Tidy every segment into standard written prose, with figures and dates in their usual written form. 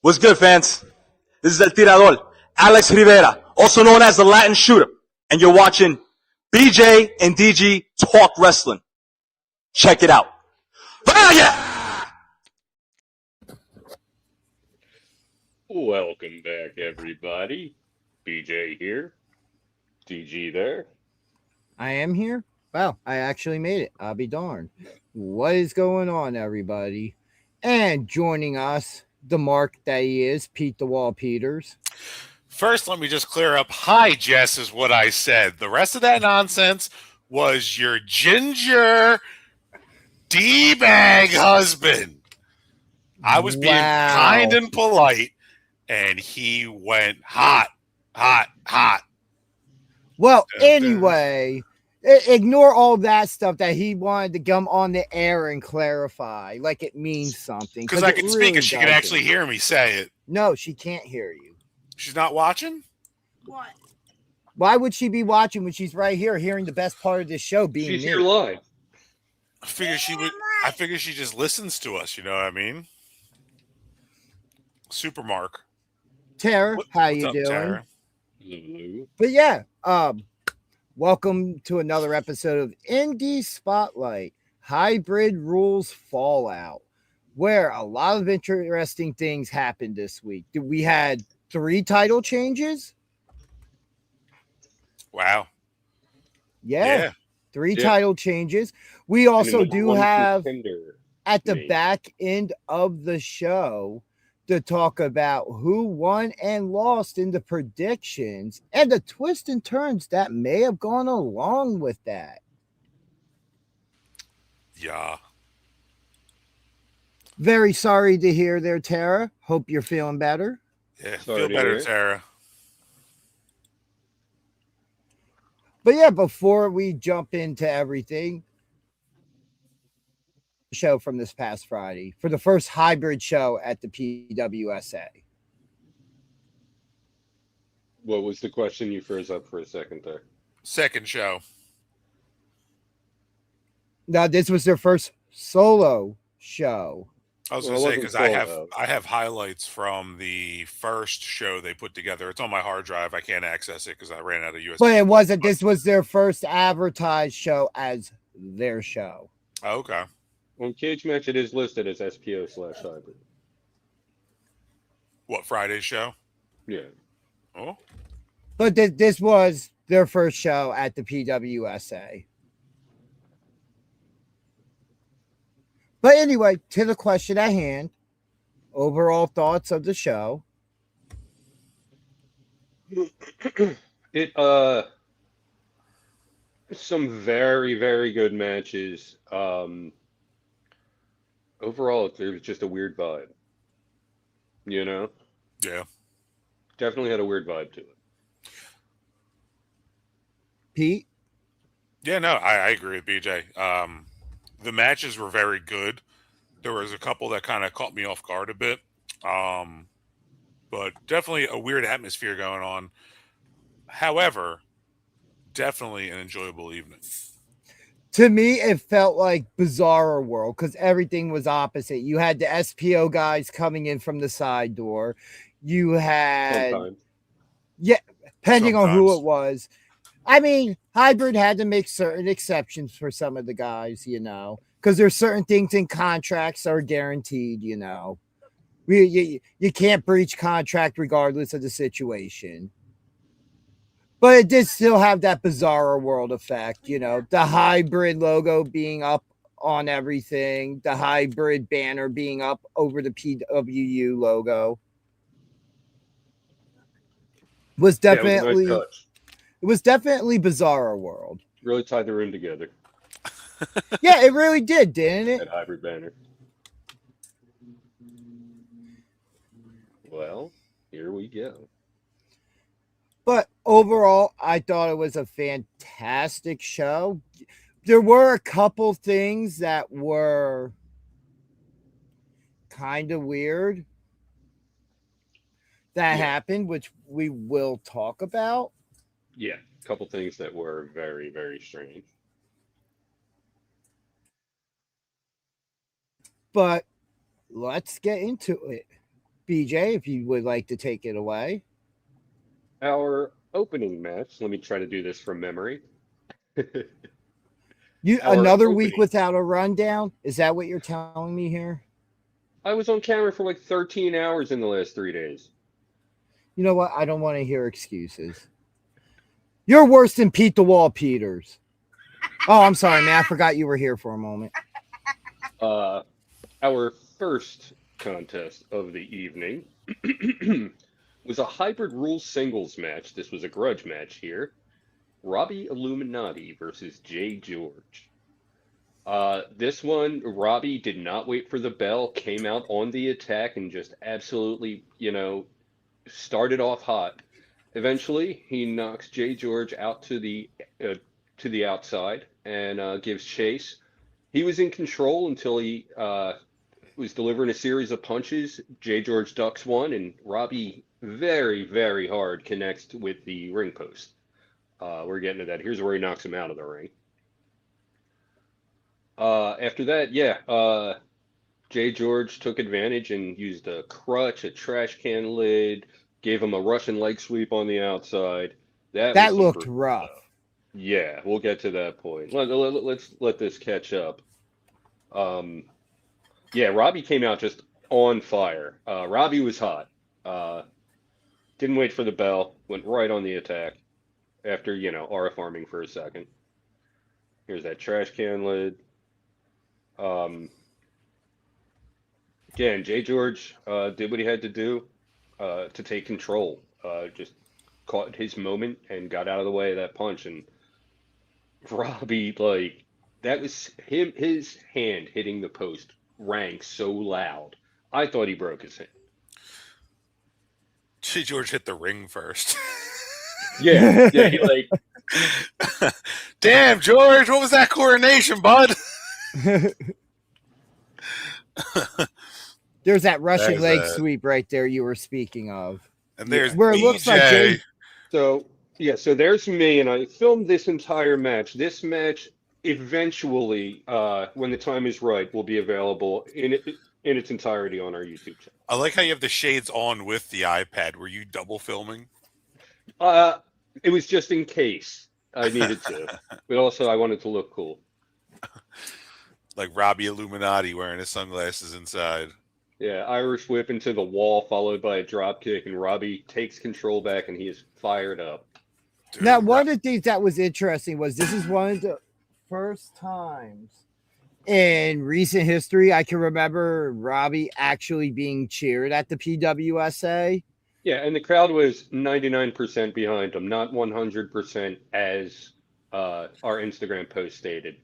What's good, fans? This is El Tirador, Alex Rivera, also known as the Latin Shooter, and you're watching BJ and DG Talk Wrestling. Check it out. Vaya! Welcome back, everybody. BJ here. DG there. I am here? Wow, I actually made it. I'll be darned. What is going on, everybody? And joining us, the mark that he is, Pete the Wall Peters. First, let me just clear up. Hi, Jess, is what I said. The rest of that nonsense was your ginger D-bag husband. I was being kind and polite, and he went hot. Well, anyway, ignore all that stuff that he wanted to come on the air and clarify, like it means something. Because I can speak and she can actually hear me say it. No, she can't hear you. She's not watching? What? Why would she be watching when she's right here, hearing the best part of this show being She's me? here live. I figure she just listens to us, you know what I mean? Supermark. Tara, how What's you up, doing? Tara? Lulu. But yeah, welcome to another episode of Indy Spotlight Hybrid Rules Fallout, where a lot of interesting things happened this week. We had 3 title changes. Wow. Yeah. 3 Yeah. title changes. We also And do one have contender at the name. back end of the show to talk about who won and lost in the predictions and the twists and turns that may have gone along with that. Yeah. Very sorry to hear there, Tara. Hope you're feeling better. Yeah. Sorry Feel to better, hear it. Tara. But yeah, before we jump into everything, show from this past Friday for the first hybrid show at the PWSA. What was the question? You froze up for a second there. Second show. Now, this was their first solo show. I was Well, going it to say, because wasn't I have highlights from the first show they put together. It's on my hard drive. I can't access it because I ran out of USB. But it wasn't, this was their first advertised show as their show. Oh, okay. On Cage Match, it is listed as SPO/hybrid. What, Friday's show? Yeah. Oh, But this was their first show at the PWSA. But anyway, to the question at hand, overall thoughts of the show. It some very, very good matches. Overall, there was just a weird vibe. You know? yeah. Definitely had a weird vibe to it. Pete? Yeah, no, I agree with BJ. The matches were very good. There was a couple that kind of caught me off guard a bit. But definitely a weird atmosphere going on. However, definitely an enjoyable evening. To me, it felt like Bizarre World because everything was opposite. You had the SPO guys coming in from the side door. You had, Sometimes. depending on who Sometimes. it was. I mean, Hybrid had to make certain exceptions for some of the guys, you know, because there's certain things in contracts that are guaranteed, you know. You can't breach contract regardless of the situation. But it did still have that Bizarre World effect, you know, the Hybrid logo being up on everything, the Hybrid banner being up over the PWU logo. Was Yeah, it was a definitely nice touch. it was definitely Bizarre World. Really tied the room together. Yeah, it really did, didn't it? That hybrid banner. Well, here we go. But overall, I thought it was a fantastic show. There were a couple things that were kind of weird that happened, which we will talk about. Yeah, a couple things that were very, very strange. But let's get into it. BJ, if you would like to take it away. Our opening match, let me try to do this from memory. You Our another week opening, without a rundown? Is that what you're telling me here? I was on camera for like 13 hours in the last 3 days. You know what? I don't want to hear excuses. You're worse than Pete the Wall Peters. Oh, I'm sorry, man. I forgot you were here for a moment. Our first contest of the evening was a hybrid rules singles match. This was a grudge match here. Robbie Illuminati versus Jay George. This one, Robbie did not wait for the bell, came out on the attack and just absolutely, started off hot. Eventually, he knocks Jay George out to the outside and gives chase. He was in control until he was delivering a series of punches. Jay George ducks one, and Robbie very, very hard connects with the ring post. We're getting to that. Here's where he knocks him out of the ring. After that, Jay George took advantage and used a crutch, a trash can lid, gave him a Russian leg sweep on the outside. That was some looked brutal rough. stuff. Yeah, we'll get to that point. Let's let this catch up. Robbie came out just on fire. Robbie was hot. Didn't wait for the bell, went right on the attack after, RF arming for a second. Here's that trash can lid. Again, Jay George did what he had to do to take control. Just caught his moment and got out of the way of that punch. And Robbie, that was him, his hand hitting the post rang so loud. I thought he broke his hand. Jay George hit the ring first. Yeah, he Damn, George, what was that coronation, bud? There's that Russian leg sweep right there you were speaking of. And there's where it looks like Jay. So there's me, and I filmed this entire match. This match eventually, when the time is right, will be available in its entirety on our YouTube channel. I like how you have the shades on with the iPad. Were you double filming? It was just in case I needed to, but also I wanted to look cool. Like Robbie Illuminati wearing his sunglasses inside. Yeah, Irish whip into the wall, followed by a drop kick, and Robbie takes control back, and he is fired up. Dude, now, one of the things that was interesting was this is one of the first times in recent history I can remember Robbie actually being cheered at the PWSA. Yeah, and the crowd was 99% behind him, not 100% as our Instagram post stated.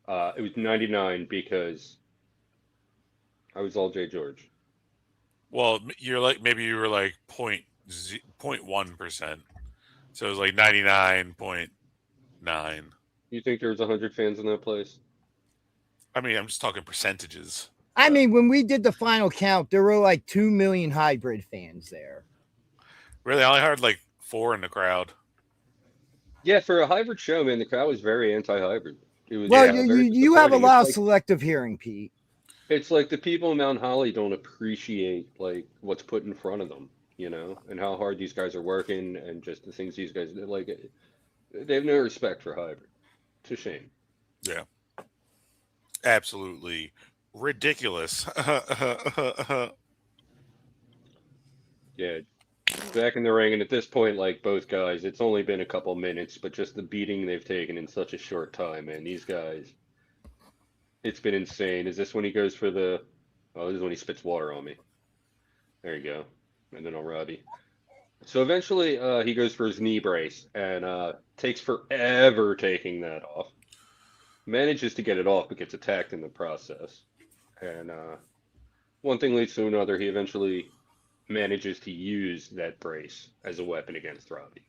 It was 99 because I was all Jay George. Well, maybe you were like 0.1%. So it was like 99.9. You think there was 100 fans in that place? I mean, I'm just talking percentages. I mean, when we did the final count, there were like 2 million hybrid fans there. Really? I only heard like 4 in the crowd. Yeah, for a hybrid show, man, the crowd was very anti-hybrid. It was, you have a lot of selective hearing, Pete. It's like the people in Mount Holly don't appreciate what's put in front of them, and how hard these guys are working, and just the things these guys like. They have no respect for hybrid. It's a shame. Yeah, absolutely ridiculous. Yeah, back in the ring, and at this point, both guys, it's only been a couple minutes, but just the beating they've taken in such a short time, man. These guys, it's been insane. Is this when he goes for the? Oh, this is when he spits water on me. There you go, and then on Robbie. So eventually, he goes for his knee brace and takes forever taking that off. Manages to get it off, but gets attacked in the process. And one thing leads to another. He eventually manages to use that brace as a weapon against Robbie.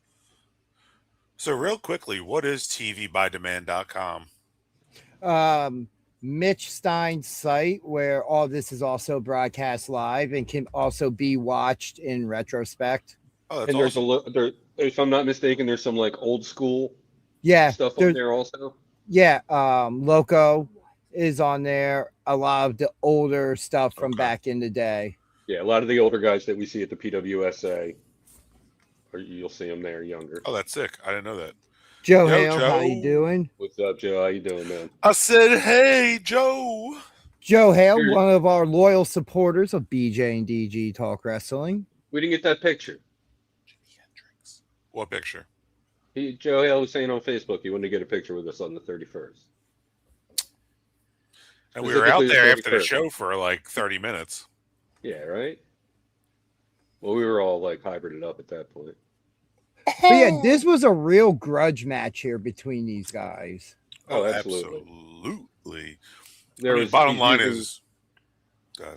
So real quickly, what is TVByDemand.com? Mitch Stein's site where all this is also broadcast live and can also be watched in retrospect. Oh, that's and there's if I'm not mistaken, there's some old school stuff on there also. Yeah, Loco is on there. A lot of the older stuff from back in the day. Yeah, a lot of the older guys that we see at the PWSA, or you'll see them there younger. Oh, that's sick. I didn't know that. Joe Yo, Hale, how you Joe. doing? What's up, Joe? How you doing, man? I said, hey, Joe. Joe Hale, Here- one of our loyal supporters of BJ and DG Talk Wrestling. We didn't get that picture. What picture? Joe Hale was saying on Facebook he wanted to get a picture with us on the 31st. And we were out Specifically the there after the 31st. show for like 30 minutes. Yeah, right? Well, we were all like hybrided up at that point. But yeah, this was a real grudge match here between these guys. Oh, absolutely. Absolutely. There I mean, was, bottom he's line using- is,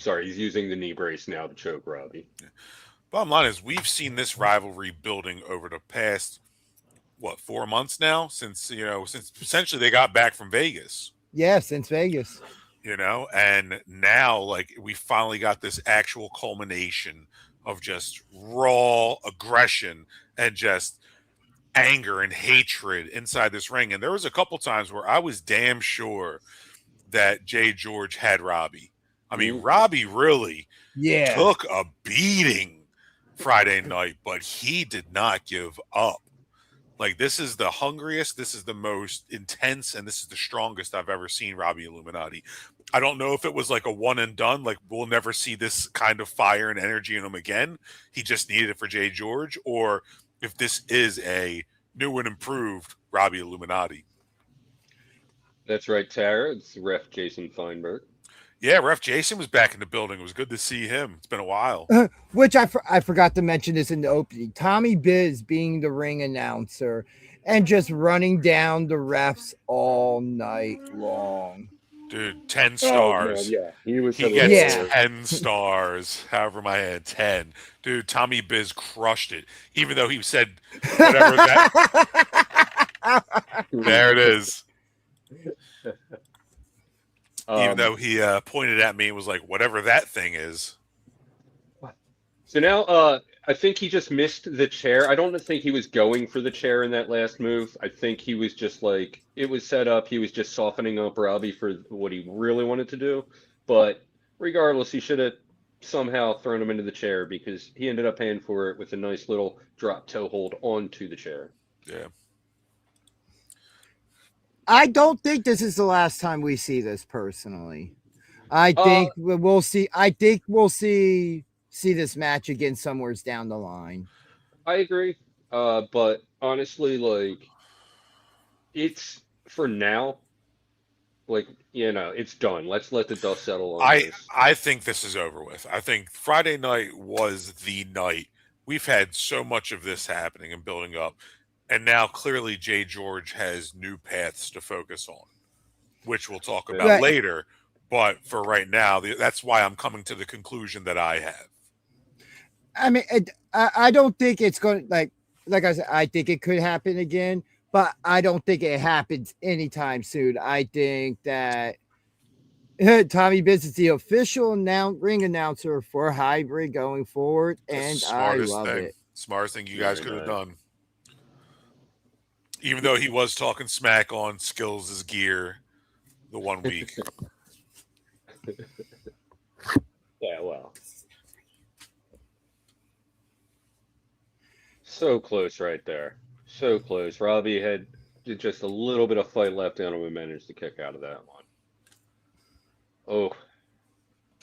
Sorry, he's using the knee brace now to choke Robbie. bottom line is, we've seen this rivalry building over the past, 4 months now, since essentially they got back from Vegas. Yeah, since Vegas. And now, like, we finally got this actual culmination of just raw aggression and just anger and hatred inside this ring. And there was a couple times where I was damn sure that Jay George had Robbie. I mean, Robbie really Yeah. took a beating Friday night, but he did not give up. Like, this is the hungriest, this is the most intense, and this is the strongest I've ever seen Robbie Illuminati. I don't know if it was like a one and done, like we'll never see this kind of fire and energy in him again. He just needed it for Jay George, or if this is a new and improved Robbie Illuminati. That's right, Tara. It's ref Jason Feinberg. Yeah, Ref Jason was back in the building. It was good to see him. It's been a while. Which I forgot to mention this in the opening. Tommy Biz being the ring announcer and just running down the refs all night long. Dude, 10 Oh, stars. man, yeah, he was. He hilarious. gets 10 stars, however my head, 10. Dude, Tommy Biz crushed it. Even though he said whatever that. There it is. Even though he pointed at me and was like, whatever that thing is. So now, I think he just missed the chair. I don't think he was going for the chair in that last move. I think he was just like, it was set up. He was just softening up Robbie for what he really wanted to do. But regardless, he should have somehow thrown him into the chair because he ended up paying for it with a nice little drop toe hold onto the chair. Yeah. I don't think this is the last time we see this personally. I think we'll see. I think we'll see this match again somewhere down the line. I agree. But honestly, like, it's for now. Like, it's done. Let's let the dust settle on this. I think this is over with. I think Friday night was the night. We've had so much of this happening and building up. And now clearly Jay George has new paths to focus on, which we'll talk about Right. later. But for right now, that's why I'm coming to the conclusion that I have. I mean, I don't think it's going like I said. I think it could happen again, but I don't think it happens anytime soon. I think that Tommy Biz is the official ring announcer for Hybrid going forward, and I love it. Smartest thing you guys Very could have nice. done. Even though he was talking smack on Skills' gear the 1 week. Yeah, well. So close right there. So close. Robbie had just a little bit of fight left in him and managed to kick out of that one. Oh.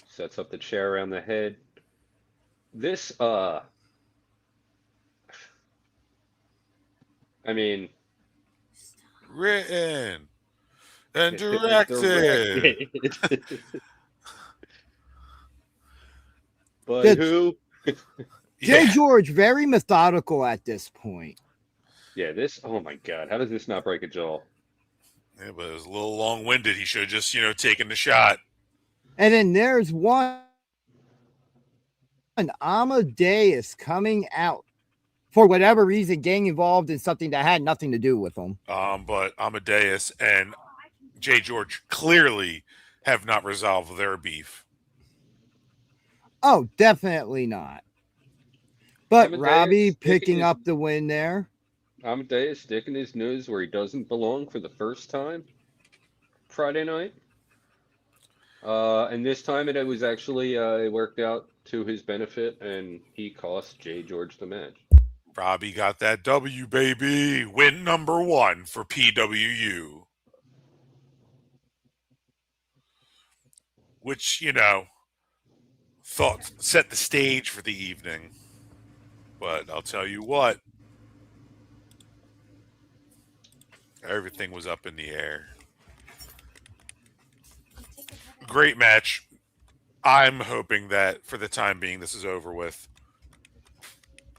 Sets up the chair around the head. This, I mean, Written and directed. But That's- who? Jay Yeah. George very methodical at this point. Yeah, this, oh my God, how does this not break a jaw? Yeah, but it was a little long-winded. He should have just, taken the shot. And then there's one Amadeus coming out for whatever reason, getting involved in something that had nothing to do with him. But Amadeus and Jay George clearly have not resolved their beef. Oh, definitely not. But Amadeus Robbie taking picking his- up the win there. Amadeus sticking his nose where he doesn't belong for the first time Friday night. And this time it was actually it worked out to his benefit, and he cost Jay George the match. Robbie got that W, baby. Win number 1 for PWU. Which, thought set the stage for the evening. But I'll tell you what, everything was up in the air. Great match. I'm hoping that for the time being, this is over with.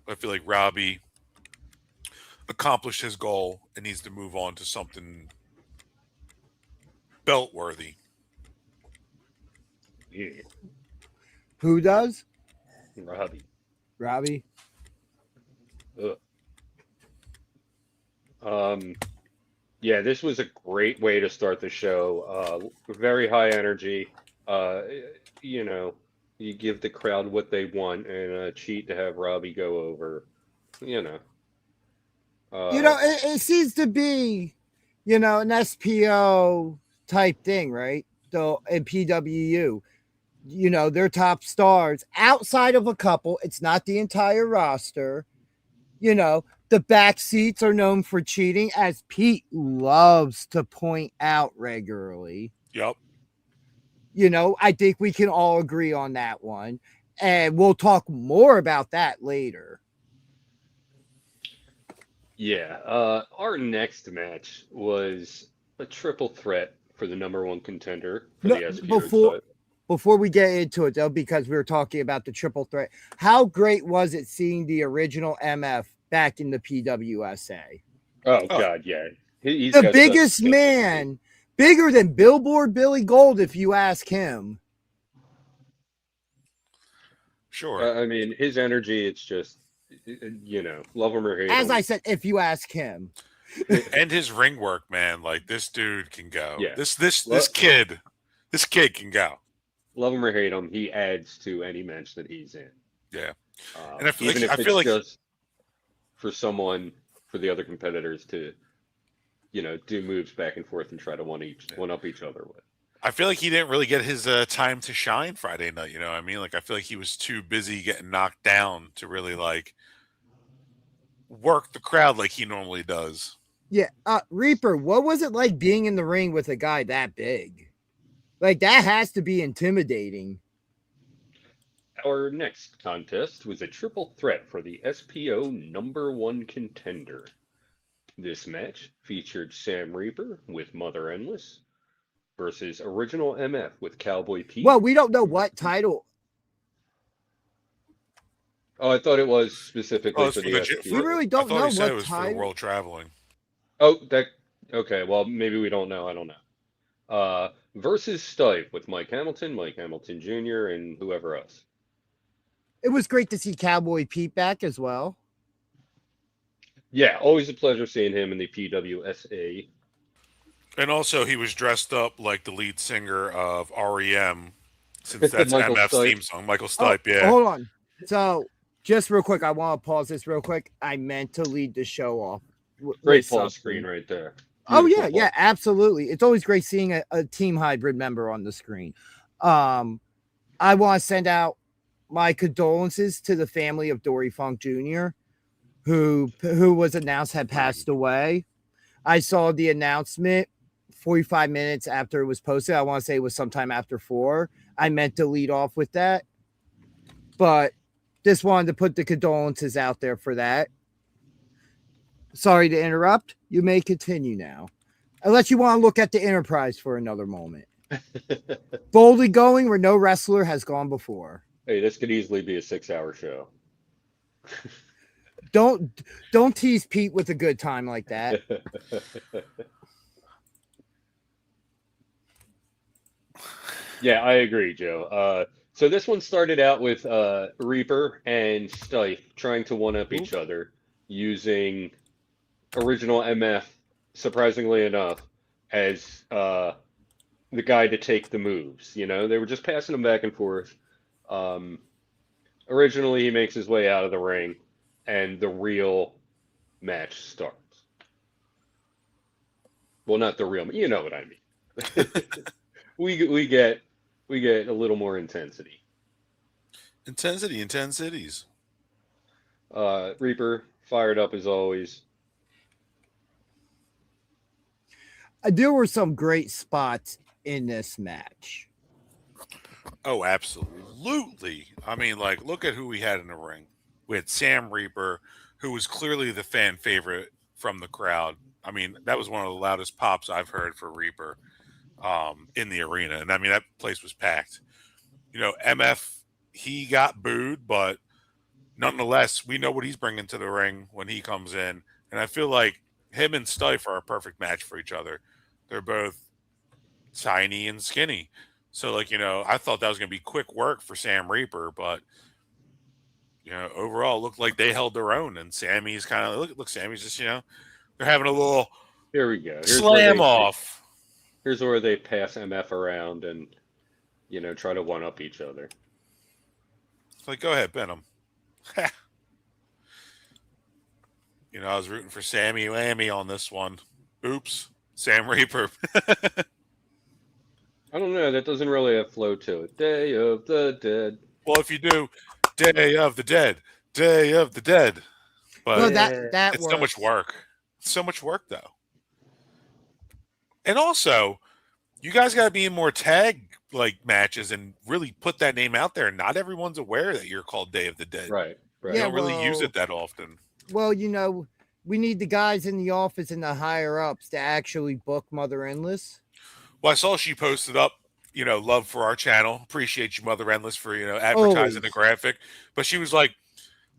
I feel like Robbie accomplished his goal and needs to move on to something belt worthy. Yeah, Who does? Robbie. Robbie. Ugh. Yeah, this was a great way to start the show. Very high energy. You know, you give the crowd what they want, and cheat to have Robbie go over. You know. It seems to be, an SPO type thing, right? So in PWU, their top stars outside of a couple. It's not the entire roster. The back seats are known for cheating, as Pete loves to point out regularly. Yep. I think we can all agree on that one. And we'll talk more about that later. Yeah, our next match was a triple threat for the number one contender for No, the SPO title. Before we get into it, though, because we were talking about the triple threat, how great was it seeing the original MF back in the PWSA? Oh God, yeah. He's The got biggest such man, bigger than Billboard Billy Gold, if you ask him. Sure. I mean, his energy, it's just, love him or hate him. As I said, if you ask him. And his ring work, man. Like, this dude can go. Yeah. This kid can go. Love him or hate him, he adds to any match that he's in. Yeah. And I feel even like- if I it's feel like- just for the other competitors to, do moves back and forth and try to one up each other with. I feel like he didn't really get his time to shine Friday night. You know what I mean? Like, I feel like he was too busy getting knocked down to really, like, work the crowd like he normally does. Yeah. Reaper, what was it like being in the ring with a guy that big? Like, that has to be intimidating. Our next contest was a triple threat for the SPO number one contender. This match featured Sam Reaper with Mother Endless versus Original MF with Cowboy Pete. Well, we don't know what title. Oh, I thought it was specifically it's for for the the SPO. We really don't I thought know he said it what was for the title. world traveling. Oh, okay. Well, maybe we don't know. I don't know. Versus Stipe with Mike Hamilton Jr., and whoever else. It was great to see Cowboy Pete back as well. Yeah, always a pleasure seeing him in the PWSA. And also, he was dressed up like the lead singer of REM, since that's Michael MF's Stipe. theme song. Michael Stipe, yeah. Hold on. So, just real quick, I want to pause this real quick. I meant to lead the show off. Great with pause something. screen right there. Oh Beautiful yeah, pause. absolutely. It's always great seeing a team hybrid member on the screen. I want to send out my condolences to the family of Dory Funk Jr., who was announced had passed away. I saw the announcement 45 minutes after it was posted. I want to say it was sometime after 4. I meant to lead off with that, but just wanted to put the condolences out there for that. Sorry to interrupt. You may continue now. Unless you want to look at the Enterprise for another moment. Boldly going where no wrestler has gone before. Hey, this could easily be a 6-hour show. Don't tease Pete with a good time like that. Yeah, I agree, Joe. So this one started out with Reaper and Stipe trying to one-up each other using Original MF, surprisingly enough, as the guy to take the moves. They were just passing them back and forth. Originally, he makes his way out of the ring, and the real match starts. Well, not the real, you know what I mean. we get a little more intensity. Intensity in 10 cities. Reaper fired up as always. There were some great spots in this match. Oh, absolutely. I mean, like, look at who we had in the ring. We had Sam Reaper, who was clearly the fan favorite from the crowd. I mean, that was one of the loudest pops I've heard for Reaper in the arena. And I mean, that place was packed. You know, MF, he got booed, but nonetheless, we know what he's bringing to the ring when he comes in. And I feel like him and Stife are a perfect match for each other. They're both tiny and skinny. So, like, you know, I thought that was going to be quick work for Sam Reaper, but, you know, overall, it looked like they held their own. And Sammy's kind of, look, Sammy's just, you know, they're having a little Here we go. slam off. Here's where they pass MF around and, try to one up each other. It's like, go ahead, Benham. You know, I was rooting for Sammy Lammy on this one. Oops, Sam Reaper. I don't know. That doesn't really have flow to it. Day of the Dead. Well, if you do Day of the Dead, Day of the Dead. But No, that it's so much work. So much work, though. And also, you guys got to be in more tag matches and really put that name out there. Not everyone's aware that you're called Day of the Dead. Right. You Yeah, don't really use it that often. Well, you know, we need the guys in the office and the higher ups to actually book Mother Endless. Well, I saw she posted up, you know, love for our channel. Appreciate you, Mother Endless, for, you know, advertising the graphic. But she was like,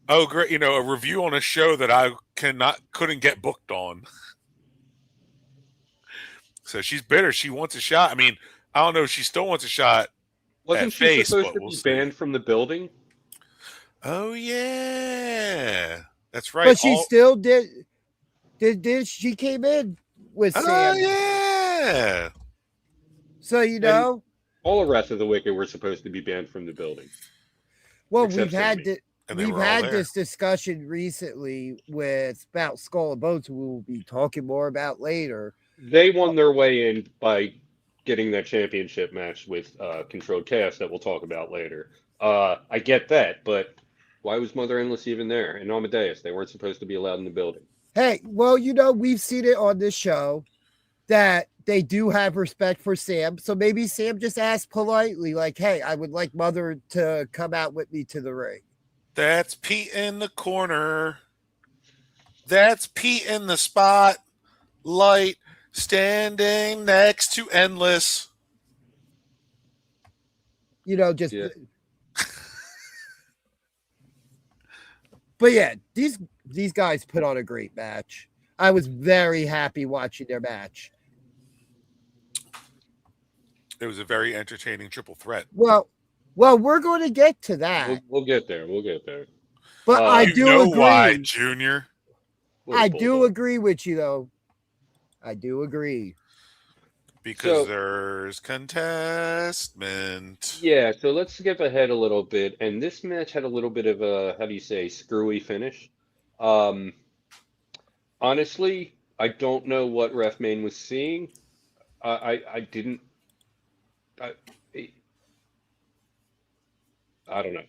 oh, great, you know, a review on a show that I couldn't get booked on. So she's bitter. She wants a shot. I mean, I don't know if she still wants a shot. Wasn't she face, supposed to we'll be see. banned from the building? Oh, yeah. That's right. But she still did she came in with Sam. Oh, yeah. So, you know. All the rest of the Wicked were supposed to be banned from the building. Well, Except we've had this discussion recently about Skull and Bones, who we'll be talking more about later. They won their way in by getting that championship match with Controlled Chaos that we'll talk about later. I get that, but why was Mother Endless even there? And Amadeus, they weren't supposed to be allowed in the building. Hey, well, you know, we've seen it on this show that they do have respect for Sam. So maybe Sam just asked politely, like, hey, I would like Mother to come out with me to the ring. That's Pete in the corner. That's Pete in the spotlight, standing next to Endless. You know, just. Yeah. But yeah, these guys put on a great match. I was very happy watching their match. It was a very entertaining triple threat. Well, we're going to get to that. We'll get there. We'll get there. But I You do know agree. why, Junior? I do agree with you, though. I do agree. Because there's contestment. Yeah, so let's skip ahead a little bit. And this match had a little bit of a, how do you say, screwy finish. Honestly, I don't know what Ref Main was seeing. I don't know.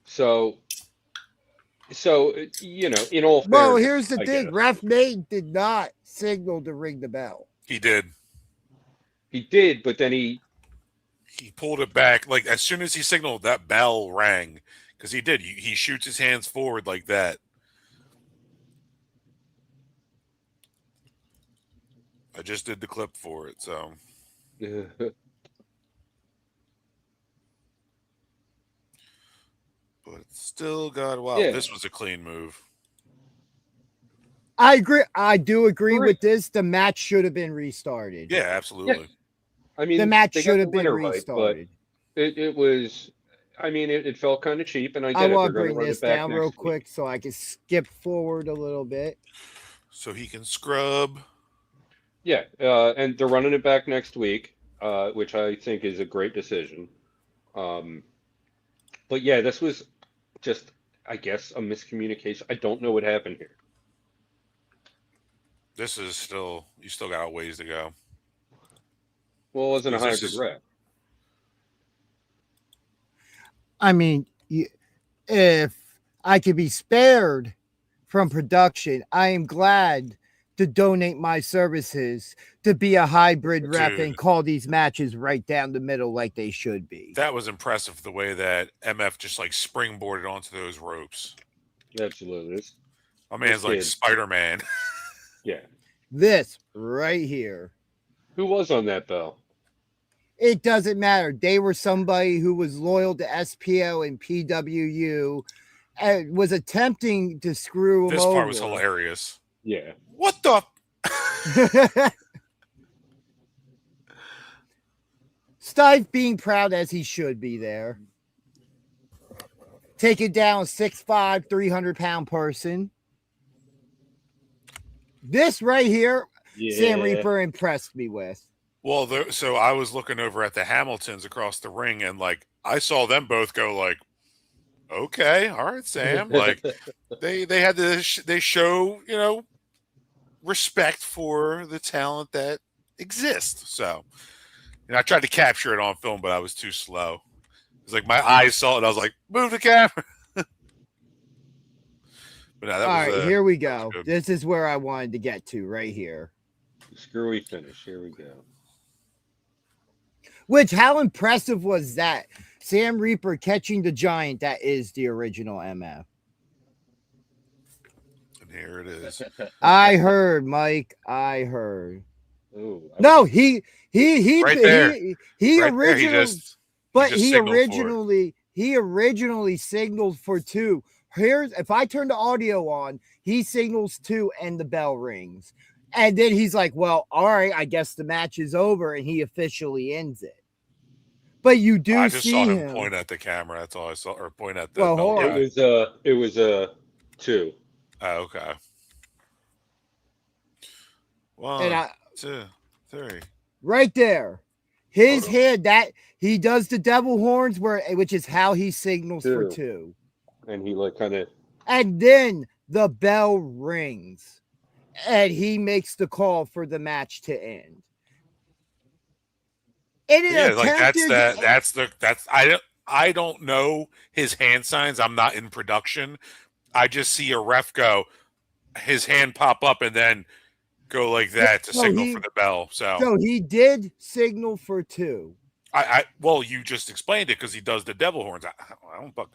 So you know, in all Well, fairness, here's the I thing. guess. Ref Main did not signal to ring the bell. He did. He did, but then he pulled it back. Like, as soon as he signaled, that bell rang. Because he did. He shoots his hands forward like that. I just did the clip for it, so. But still got, wow, Yeah. This was a clean move. I agree. I do agree with this. The match should have been restarted. Yeah, absolutely. Yeah. I mean, The match they got should have the been winner right, restarted. but it was. I mean, it felt kind of cheap, and I get I it. want to They're going bring to run this it back down next real week. quick so I can skip forward a little bit. So he can scrub. Yeah, and they're running it back next week, which I think is a great decision. But yeah, this was just, I guess, a miscommunication. I don't know what happened here. This is still, you still got a ways to go. Well, it wasn't a This hybrid is- I mean, if I could be spared from production, I am glad to donate my services to be a hybrid rep Dude. and call these matches right down the middle like they should be. That was impressive the way that MF just like springboarded onto those ropes. Absolutely. My man's like kid. Spider-Man. Yeah. This right here. Who was on that bell? It doesn't matter. They were somebody who was loyal to SPO and PWU and was attempting to screw him This over. part was hilarious. Yeah. What the? Stipe being proud as he should be there. Take it down 6'5", 300-pound person. This right here, Sam Reaper impressed me with. Well, so I was looking over at the Hamiltons across the ring, and like I saw them both go like, "Okay, all right, Sam." Like they had to they show respect for the talent that exists. So, I tried to capture it on film, but I was too slow. It's like my eyes saw it, and I was like, "Move the camera." But no, All right, here we go. This is where I wanted to get to right here. Screwy finish. Here we go. Which, how impressive was that? Sam Reaper catching the giant that is the original MF. And here it is. I heard, Mike. I heard. Ooh, No, he Right there. he Right there, he originally signaled for 2. Here's if I turn the audio on, he signals 2 and the bell rings. And then he's like, well, all right, I guess the match is over, and he officially ends it. But you do I just see saw him him point at the camera. That's all I saw, or point at the. Well, bell hold guy. It was 2. Oh, okay. 1, and 2, 3. right there. His head that he does the devil horns which is how he signals for 2. And he like kind of And then the bell rings and he makes the call for the match to end. I don't know his hand signs. I'm not in production. I just see a ref go, his hand pop up and then go like that to signal for the bell. So he did signal for 2. Well, you just explained it because he does the devil horns. I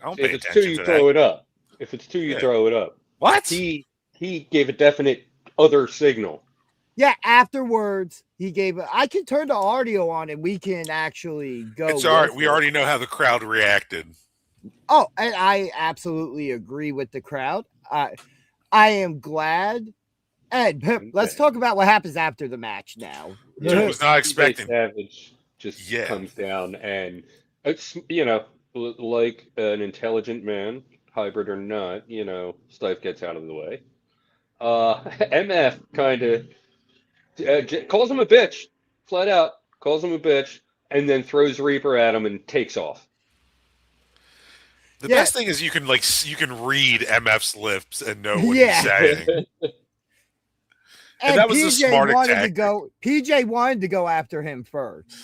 don't pay if it's attention 2, you to throw that. it up. If it's 2, you throw it up. What? He gave a definite other signal. Yeah, afterwards he gave I can turn the audio on and we can actually go. It's all right. We already know how the crowd reacted. Oh, and I absolutely agree with the crowd. I am glad. And let's talk about what happens after the match now. I was not expecting. Savage just comes down and it's like an intelligent man, hybrid or not, Stipe gets out of the way. MF kind of calls him a bitch, flat out calls him a bitch, and then throws Reaper at him and takes off. The best thing is you can read MF's lips and know what he's saying. And that was PJ a smart tactic. PJ wanted to go after him first.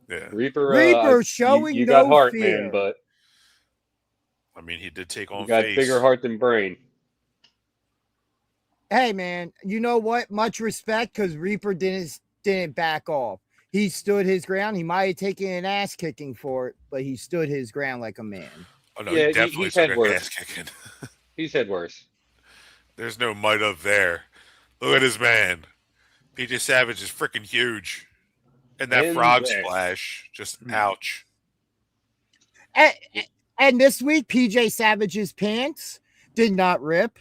Yeah, Reaper showing you no got heart, fear. man, but I mean, he did take on. You got face. bigger heart than brain. Hey, man, you know what? Much respect because Reaper didn't back off. He stood his ground. He might have taken an ass kicking for it, but he stood his ground like a man. Oh no, he definitely he's took had an worse. ass kicking. He's had worse. There's no might up there. Look at this man. PJ Savage is freaking huge. And that frog splash, just ouch. And this week, PJ Savage's pants did not rip.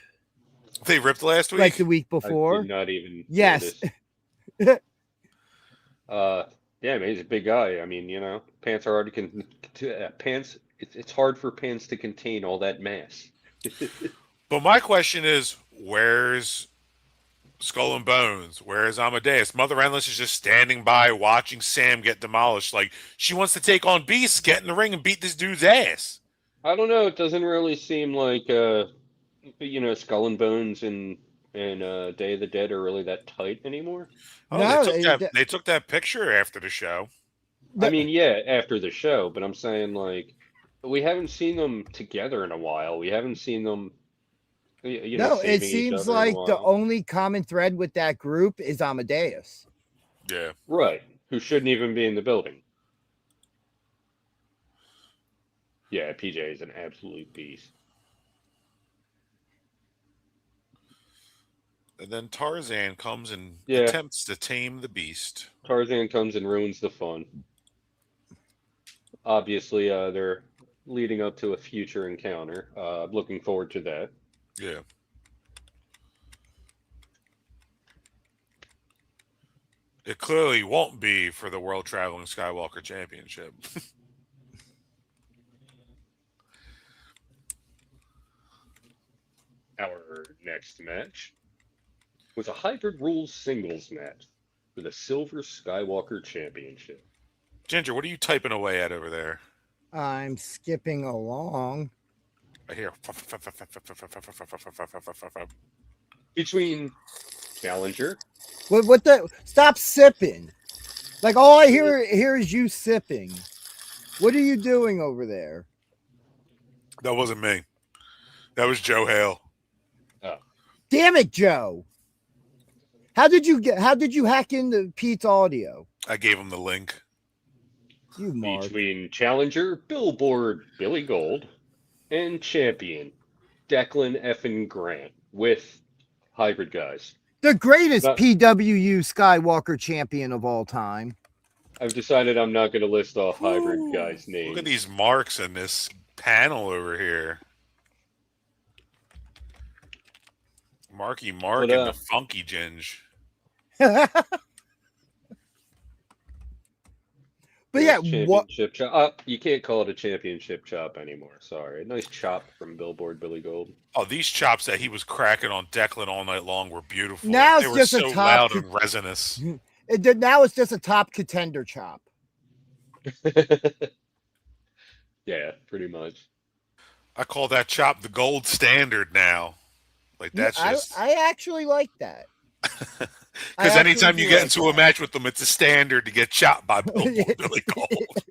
They ripped last week? Like the week before. I did not even. Yes. Yeah, man, he's a big guy. I mean, pants are hard to pants. It's hard for pants to contain all that mass. But my question is, where's Skull and Bones? Where's Amadeus? Mother Endless is just standing by watching Sam get demolished. Like, she wants to take on Beast, get in the ring and beat this dude's ass. I don't know. It doesn't really seem like, Skull and Bones and Day of the Dead are really that tight anymore. Oh, No, they took that picture after the show. I mean, yeah, after the show, but I'm saying, like, We haven't seen them together in a while. We haven't seen them, No, it saving each seems other in a like the while. only common thread with that group is Amadeus. Yeah. Right. Who shouldn't even be in the building. Yeah, PJ is an absolute beast. And then Tarzan comes and Yeah, attempts to tame the beast. Tarzan comes and ruins the fun. Obviously, they're leading up to a future encounter. Looking forward to that. Yeah. It clearly won't be for the World Traveling Skywalker Championship. Our next match was a hybrid rules singles match for the Silver Skywalker Championship. Ginger, what are you typing away at over there? I'm skipping along. I hear. Between Challenger, What the? Stop sipping. Like all I hear is you sipping. What are you doing over there? That wasn't me. That was Joe Hale. Damn it, Joe. How did you hack into Pete's audio? I gave him the link. You Mark. between Challenger, Billboard, Billy Gold, and Champion, Declan effing Grant with Hybrid Guys. The greatest Not- PWU Skywalker champion of all time. I've decided I'm not going to list off Hybrid Guys' names. Look at these marks in this panel over here. Marky Mark and the Funky Ginge. But yeah, what? Championship chop. You can't call it a championship chop anymore. Sorry. A nice chop from Billboard Billy Gold. Oh, these chops that he was cracking on Declan all night long were beautiful. Now they it's were just a so top loud and resonous. Now it's just a top contender chop. Yeah, pretty much. I call that chop the gold standard now. Like that's just I actually like that. because anytime you get into a match with them, it's a standard to get chopped by Billboard Billy Gold.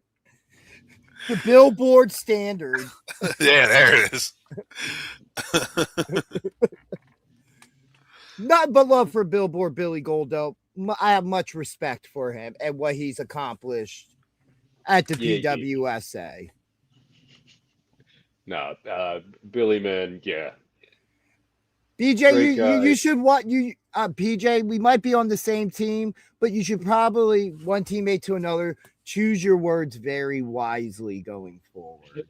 The Billboard standard. Yeah, there it is. Not but love for Billboard Billy Gold though. I have much respect for him and what he's accomplished at the PWSA. No, Billy Man, yeah. BJ, you should PJ, we might be on the same team, but you should probably one teammate to another choose your words very wisely going forward.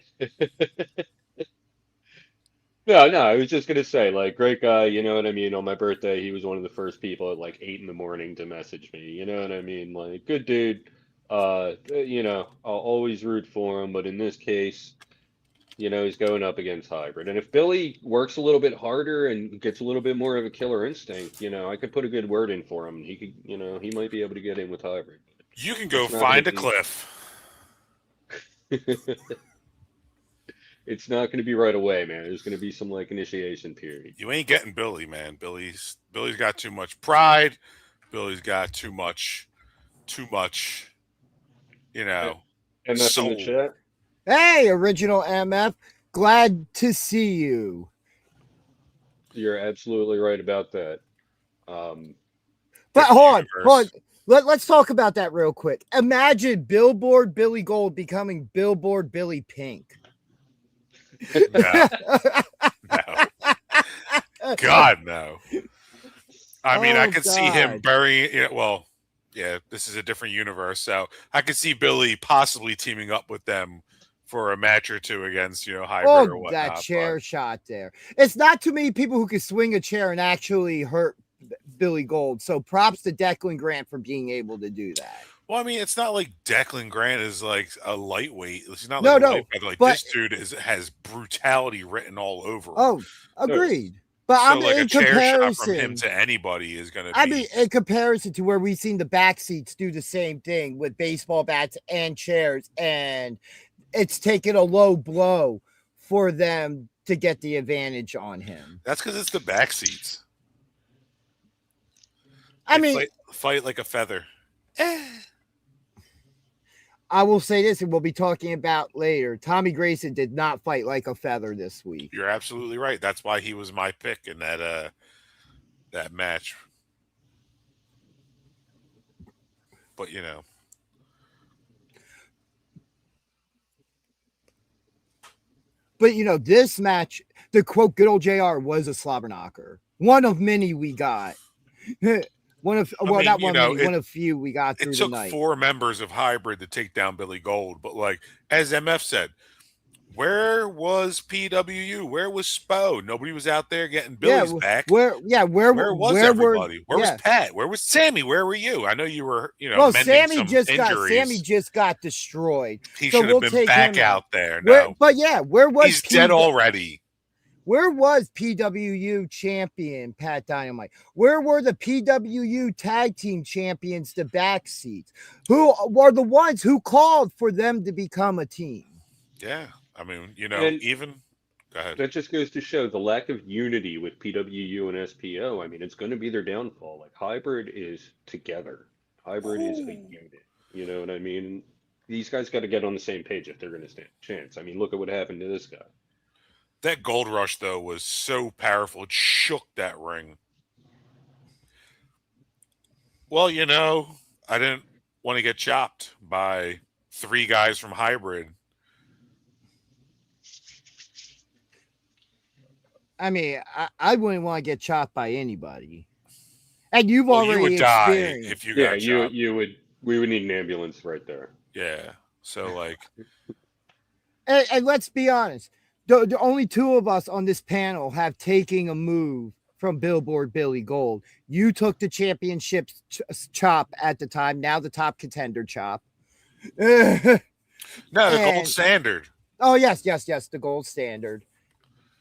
No, I was just gonna say, like, great guy, you know what I mean? On my birthday, he was one of the first people at like 8 a.m. to message me. You know what I mean? Like, good dude. I'll always root for him, but in this case, he's going up against Hybrid. And if Billy works a little bit harder and gets a little bit more of a killer instinct, I could put a good word in for him. He could, he might be able to get in with Hybrid. You can go find a cliff. It's not going to be right away, man. There's going to be some like initiation period. You ain't getting Billy, man. Billy's got too much pride. Billy's got too much, MF soul. in the chat. Hey, original MF, glad to see you. You're absolutely right about that. But hold on. Let's talk about that real quick. Imagine Billboard Billy Gold becoming Billboard Billy Pink. No. God, no. I mean, I could see him burying it. Well, yeah, this is a different universe. So I could see Billy possibly teaming up with them for a match or two against, Hybrid or whatnot. That chair shot there. It's not too many people who can swing a chair and actually hurt Billy Gold. So props to Declan Grant for being able to do that. Well, I mean, it's not like Declan Grant is like a lightweight. It's not like this dude has brutality written all over him. Oh, agreed. But so I'm like in a chair comparison shot from him to anybody is going to be. I mean, in comparison to where we've seen the backseats do the same thing with baseball bats and chairs, and it's taken a low blow for them to get the advantage on him. That's because it's the backseats. I mean, fight like a feather. I will say this, and we'll be talking about later. Tommy Grayson did not fight like a feather this week. You're absolutely right. That's why he was my pick in that match. But But this match, the quote, good old JR was a slobber knocker. One of many we got. One of few we got through it the took night. 4 members of Hybrid to take down Billy Gold. But like as MF said, where was PWU? Where was Spo? Nobody was out there getting Billy's back. Where was everybody? Where was Pat? Where was Sammy? Where were you? I know you were, well, mending Sammy some just injuries. got destroyed. He should have been back out there. No. Where was he's dead already? Where was PWU champion Pat Dynamite? Where were the PWU tag team champions, the backseats? Who were the ones who called for them to become a team? Yeah. I mean, even go ahead. That just goes to show the lack of unity with PWU and SPO. I mean, it's going to be their downfall. Like Hybrid is together. Hybrid is a unit. You know what I mean? These guys got to get on the same page if they're going to stand a chance. I mean, look at what happened to this guy. That Gold Rush, though, was so powerful. It shook that ring. Well, I didn't want to get chopped by 3 guys from Hybrid. I mean, I wouldn't want to get chopped by anybody. And you would die if you got chopped. We would need an ambulance right there. Yeah. So like and let's be honest. The only 2 of us on this panel have taken a move from Billboard Billy Gold. You took the championship chop at the time, now the top contender chop. No, the gold standard. Oh, yes, the gold standard.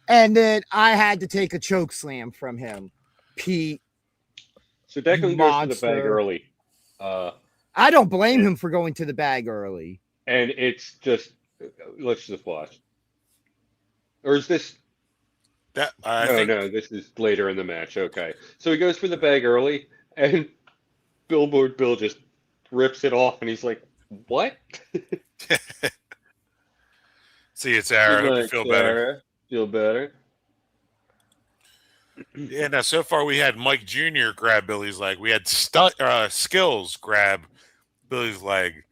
And then I had to take a choke slam from him, Pete. So Declan goes to the bag early. I don't blame him for going to the bag early. And it's just, let's just watch. Or is this? No, this is later in the match. Okay. So he goes for the bag early, and Billboard Bill just rips it off, and he's like, what? See, it's Sarah. I hope you feel better. Feel better? Yeah, now so far we had Mike Jr. grab Billy's leg. We had Skills grab Billy's leg.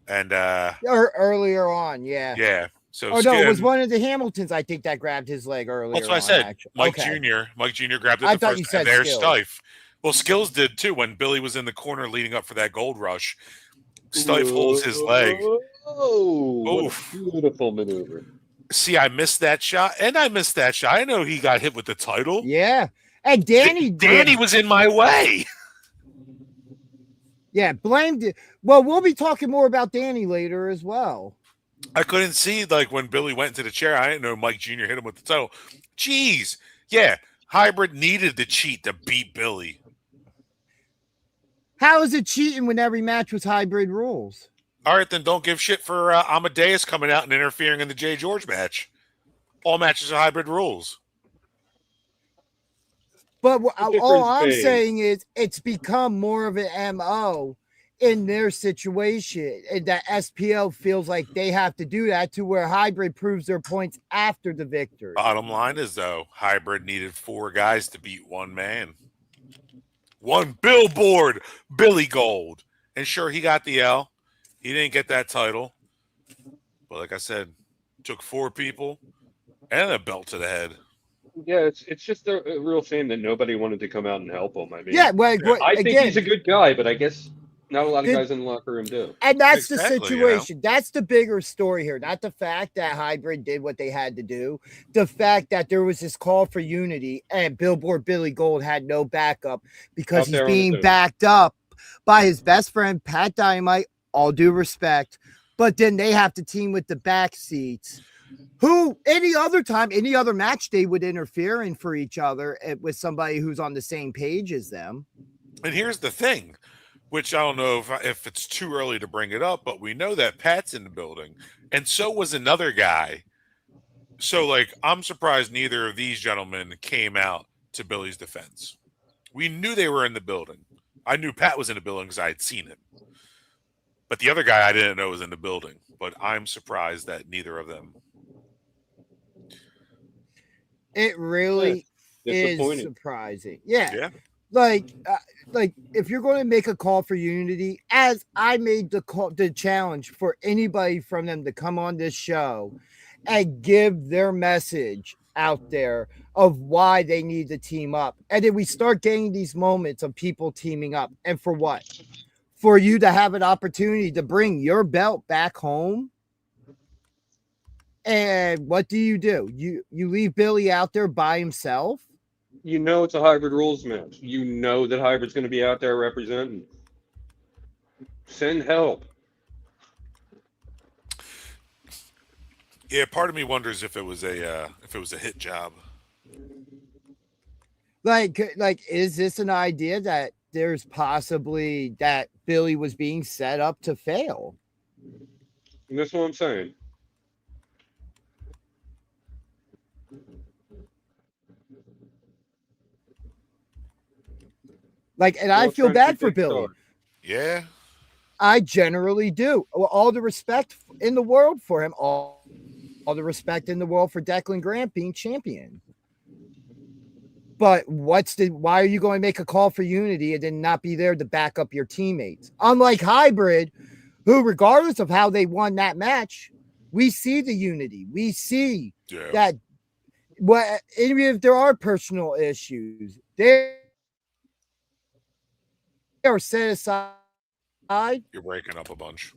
And earlier on, yeah. Yeah. So it was one of the Hamiltons, I think, that grabbed his leg earlier. That's what I said. Actually. Mike Jr. grabbed it I the thought first you said time. There's Skills. Stife. Well, Skills did too when Billy was in the corner leading up for that Gold Rush. Stife holds his leg. Oh, beautiful maneuver. See, I missed that shot, and I missed that shot. I know he got hit with the title. Yeah. And Danny was in my way. Yeah, blamed it. Well, we'll be talking more about Danny later as well. I couldn't see, like, when Billy went into the chair. I didn't know Mike Jr. hit him with the title. Jeez. Yeah, Hybrid needed to cheat to beat Billy. How is it cheating when every match was Hybrid rules? All right, then don't give shit for Amadeus coming out and interfering in the Jay George match. All matches are Hybrid rules. But all I'm saying is it's become more of an MO in their situation, and that SPO feels like they have to do that to where Hybrid proves their points after the victory. Bottom line is, though, Hybrid needed 4 guys to beat 1 man. 1 Billboard, Billy Gold. And sure, he got the L. He didn't get that title. But like I said, took 4 people and a belt to the head. Yeah, it's just a real shame that nobody wanted to come out and help him. I mean, I think he's a good guy, but I guess not a lot of guys in the locker room do. And that's the situation. That's the bigger story here. Not the fact that Hybrid did what they had to do. The fact that there was this call for unity and Billboard Billy Gold had no backup because he's being backed up by his best friend, Pat Dynamite, all due respect. But then they have to team with the backseats. Who any other time, any other match, they would interfere in for each other with somebody who's on the same page as them. And here's the thing, which I don't know if it's too early to bring it up, but we know that Pat's in the building, and so was another guy. So, like, I'm surprised neither of these gentlemen came out to Billy's defense. We knew they were in the building. I knew Pat was in the building because I had seen him. But the other guy I didn't know was in the building. But I'm surprised that neither of them. It really is Disappointing. surprising. Yeah. Yeah. Like if you're going to make a call for unity, as I made the challenge for anybody from them to come on this show and give their message out there of why they need to team up. And then we start getting these moments of people teaming up. And for what? For you to have an opportunity to bring your belt back home. And what do? You leave Billy out there by himself? You know it's a hybrid rules match. You know that hybrid's going to be out there representing. Send help. Yeah, part of me wonders if it was a hit job. Like, is this an idea that there's possibly that Billy was being set up to fail? And that's what I'm saying. Like, and I feel bad for Billy. Yeah. I generally do. All the respect in the world for him. All the respect in the world for Declan Grant being champion. But why are you going to make a call for unity and then not be there to back up your teammates? Unlike Hybrid, who, regardless of how they won that match, we see the unity. We see that even if there are personal issues, they are set aside. You're breaking up a bunch.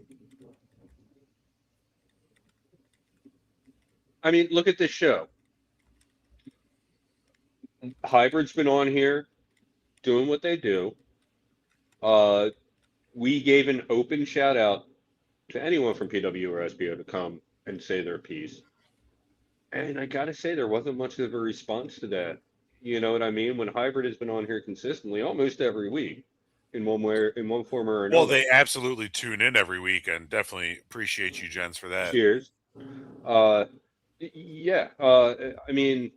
I mean, look at this show. Hybrid's been on here doing what they do. We gave an open shout out to anyone from PW or SBO to come and say their piece. And I got to say, there wasn't much of a response to that. You know what I mean? When Hybrid has been on here consistently, almost every week, in one form or another. Well, they absolutely tune in every week, and definitely appreciate you, gents, for that. Cheers. Yeah. I mean,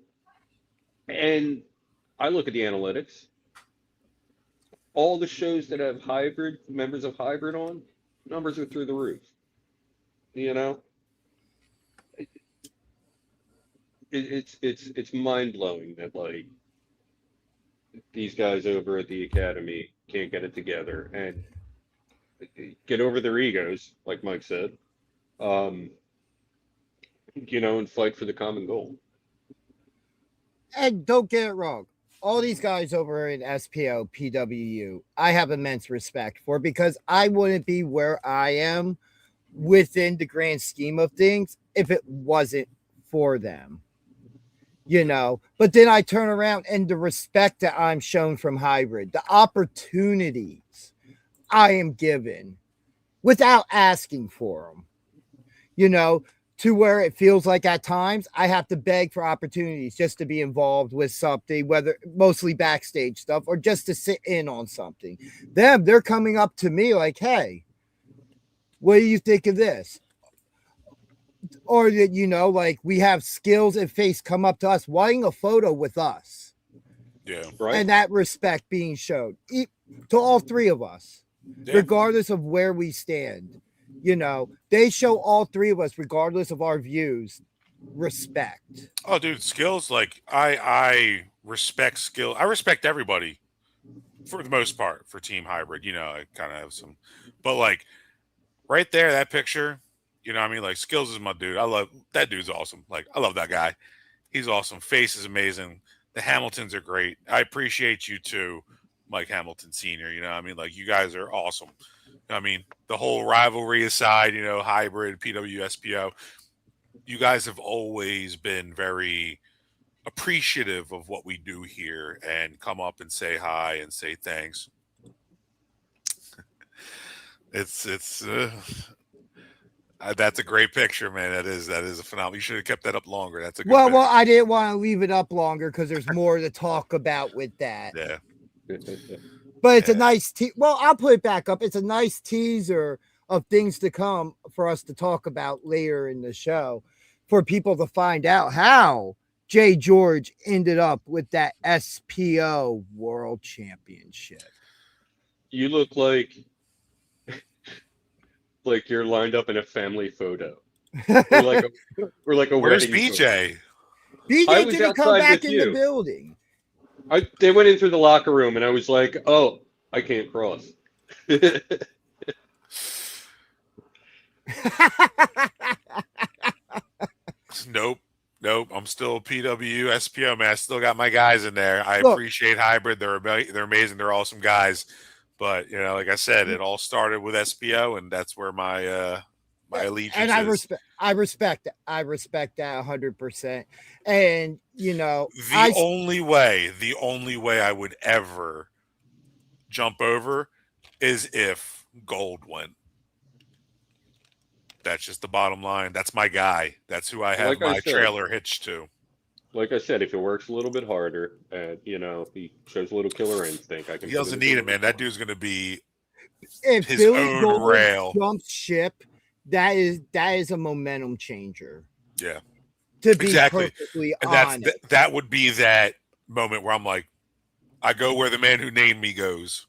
and I look at the analytics. All the shows that have Hybrid, members of Hybrid on, numbers are through the roof. You know? It's mind blowing that like these guys over at the academy can't get it together and get over their egos, like Mike said, you know, and fight for the common goal. And don't get it wrong. All these guys over in SPO, PWU, I have immense respect for, because I wouldn't be where I am within the grand scheme of things if it wasn't for them. You know, but then I turn around and the respect that I'm shown from Hybrid, the opportunities I am given without asking for them, you know, to where it feels like at times I have to beg for opportunities just to be involved with something, whether mostly backstage stuff or just to sit in on something. They're coming up to me like, hey, what do you think of this? Or that, you know, like we have Skills and Face come up to us wanting a photo with us. Yeah. Right. And that respect being shown to all three of us, regardless of where we stand. You know, they show all three of us, regardless of our views, respect. Oh, dude, Skills, like I respect Skill. I respect everybody for the most part for Team Hybrid. You know, I kind of have some, but like right there, that picture. You know what I mean? Like, Skills is my dude. I love that dude's awesome. Like, I love that guy. He's awesome. Face is amazing. The Hamiltons are great. I appreciate you too, Mike Hamilton Sr. You know what I mean? Like, you guys are awesome. You know what I mean? The whole rivalry aside, you know, Hybrid, PW, SPO, you guys have always been very appreciative of what we do here and come up and say hi and say thanks. That's a great picture, man. That is a phenomenal. You should have kept that up longer. That's a good picture. Well, I didn't want to leave it up longer because there's more to talk about with that. Yeah. But it's a nice well, I'll put it back up. It's a nice teaser of things to come for us to talk about later in the show, for people to find out how Jay George ended up with that SPO World Championship. You look like like you're lined up in a family photo, or like a Where's wedding photo. BJ? I BJ was didn't come outside back with in the you. building. They went in through the locker room, and I was like, "Oh, I can't cross." Nope. Nope. I'm still PW, SPO, man. I still got my guys in there. I Look. appreciate Hybrid. They're amazing. They're awesome guys. But, like I said, it all started with SPO, and that's where my allegiance And is. I respect that. I respect that 100%. And The only way I would ever jump over is if Gold went. That's just the bottom line. That's my guy. That's who I have Like I my said, trailer hitched to. Like I said, if it works a little bit harder, and he shows a little killer instinct, I can. He doesn't need it, man. That dude's gonna be if his Billy own Gold rail. jumps ship, that is a momentum changer. Yeah, To be exactly. perfectly And honest, that would be that moment where I'm like, I go where the man who named me goes.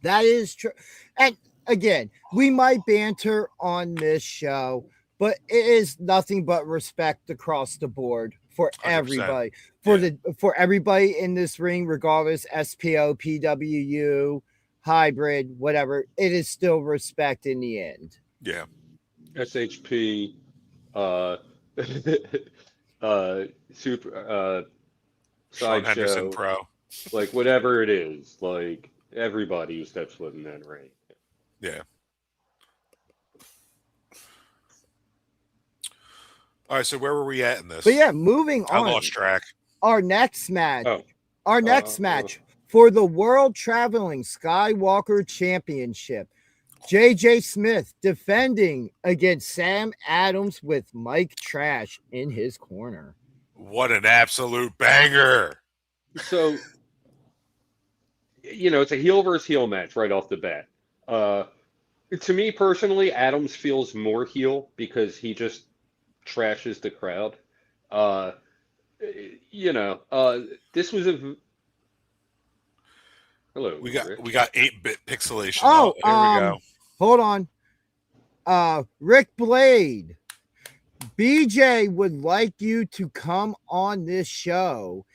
that is true. And again, we might banter on this show, but it is nothing but respect across the board for 100%. everybody, Yeah. for everybody in this ring, regardless SPO, PWU, hybrid, whatever. It is still respect in the end. Yeah. SHP, super, Sean Henderson sideshow, Pro. like whatever it is, like everybody who steps foot in that ring. Yeah. All right, so where were we at in this? But yeah, moving I on. lost track. Our next match. Oh. Our next match for the World Traveling Skywalker Championship. JJ Smith defending against Sam Adams with Mike Trash in his corner. What an absolute banger. So, it's a heel versus heel match right off the bat. To me personally, Adams feels more heel because he just trashes the crowd. This was a hello. We got Rick. 8-bit pixelation. Oh, here we go. Hold on. Rick Blade. BJ would like you to come on this show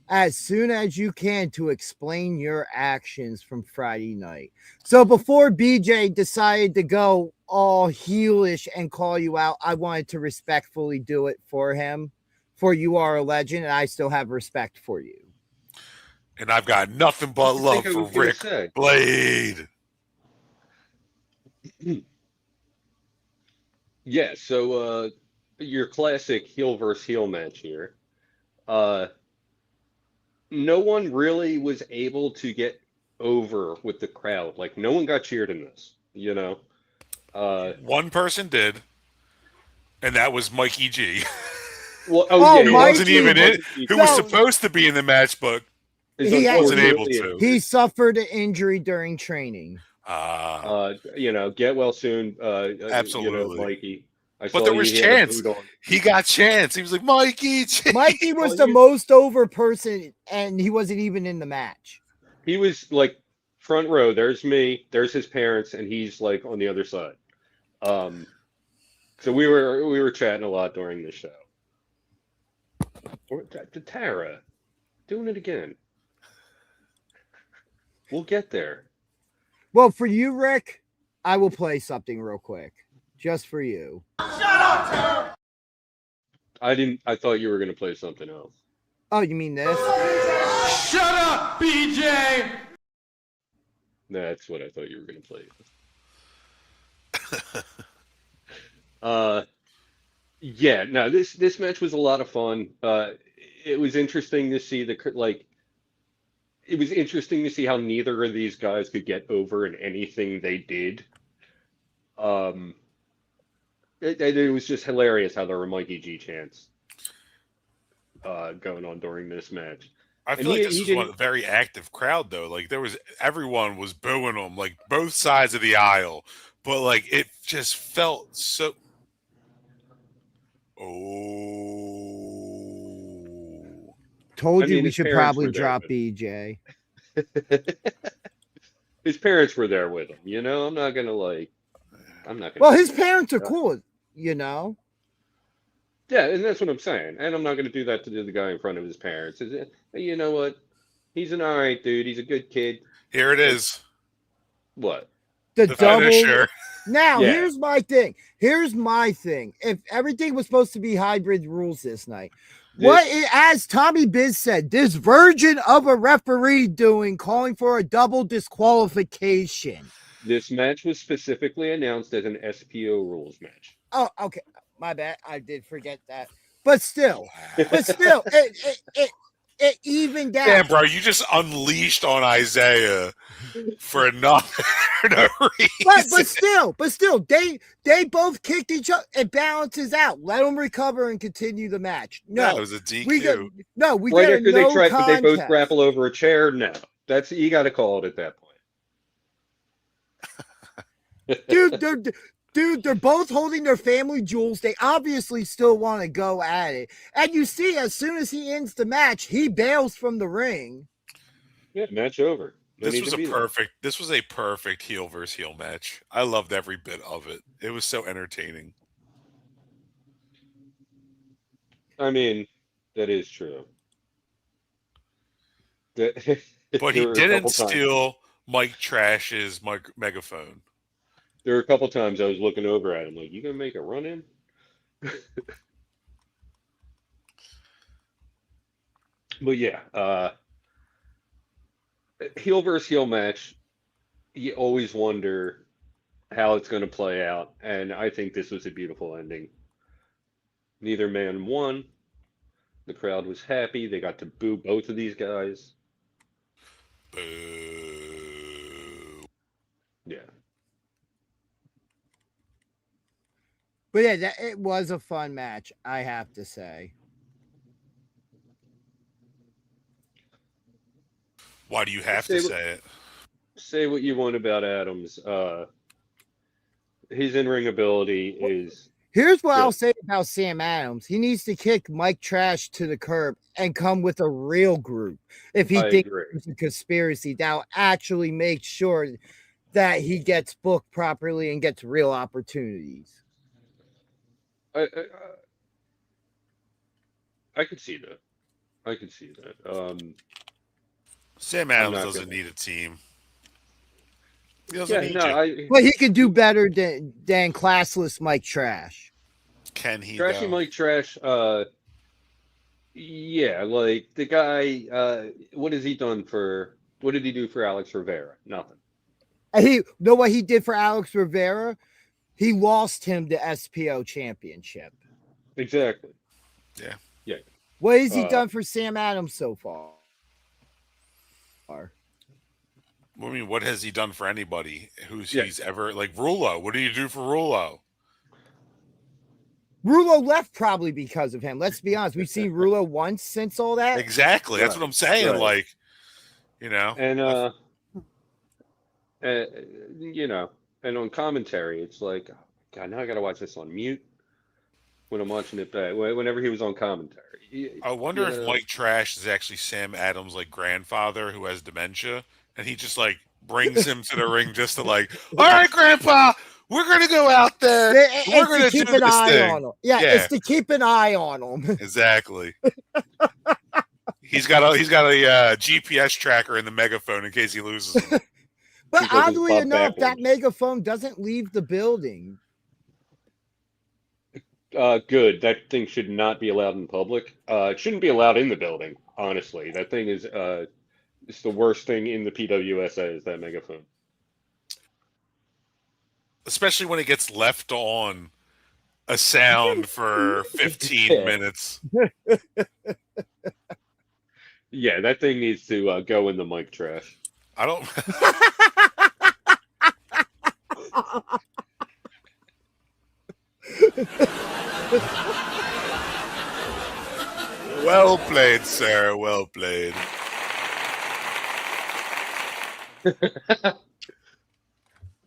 as soon as you can to explain your actions from Friday night. So before BJ decided to go all heelish and call you out, I wanted to respectfully do it for him. For you are a legend, and I still have respect for you. And I've got nothing but love for Rick Blade. Yeah, so your classic heel versus heel match here. No one really was able to get over with the crowd. Like, no one got cheered in this, One person did, and that was Mikey G. Well, yeah, who wasn't even in, who was No. supposed to be in the match, but He wasn't able to. He suffered an injury during training. Get well soon. Absolutely. Mikey. But there was chance. He got chance. He was like, Mikey. Mikey was the most over person, and he wasn't even in the match. He was like front row. There's me. There's his parents, and he's like on the other side. So we were chatting a lot during the show. Tara, doing it again. We'll get there. Well, for you, Rick, I will play something real quick, just for you. Shut up, Tara! I thought you were going to play something else. Oh, you mean this? Shut up, BJ! That's what I thought you were going to play. Yeah, no, this match was a lot of fun. It was interesting to see it was interesting to see how neither of these guys could get over in anything they did. It was just hilarious how there were Mikey G chants going on during this match. I feel like this was a very active crowd, though. Like everyone was booing them, like both sides of the aisle, but like it just felt so. Told you we should probably drop BJ. his parents were there with him. You know, I'm not gonna like. I'm not gonna. Well, his parents are cool, you know. Yeah, and that's what I'm saying. And I'm not gonna do that to the guy in front of his parents. You know what? He's an all right dude. He's a good kid. Here it is. What? The The double. finisher. Now, Yeah. here's my thing. Here's my thing. If everything was supposed to be hybrid rules this night, as Tommy Biz said, this virgin of a referee doing, calling for a double disqualification. This match was specifically announced as an SPO rules match. Oh, okay. My bad. I did forget that. But still, it evened out. Damn, bro, you just unleashed on Isaiah for no reason. But still, they both kicked each other. It balances out. Let them recover and continue the match. No, it was a DQ. we get Right a after no they tried, but they both contest. grapple over a chair. No, that's you got to call it at that point. Dude, they're both holding their family jewels. They obviously still want to go at it. And you see, as soon as he ends the match, he bails from the ring. Yeah, match over. This was a perfect heel versus heel match. I loved every bit of it. It was so entertaining. I mean, that is true. But he didn't steal Mike Trash's megaphone. There were a couple times I was looking over at him like, you gonna make a run in? But yeah, heel versus heel match, you always wonder how it's going to play out, and I think this was a beautiful ending. Neither man won. The crowd was happy. They got to boo both of these guys. Boo. Yeah. But yeah, it was a fun match, I have to say. Why do you have to say it? Say what you want about Adams. His in-ring ability is... Here's what I'll say about Sam Adams. He needs to kick Mike Trash to the curb and come with a real group. If he thinks it's a conspiracy, that'll actually make sure that he gets booked properly and gets real opportunities. I could see that. I could see that. Sam Adams doesn't need a team. He doesn't need you. But he could do better than classless Mike Trash. Can he? Trashy Mike Trash. Yeah, like the guy. What has he done for? What did he do for Alex Rivera? Nothing. He know what he did for Alex Rivera? He lost him the SPO championship. Exactly. Yeah. Yeah. What has he done for Sam Adams so far? I mean, what has he done for anybody he's ever like Rulo? What do you do for Rulo? Rulo left probably because of him. Let's be honest. We've seen Rulo once since all that. Exactly. That's what I'm saying. Right. Like, you know, and you know, and on commentary, it's like, oh, God, now I got to watch this on mute when I'm watching it back. Whenever he was on commentary, I wonder if Mike Trash is actually Sam Adams' like grandfather who has dementia, and he just like brings him to the ring just to like, all right, Grandpa, we're gonna go out there. We're gonna keep do an this eye thing. on him. Yeah, it's to keep an eye on him. Exactly. He's got a GPS tracker in the megaphone in case he loses him. But oddly enough, that megaphone doesn't leave the building. Good. That thing should not be allowed in public. It shouldn't be allowed in the building, honestly. That thing is it's the worst thing in the PWSA is that megaphone. Especially when it gets left on a sound for 15 minutes. Yeah, that thing needs to go in the mic trash. I don't... Well played, sir. Well played.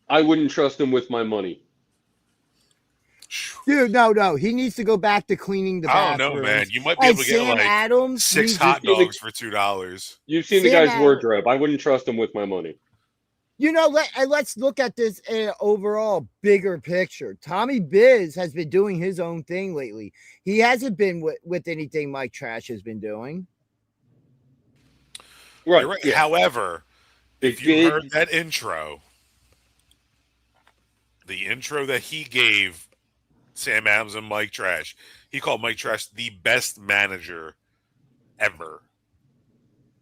I wouldn't trust him with my money. Dude, no. He needs to go back to cleaning the bathrooms. I don't know, man. You might be able to get like Adams 6 hot dogs for $2. You've seen the guy's wardrobe. I wouldn't trust him with my money. Let's look at this in an overall bigger picture. Tommy Biz has been doing his own thing lately. He hasn't been with anything Mike Trash has been doing. Right. You're right. Yeah. However, They if you heard did. that intro, the intro that he gave Sam Adams and Mike Trash, he called Mike Trash the best manager ever.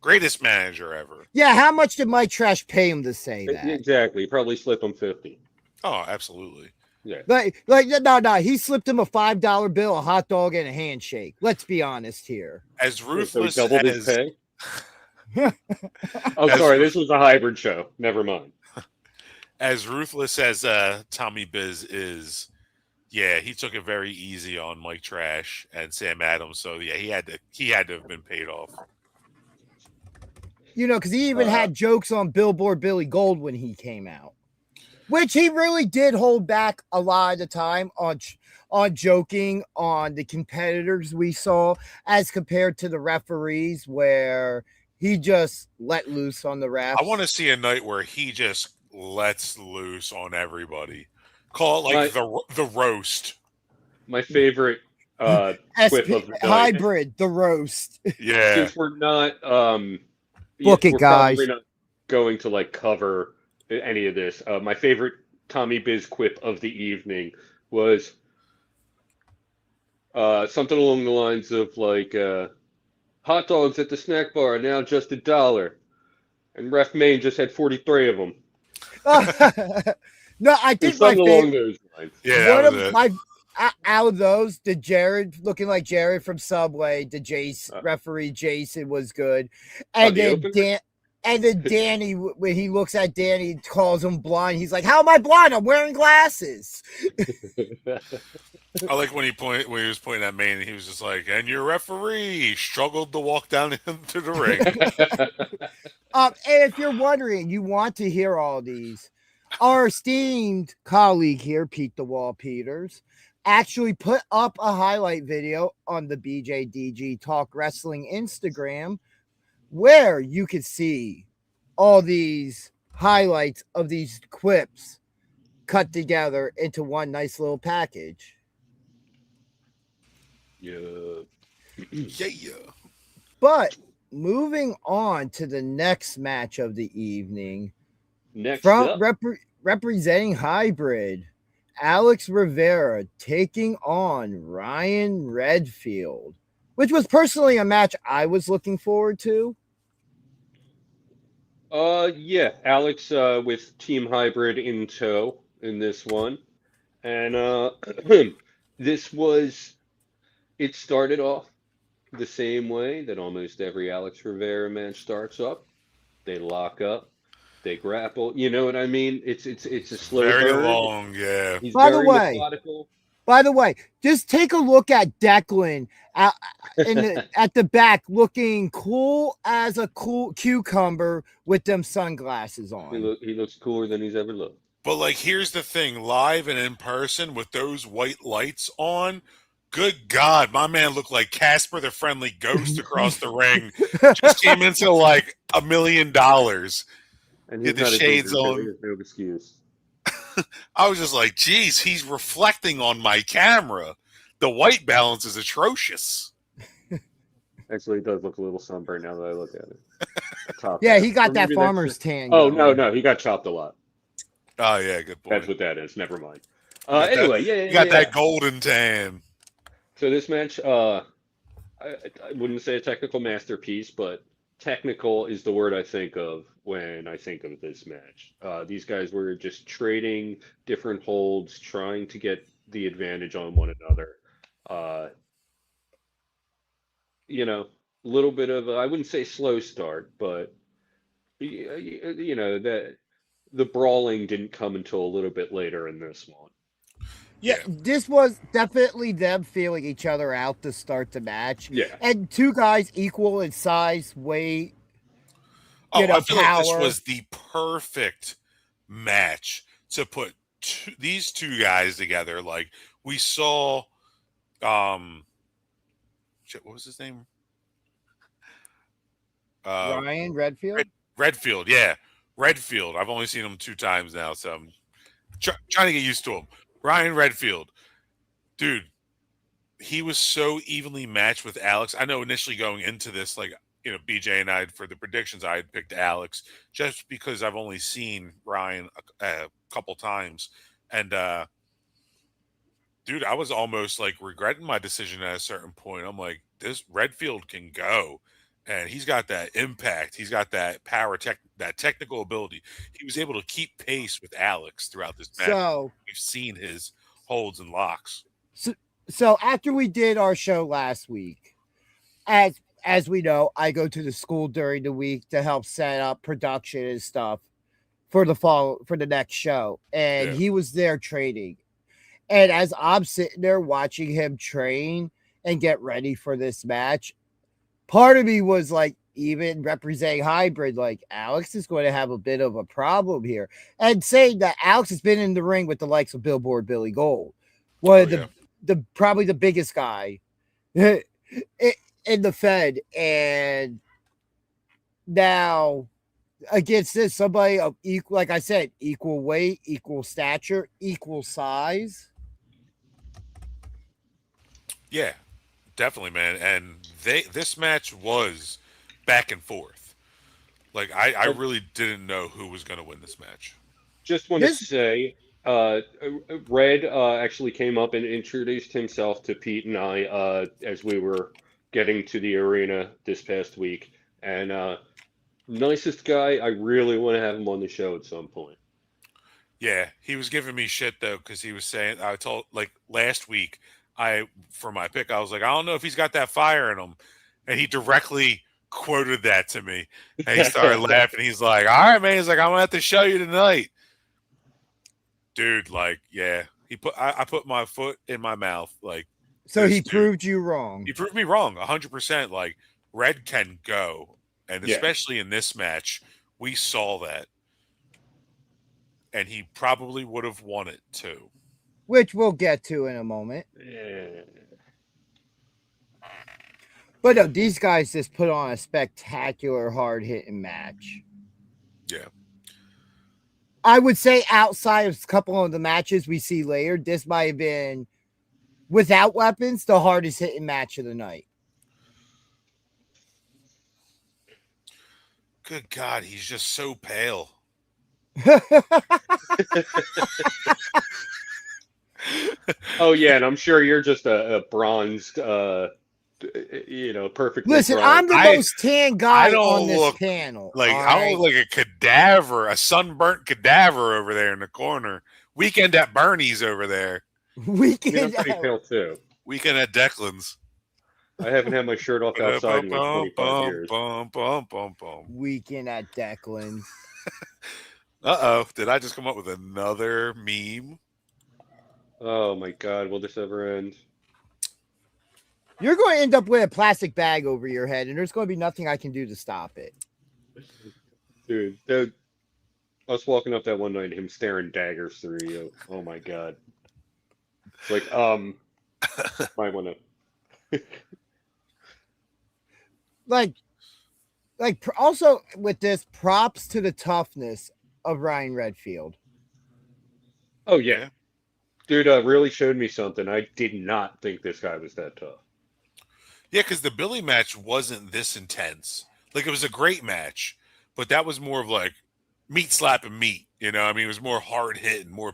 Greatest manager ever. Yeah, how much did Mike Trash pay him to say that? Exactly. Probably slip him 50. Oh, absolutely. Yeah. No, he slipped him a $5 bill, a hot dog, and a handshake. Let's be honest here. As So he ruthless doubled his as pay. Oh, sorry. This was a hybrid show. Never mind. as ruthless as Tommy Biz is, yeah, he took it very easy on Mike Trash and Sam Adams. So yeah, he had to have been paid off. Because he even had jokes on Billboard Billy Gold when he came out, which he really did hold back a lot of the time on joking on the competitors we saw as compared to the referees, where he just let loose on the refs. I want to see a night where he just lets loose on everybody. Call it like the roast. My favorite quip of the night. Hybrid, the roast. Yeah. Since we're not Book it, we're guys. probably not going to like cover any of this. My favorite Tommy Biz quip of the evening was something along the lines of like hot dogs at the snack bar are now just $1, and Ref Maine just had 43 of them. No, I think my Something along favorite. those lines. Yeah. One That of was it. my out of those, the Jared looking like Jared from Subway, the referee Jason was good, and then Danny, when he looks at Danny, calls him blind. He's like, "How am I blind? I'm wearing glasses." I like when he was pointing at Maine, and he was just like, "And your referee struggled to walk down into the ring." And if you're wondering, you want to hear all these, our esteemed colleague here, Pete the Wall Peters, actually put up a highlight video on the BJDG Talk Wrestling Instagram where you could see all these highlights of these quips cut together into one nice little package. Yeah. Yeah. But moving on to the next match of the evening, Next from up, representing Hybrid, Alex Rivera taking on Ryan Redfield, which was personally a match I was looking forward to. yeah, Alex with Team Hybrid in tow in this one, and it started off the same way that almost every Alex Rivera match starts up. They lock up, they grapple. You know what I mean? It's a slow Very burn. long, yeah. He's By the very way- methodical. By the way, just take a look at Declan at the back, looking cool as a cool cucumber with them sunglasses on. He looks cooler than he's ever looked. But like, here's the thing: live and in person with those white lights on, good God, my man looked like Casper the Friendly Ghost across the ring. Just came into like $1 million. And Get he's the not a shades ginger, so on. he has no excuse. I was just like, geez, he's reflecting on my camera. The white balance is atrocious. Actually, it does look a little sunburned now that I look at it. Top Yeah, half. he got Or that maybe that's farmer's just- tan. Oh, going. no, he got chopped a lot. Oh yeah, good point. That's what that is. Never mind. Got that- Anyway, yeah. You got that golden tan. So this match, I wouldn't say a technical masterpiece, but technical is the word I think of when I think of this match. These guys were just trading different holds, trying to get the advantage on one another. A little bit of I wouldn't say slow start, but that the brawling didn't come until a little bit later in this one. Yeah, this was definitely them feeling each other out to start the match. Yeah. And two guys equal in size, weight, I feel like this power. was the perfect match to put these two guys together. Like we saw, shit, what was his name? Ryan Redfield. Redfield, yeah. Redfield. I've only seen him 2 times now, so I'm trying to get used to him. Ryan Redfield, dude, he was so evenly matched with Alex. I know initially going into this, like, BJ and I, for the predictions, I had picked Alex just because I've only seen Ryan a couple times. And, dude, I was almost like regretting my decision at a certain point. I'm like, this Redfield can go. And he's got that impact. He's got that power, that technical ability. He was able to keep pace with Alex throughout this match. So We've seen his holds and locks. so after we did our show last week, as we know, I go to the school during the week to help set up production and stuff for the next show. And Yeah. he was there training. And as I'm sitting there watching him train and get ready for this match, part of me was like, even representing Hybrid, like, Alex is going to have a bit of a problem here. And saying that Alex has been in the ring with the likes of Billboard Billy Gold, one of the probably the biggest guy in the Fed. And now against this, somebody of equal, like I said, equal weight, equal stature, equal size. Yeah, definitely, man. And this match was back and forth. Like, I really didn't know who was going to win this match. Just want to say, Red actually came up and introduced himself to Pete and I as we were getting to the arena this past week. And nicest guy. I really want to have him on the show at some point. Yeah, he was giving me shit though because he was saying, I told, like, last week, for my pick, I was like, I don't know if he's got that fire in him, and he directly quoted that to me, and he started laughing. He's like, all right, man. He's like, I'm gonna have to show you tonight, dude. Like, yeah, I put my foot in my mouth. Like, so he proved you wrong. He proved me wrong 100%. Like, Red can go, and especially in this match, we saw that. And he probably would have won it too. Which we'll get to in a moment. Yeah. But no, these guys just put on a spectacular, hard-hitting match. Yeah. I would say outside of a couple of the matches we see later, this might have been, without weapons, the hardest-hitting match of the night. Good God, he's just so pale. Oh yeah, and I'm sure you're just a bronzed, perfectly. Listen, bronzed. I'm the most tan guy on this panel. Like, I look like a cadaver, a sunburnt cadaver over there in the corner. Weekend at Bernie's over there. Weekend pretty pale too. Weekend at Declan's. I haven't had my shirt off outside in like 25 years. Weekend at Declan's. Uh-oh. Did I just come up with another meme? Oh, my God. Will this ever end? You're going to end up with a plastic bag over your head, and there's going to be nothing I can do to stop it. Dude, us walking up that one night, him staring daggers through you. Oh, my God. It's like, might want to... Also with this, props to the toughness of Ryan Redfield. Oh, yeah. Dude, really showed me something. I did not think this guy was that tough. Yeah, because the Billy match wasn't this intense. Like, it was a great match, but that was more of like meat slapping meat. You know, I mean, it was more hard hitting, more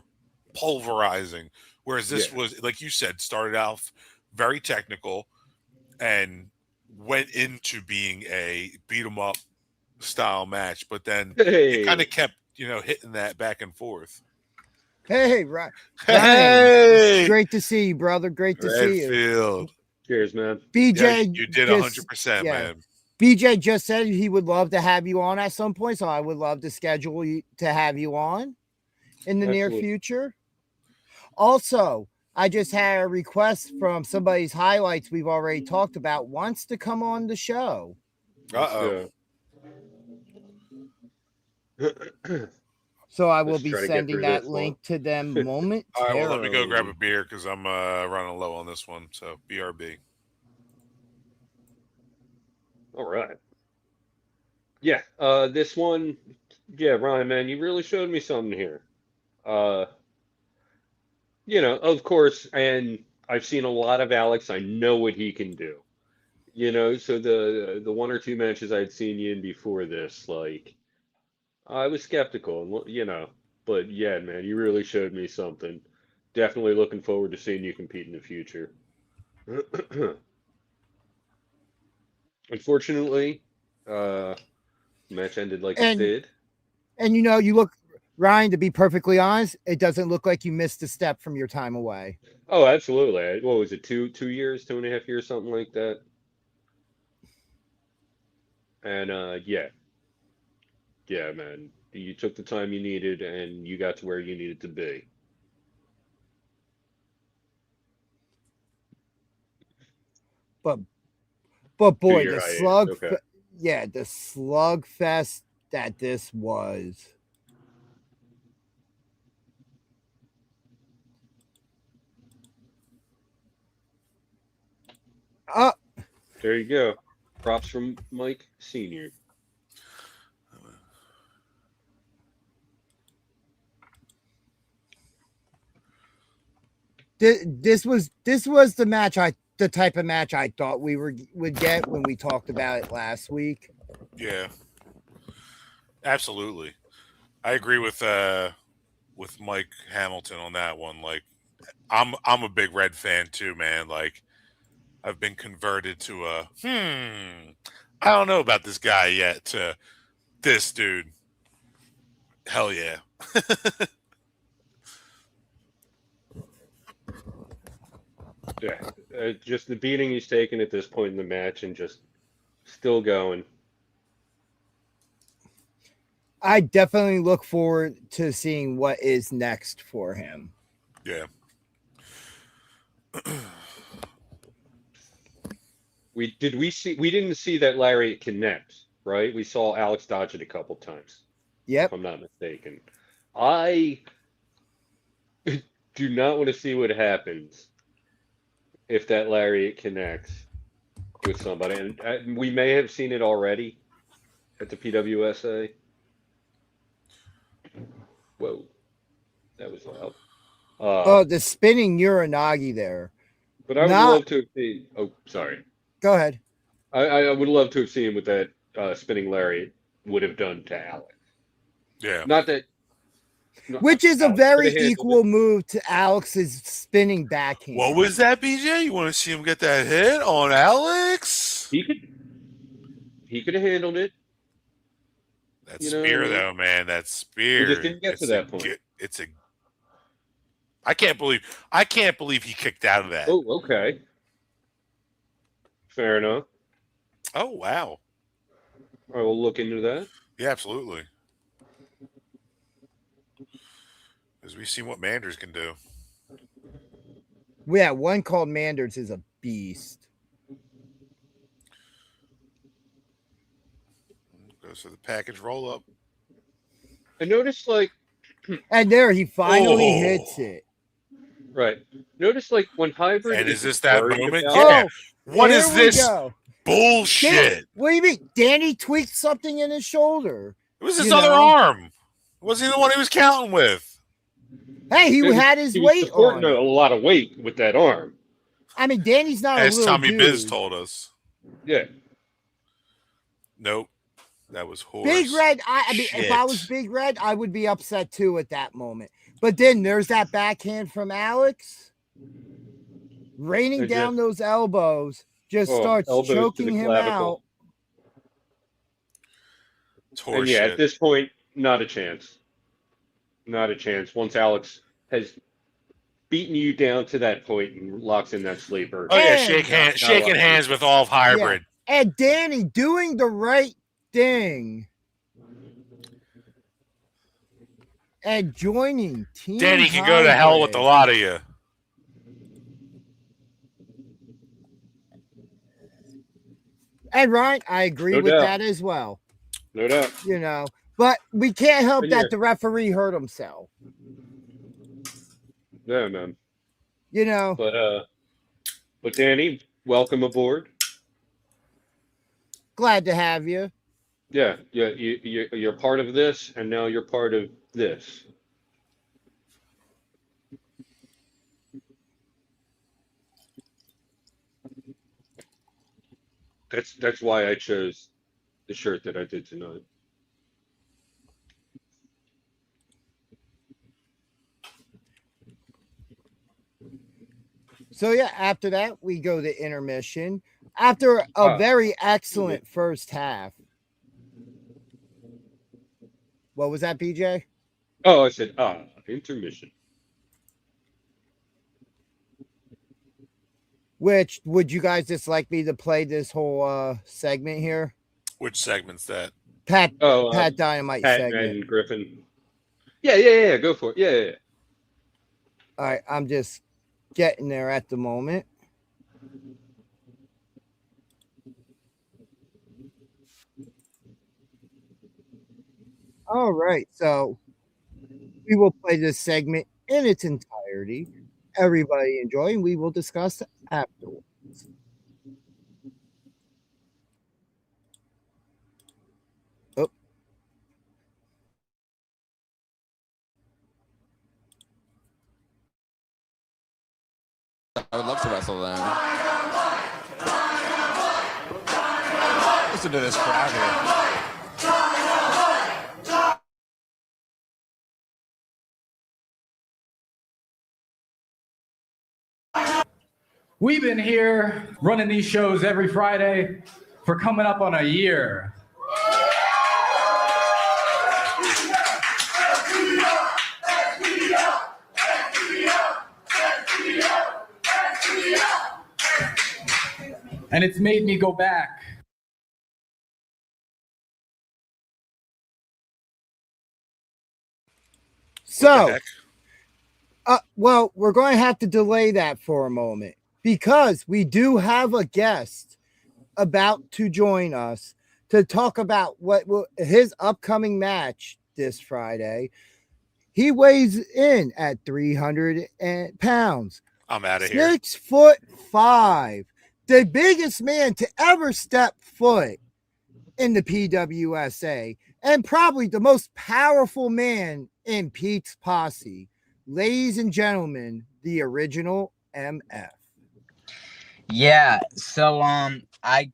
pulverizing. Whereas this was, like you said, started off very technical and went into being a beat 'em up style match, but then it kind of kept, hitting that back and forth. Hey, right. Hey, great to see you, brother. Great to see you. Cheers, man. BJ, you did 100%, man. BJ just said he would love to have you on at some point, so I would love to schedule you to have you on in the near future. Also, I just had a request from somebody's highlights we've already talked about, wants to come on the show. Uh-oh. So I will be sending that link to them momentarily. All right, well, let me go grab a beer because I'm running low on this one. So, BRB. All right. Yeah, this one, Yeah, Ryan, man, you really showed me something here. Uh, of course, and I've seen a lot of Alex. I know what he can do. So the one or two matches I'd seen you in before this, like I was skeptical, but yeah, man, you really showed me something. Definitely looking forward to seeing you compete in the future. Unfortunately, uh, match ended like it And did. you look, Ryan, to be perfectly honest, it doesn't look like you missed a step from your time away. Oh, absolutely. What was it, 2 years, 2.5 years, something like that? And yeah, man, you took the time you needed, and you got to where you needed to be. But but To boy, your hiatus. Okay. the slugfest that this was. Uh, There you go. Props from Mike Sr. this was the type of match I thought would get when we talked about it last week. Yeah, absolutely. I agree with Mike Hamilton on that one. Like, I'm a big Red fan too, man. Like, I've been converted to I don't know about this guy yet. To this dude, hell yeah. Yeah, just the beating he's taken at this point in the match, and just still going. I definitely look forward to seeing what is next for him. Yeah. We didn't see that lariat connect, right? We saw Alex dodge it a couple times, if Yep. I'm not mistaken. I do not want to see what happens if that lariat connects with somebody, and we may have seen it already at the PWSA. Whoa, that was loud. Oh, the spinning Uranagi there. But I would Not love to have seen. Oh, sorry. go ahead. I would love to have seen what that spinning lariat would have done to Alex. Yeah. Not that. No, Which is a Alex could very have handled equal it. move to Alex's spinning backhand. What was that, BJ? You want to see him get that hit on Alex? He could have handled it. That You spear, know, though, man. That spear. he just didn't get to that point. It's a. I can't believe he kicked out of that. Oh, okay. Fair enough. Oh wow. I will look into that. Yeah, absolutely. Because we've seen what Manders can do. Yeah, one called Manders is a beast. Goes for the package roll up. I noticed, like, And there he finally hits it. right. Notice, like, when Hybrid And is is this that worried moment? about- Yeah. Oh, What here is we this go. bullshit? What do you mean? Danny tweaked something in his shoulder. It was his You other know? arm. Wasn't he the one he was counting with? Hey, he had his he was weight supporting on. a lot of weight with that arm. I mean, Danny's not As a little Tommy dude. Biz told us. Yeah. Nope. That was horse. Big Red, I mean, if I was shit. Big Red, I would be upset too at that moment. But then there's that backhand from Alex, raining And down those elbows, just starts elbows to choking the him clavicle. out. It's And horse yeah, shit. at this point, not a chance. Not a chance. Once Alex has beaten you down to that point and locks in that sleeper. Oh yeah, And- shaking hands with all of Hybrid. And Danny doing the right thing. And joining Team Danny can go to hell with a Hybrid. lot of you. And Ryan, I agree No with doubt. that as well. No doubt. But we can't help And yeah. that the referee hurt himself. Yeah, man. But Danny, welcome aboard. Glad to have you. Yeah, you're part of this, and now you're part of this. That's why I chose the shirt that I did tonight. So yeah, after that we go to intermission. After a Ah, very yeah. excellent first half. What was that, BJ? Oh, I said intermission. Which would you guys just like me to play this whole segment here? Which segment's that? Pat Oh, Pat Dynamite Pat segment. and Griffin. Yeah. Go for it. Yeah. All right, I'm just getting there at the moment. All right, so we will play this segment in its entirety. Everybody enjoy, and we will discuss afterwards. Oh, I would love to wrestle them. Listen to this crowd here. We've been here running these shows every Friday for coming up on a year. And it's made me go back. so well, we're going to have to delay that for a moment because we do have a guest about to join us to talk about what his upcoming match this Friday. He weighs in at 300 pounds. I'm out of here. 6'5", the biggest man to ever step foot in the PWSA, and probably the most powerful man in Pete's posse. Ladies and gentlemen, the original MF. Yeah, so I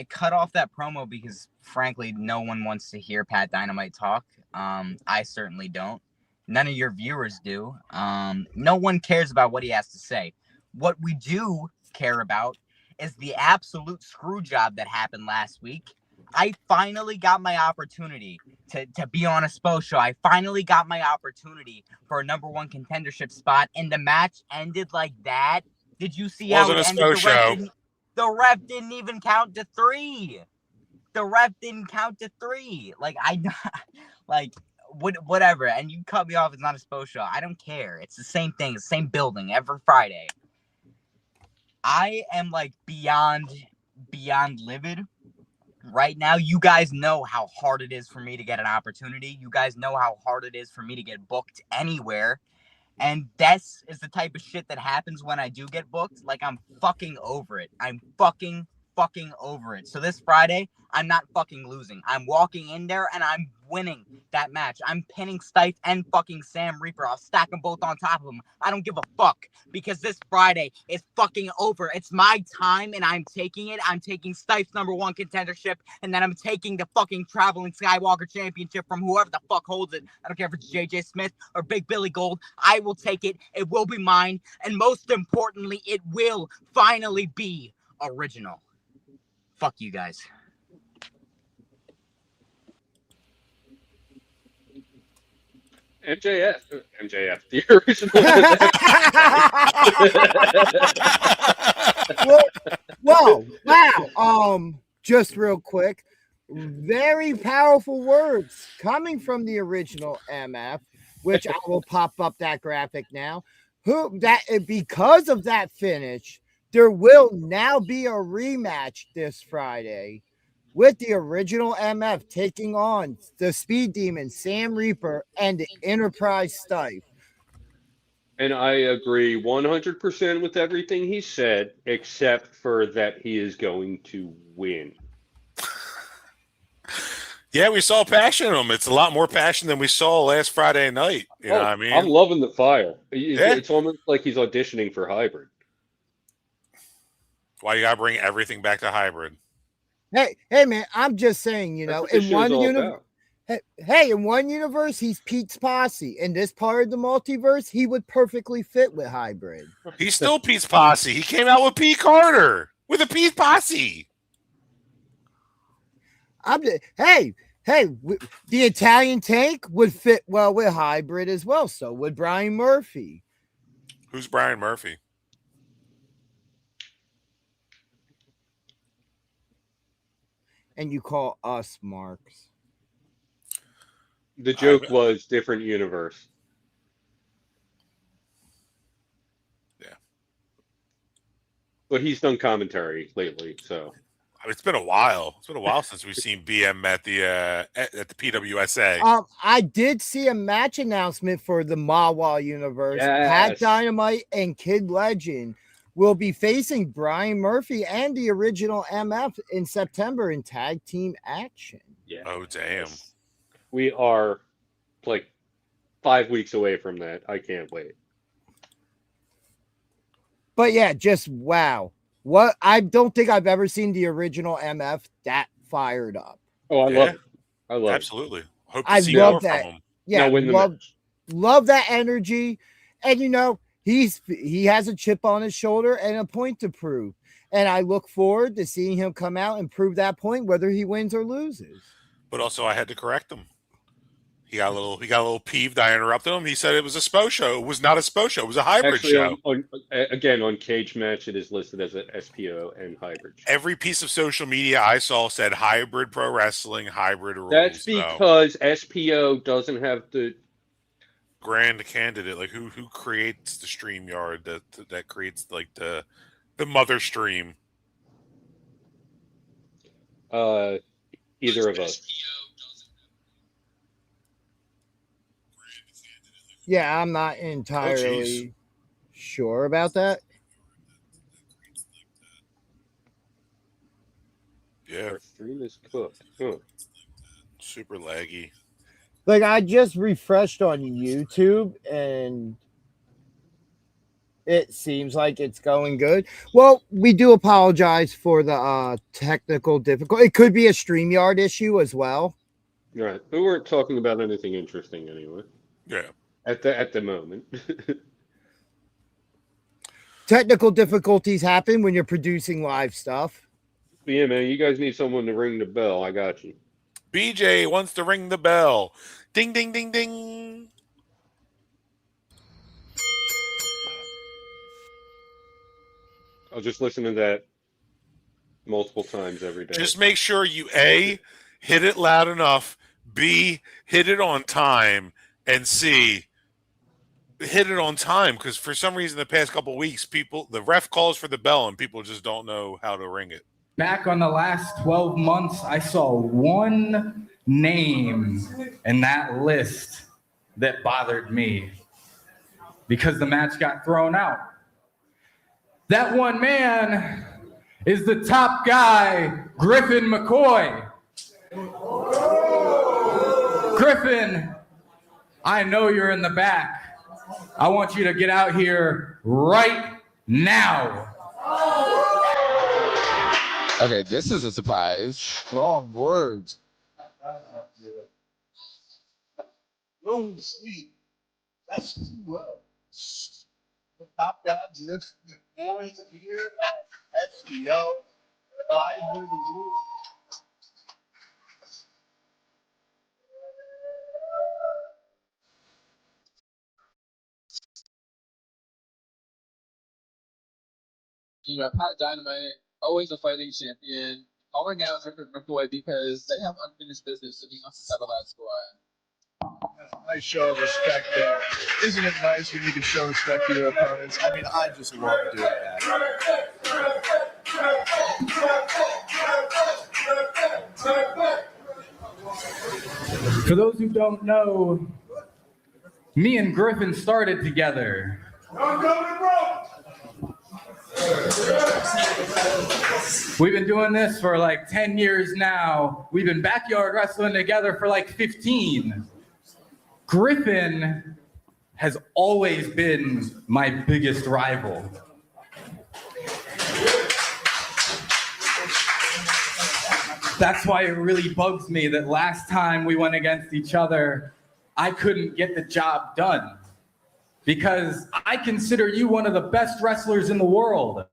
cut off that promo because frankly no one wants to hear Pat Dynamite talk. I certainly don't. None of your viewers do. No one cares about what he has to say. What we do care about is the absolute screw job that happened last week. I finally got my opportunity to be on a SPO show. I finally got my opportunity for a number one contendership spot, and the match ended like that. Did you see how Wasn't it a ended? SPO show. The ref didn't even count to three. The ref didn't count to three. Like whatever. And you cut me off. It's not a SPO show. I don't care. It's the same thing. The same building every Friday. I am like beyond livid right now. You guys know how hard it is for me to get an opportunity. You guys know how hard it is for me to get booked anywhere. And this is the type of shit that happens when I do get booked. Like, I'm fucking over it. I'm fucking over it. So this Friday, I'm not fucking losing. I'm walking in there and I'm winning that match. I'm pinning Stife and fucking Sam Reaper. I'll stack them both on top of them. I don't give a fuck because this Friday is fucking over. It's my time and I'm taking it. I'm taking Stife's number one contendership and then I'm taking the fucking Traveling Skywalker Championship from whoever the fuck holds it. I don't care if it's JJ Smith or Big Billy Gold. I will take it. It will be mine. And most importantly, it will finally be original. Fuck you guys. MJF, the original. Whoa, wow. Just real quick, very powerful words coming from the original MF, which I will pop up that graphic now. Because of that finish, there will now be a rematch this Friday with the original MF taking on the Speed Demon, Sam Reaper, and the Enterprise Stife. And I agree 100% with everything he said, except for that he is going to win. Yeah, we saw passion in him. It's a lot more passion than we saw last Friday night. You know what I mean? I'm loving the fire. Yeah. It's almost like he's auditioning for hybrid. Why you gotta bring everything back to hybrid? Hey, man, I'm just saying, you That's know, what this in show's one all universe, about. hey, in one universe, he's Pete's posse. In this part of the multiverse, he would perfectly fit with hybrid. He's still Pete's posse. He came out with Pete Carter with a Pete posse. Hey, the Italian tank would fit well with hybrid as well. So would Brian Murphy. Who's Brian Murphy? And you call us Marks. The joke was different universe. Yeah. But he's done commentary lately, so. It's been a while. It's been a while since we've seen BM at the PWSA. I did see a match announcement for the Mawa universe. Yes. Pat Dynamite and Kid Legend will be facing Brian Murphy and the original MF in September in tag team action. Yeah. Oh, damn. We are like 5 weeks away from that. I can't wait. But yeah, just wow. What I don't think I've ever seen the original MF that fired up. Oh, I love it. I love Absolutely. Hope to I see love more that. from him. Yeah, win the love that energy. And you know, he has a chip on his shoulder and a point to prove. And I look forward to seeing him come out and prove that point, whether he wins or loses. But also, I had to correct him. He got a little peeved. I interrupted him. He said it was a SPO show. It was not a SPO show. It was a hybrid show. On Cage Match, it is listed as an SPO and hybrid show. Every piece of social media I saw said hybrid pro wrestling, hybrid rules. That's because SPO doesn't have the grand candidate. Like who creates the StreamYard that creates like the mother stream? Either of us. Yeah, I'm not entirely sure about that. Yeah. Our stream is cooked. Huh. Super laggy. Like I just refreshed on YouTube and it seems like it's going good. Well, we do apologize for the technical difficulty. It could be a StreamYard issue as well. Right. We weren't talking about anything interesting anyway. Yeah. At the moment. Technical difficulties happen when you're producing live stuff. But yeah, man, you guys need someone to ring the bell. I got you. BJ wants to ring the bell. Ding, ding, ding, ding. I'll just listen to that multiple times every day. Just make sure you A, hit it loud enough, B, hit it on time, and C, hit it on time, because for some reason the past couple of weeks, the ref calls for the bell and people just don't know how to ring it. Back on the last 12 months, I saw one name in that list that bothered me because the match got thrown out. That one man is the top guy, Griffin McCoy. Griffin, I know you're in the back. I want you to get out here right now. Okay, this is a surprise. Wrong words. Don't sleep. That's well. The top guy just going here. SPO. I would You know, Pat Dynamite, always a fighting champion, calling out Griffin McCoy because they have unfinished business and he wants to settle that score. That's a nice show of respect there. Isn't it nice when you can show respect to your opponents? I mean, I just love doing that. For those who don't know, me and Griffin started together. We've been doing this for like 10 years now. We've been backyard wrestling together for like 15. Griffin has always been my biggest rival. That's why it really bugs me that last time we went against each other, I couldn't get the job done. Because I consider you one of the best wrestlers in the world.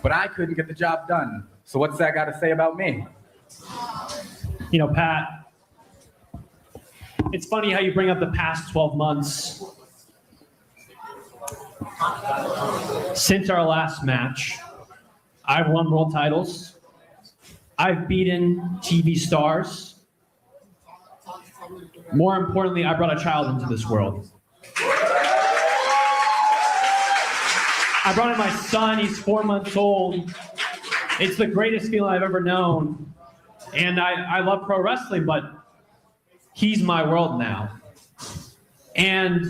But I couldn't get the job done. So what's that got to say about me? You know, Pat, it's funny how you bring up the past 12 months. Since our last match, I've won world titles. I've beaten TV stars. More importantly, I brought a child into this world. I brought in my son, he's 4 months old. It's the greatest feeling I've ever known. And I love pro wrestling, but he's my world now. And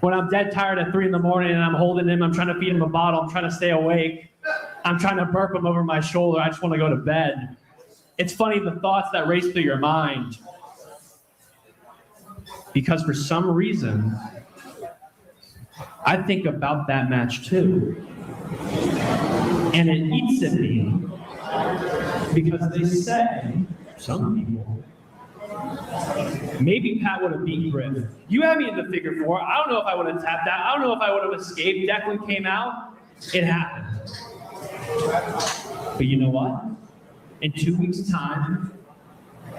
when I'm dead tired at 3 in the morning and I'm holding him, I'm trying to feed him a bottle, I'm trying to stay awake, I'm trying to burp him over my shoulder, I just want to go to bed. It's funny the thoughts that race through your mind. Because for some reason, I think about that match too. And it eats at me because they say, some people, maybe Pat would have beat Griff. You had me in the figure 4. I don't know if I would have tapped out. I don't know if I would have escaped. Declan came out. It happened. But you know what? In 2 weeks' time,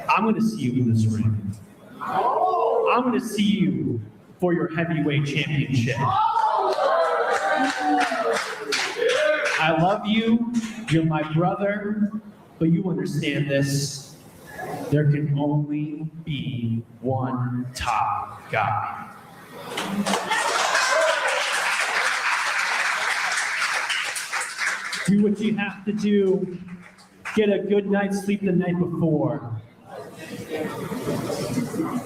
I'm going to see you in this ring. I'm going to see you for your heavyweight championship. I love you. You're my brother. But you understand this. There can only be one top guy. Do what you have to do. Get a good night's sleep the night before.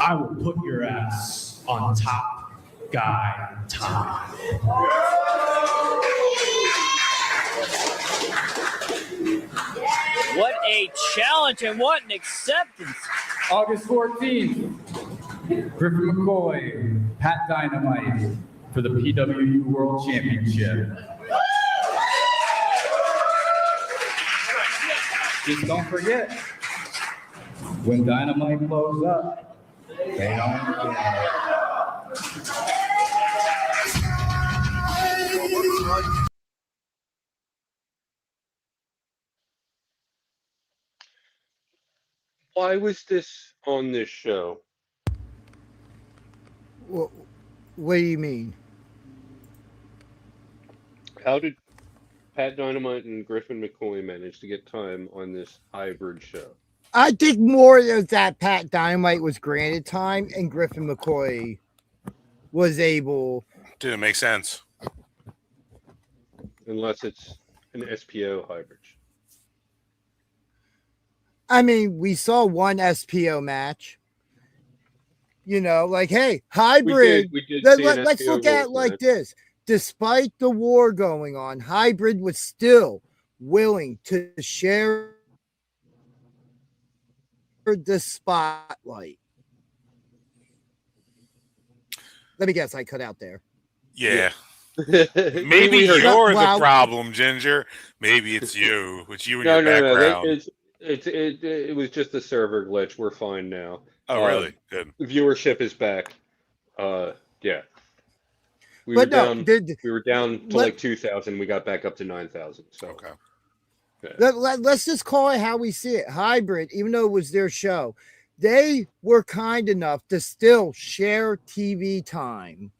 I will put your ass on top guy time. What a challenge and what an acceptance. August 14th, Griffin McCoy, Pat Dynamite for the PWU World Championship. Just don't forget, when Dynamite blows up, they don't get Why was this on this show? What do you mean? How did Pat Dynamite and Griffin McCoy manage to get time on this hybrid show? I think more of that Pat Dynamite was granted time and Griffin McCoy was able. Dude, it makes sense. Unless it's an SPO hybrid. I mean, we saw one SPO match. You know, like, hey, hybrid. We did let's look at it like this. Despite the war going on, hybrid was still willing to share the spotlight. Let me guess, I cut out there. Yeah. Maybe you're Wow. the problem, Ginger. Maybe it's you. It's you and your background. No. It was just a server glitch. We're fine now. Oh, really? Good. Viewership is back. Yeah. We But were down to like 2,000. We got back up to 9,000. So okay. Yeah. Let's just call it how we see it. Hybrid, even though it was their show, they were kind enough to still share TV time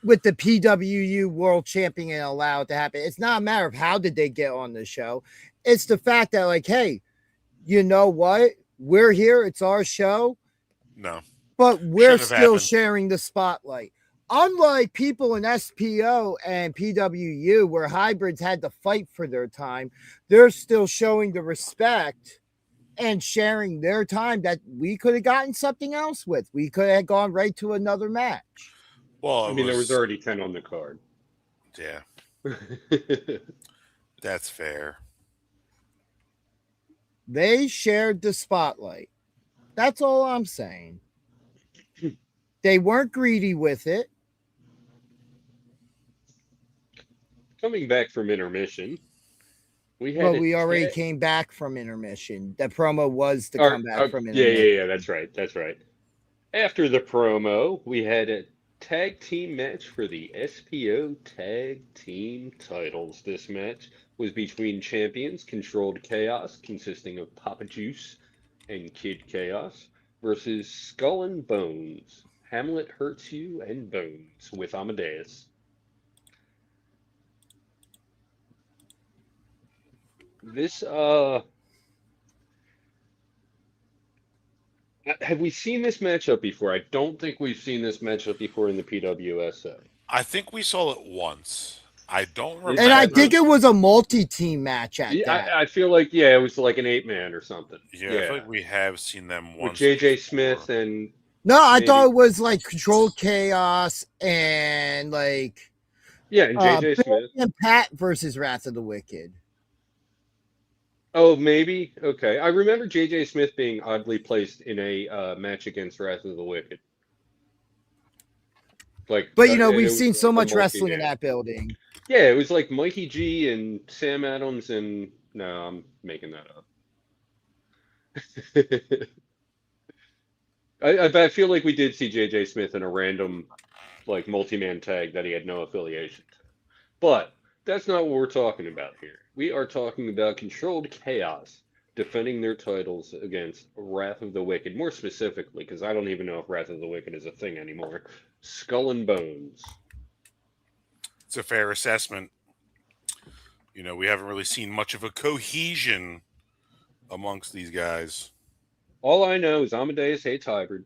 with the PWU World Champion and allow it to happen. It's not a matter of how did they get on the show. It's the fact that, like, hey, you know what? We're here. It's our show. No. But we're Shouldn't have still happened. sharing the spotlight. Unlike people in SPO and PWU, where hybrids had to fight for their time, they're still showing the respect and sharing their time that we could have gotten something else with. We could have gone right to another match. Well, I mean, there was already 10 on the card. Yeah, that's fair. They shared the spotlight. That's all I'm saying. They weren't greedy with it. Coming back from intermission, we had Well, a we already ta- came back from intermission. The promo was the comeback from yeah, intermission. yeah, that's right. That's right. After the promo, we had a tag team match for the SPO tag team titles. This match was between champions Controlled Chaos, consisting of Papa Juice and Kid Chaos, versus Skull and Bones. Hamlet Hurts You and Bones with Amadeus. This have we seen this matchup before? I don't think we've seen this matchup before in the PWSA. I think we saw it once. I don't remember. And I think it was a multi-team match at Yeah, that. I feel like it was like an 8-man or something. Yeah, I feel like we have seen them with once. JJ before. Smith and No, I maybe- thought it was like Controlled Chaos and like and JJ Billy Smith. and Pat versus Wrath of the Wicked. Oh, maybe. Okay, I remember JJ Smith being oddly placed in a match against Wrath of the Wicked. Like, But it we've was seen so like a much wrestling in multi-man. that building. Yeah, it was like Mikey G and Sam Adams and no, I'm making that up. I feel like we did see JJ Smith in a random like multi-man tag that he had no affiliation to. But that's not what we're talking about here. We are talking about Controlled Chaos defending their titles against Wrath of the Wicked, more specifically, because I don't even know if Wrath of the Wicked is a thing anymore. Skull and Bones. It's a fair assessment. We haven't really seen much of a cohesion amongst these guys. All I know is Amadeus hates hybrid,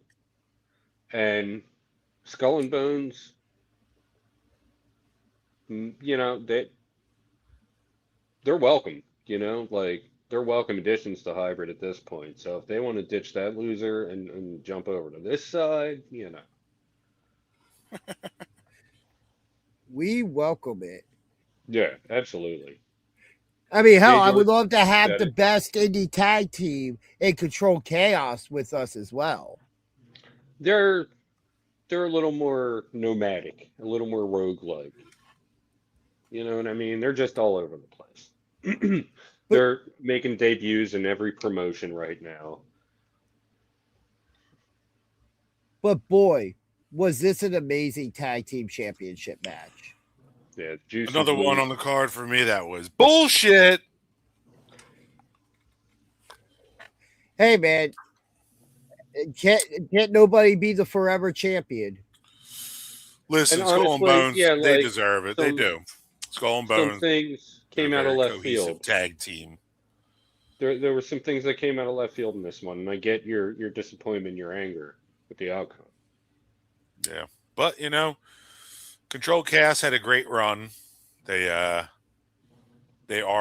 and Skull and Bones, they're welcome. Like they're welcome additions to hybrid at this point. So if they want to ditch that loser and jump over to this side, We welcome it. Yeah, absolutely. I mean, hell, Hey, I would George, love to have got the it. best indie tag team in Controlled Chaos with us as well. They're a little more nomadic, a little more roguelike. You know what I mean? They're just all over the place. They're making debuts in every promotion right now. But boy, was this an amazing tag team championship match. Yeah, Juicy Another Blues. one on the card for me that was bullshit. Hey, man, can't nobody be the forever champion? Listen, And Skull and honestly, Bones, yeah, they like, deserve it. They some- do. Skull and Some Bones things came they're out of a left cohesive field. tag team. There were some things that came out of left field in this one, and I get your disappointment, your anger with the outcome. Yeah, but Control Chaos had a great run. They are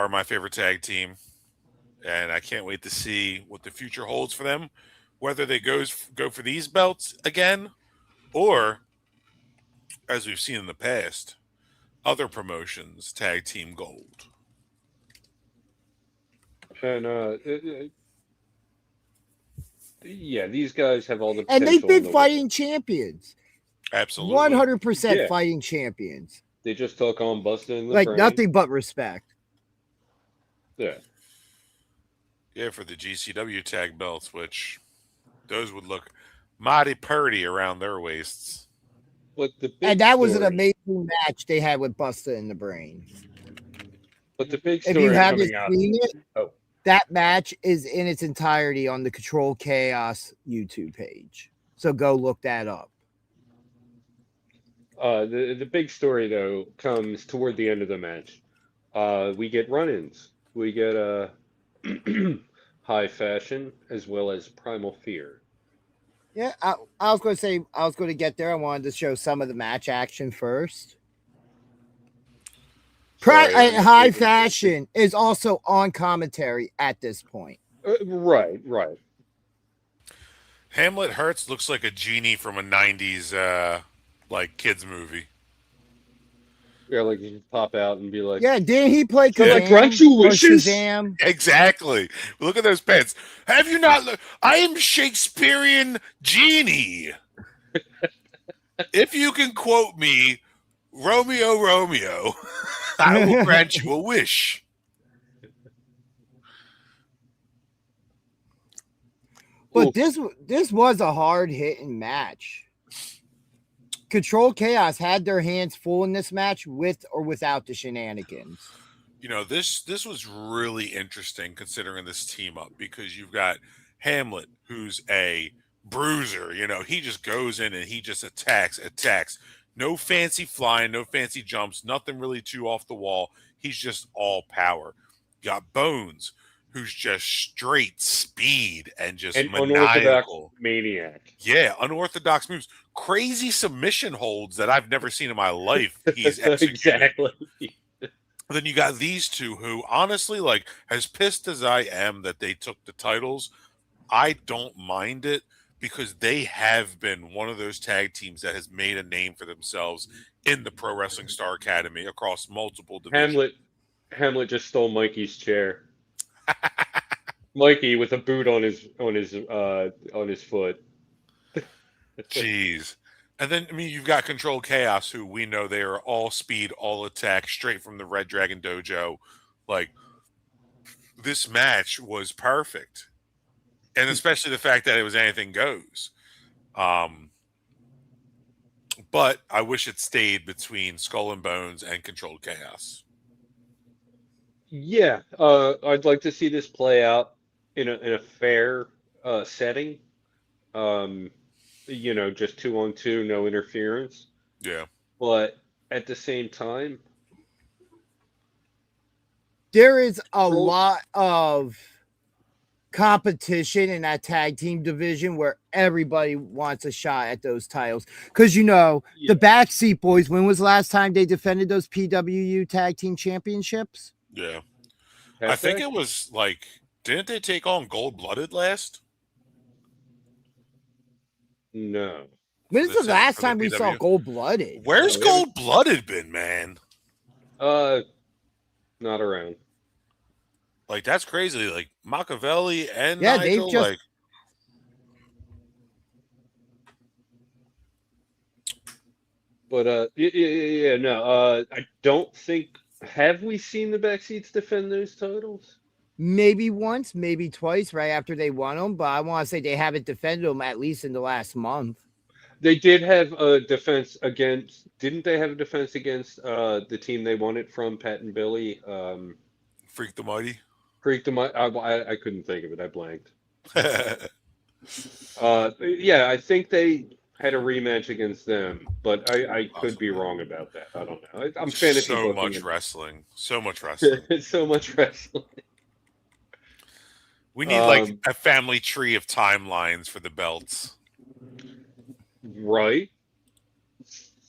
my favorite tag team, and I can't wait to see what the future holds for them. Whether they go for these belts again, or as we've seen in the past, other promotions tag team gold. And yeah, these guys have all the And they've potential in been the world. fighting champions. Absolutely. 100% Yeah. fighting champions. They just took on Busted in the Like Frame. nothing but respect. Yeah. Yeah, for the GCW tag belts, which those would look mighty purty around their waists. But the big And that was an story- amazing match they had with Busta in the Brain. But the big If story you haven't coming out. seen it, Oh. that match is in its entirety on the Control Chaos YouTube page. So go look that up. The big story though comes toward the end of the match. We get run-ins. We get High Fashion as well as Primal Fear. Yeah, I was going to say, I was going to get there. I wanted to show some of the match action first. Sorry, I'm High moving. Fashion is also on commentary at this point. Right. Hamlet Hertz looks like a genie from a '90s like kids movie. Yeah, like you just pop out and be like, Yeah, didn't he play "Can I Kazam grant you or wishes?" Shazam? Exactly. Look at those pants. Have you not? I am Shakespearean genie. If you can quote me, Romeo, Romeo, I will grant you a wish. But this was a hard hitting match. Control Chaos had their hands full in this match with or without the shenanigans. You know, this was really interesting considering this team up because you've got Hamlet, who's a bruiser. You know, he just goes in and he just attacks. No fancy flying, no fancy jumps, nothing really too off the wall. He's just all power. You got Bones, who's just straight speed and just An unorthodox maniacal. maniac. Yeah, unorthodox moves, crazy submission holds that I've never seen in my life. He's executed. Exactly. Then you got these two who, honestly, like, as pissed as I am that they took the titles, I don't mind it because they have been one of those tag teams that has made a name for themselves in the Pro Wrestling Star Academy across multiple divisions. Hamlet just stole Mikey's chair. Mikey with a boot on his foot. Jeez. And then, I mean, you've got Control Chaos, who we know they are all speed, all attack, straight from the Red Dragon Dojo. Like, this match was perfect. And especially the fact that it was anything goes. But I wish it stayed between Skull and Bones and Controlled Chaos. Yeah, I'd like to see this play out in a fair setting. You know, just 2-on-2, no interference. Yeah. But at the same time, there is a lot of competition in that tag team division where everybody wants a shot at those titles. Because, you know, the Backseat Boys, when was the last time they defended those PWU tag team championships? Yeah. I think it was like, didn't they take on Gold Blooded last? No. When's the last time we saw Gold Blooded? Where's Gold Blooded been, man? Not around. Like, that's crazy. Like, Machiavelli and yeah, Nigel, they've just. like, But I don't think. Have we seen the Backseats defend those titles? Maybe once, maybe twice, right after they won them. But I want to say they haven't defended them at least in the last month. They did have a defense against. Didn't they have a defense against the team they won it from, Pat and Billy? Freak the Mighty. Freak the Mighty. I couldn't think of it. I blanked. Yeah, I think they had a rematch against them, but I could be wrong about that. I don't know. I'm fantasy so booking much it. wrestling. So much wrestling. It's so much wrestling. We need like a family tree of timelines for the belts. Right.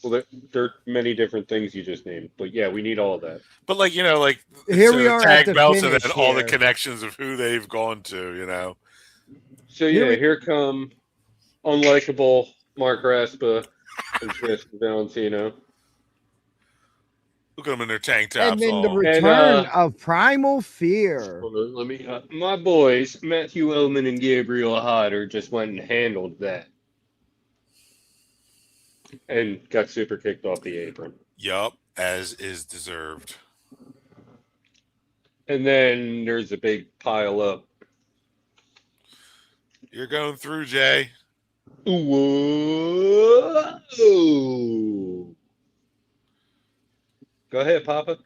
Well, there are many different things you just named, but yeah, we need all of that. But like, you know, like here we are tag at the belts and then finish all the here. connections of who they've gone to, you know. So yeah, here come unlikable Mark Raspa and Chris Valentino. Look at them in their tank tops. And then the return of Primal Fear. Hold on, let me. My boys, Matthew Ellman and Gabriel Hodder, just went and handled that. And got super kicked off the apron. Yup, as is deserved. And then there's a big pile up. You're going through, Jay. Whoa! Go ahead, Papa.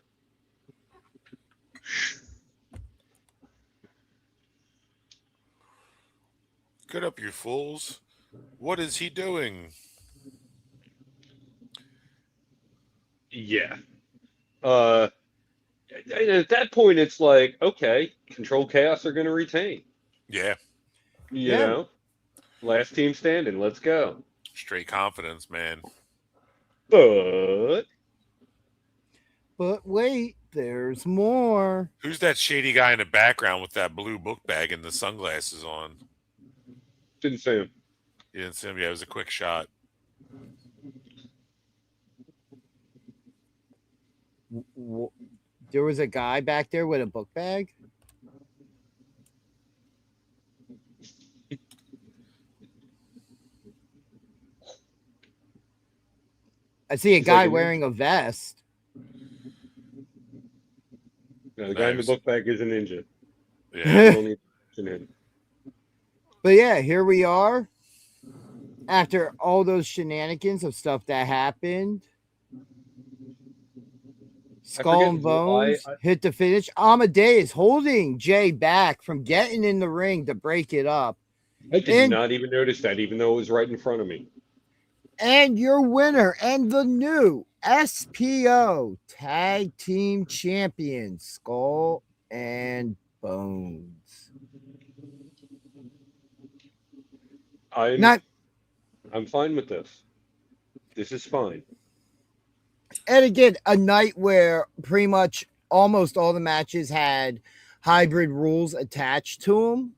Get up, you fools. What is he doing? Yeah. At that point, it's like, okay, Control Chaos are going to retain. Yeah. You know? Last team standing. Let's go. Straight confidence, man. But wait, There's more. Who's that shady guy in the background with that blue book bag and the sunglasses on? Didn't see him. You didn't see him? Yeah, it was a quick shot. There was a guy back there with a book bag. I see a He's guy like a wearing a vest. No, the guy in the book bag is a ninja. Yeah. Don't need to mention him. But yeah, here we are. After all those shenanigans of stuff that happened, Skull and Bones hit the finish. Amadeus holding Jay back from getting in the ring to break it up. I did not even notice that, even though it was right in front of me. And your winner and the new SPO Tag Team Champions, Skull and Bones. I'm fine with this. This is fine. And again, a night where pretty much almost all the matches had hybrid rules attached to them.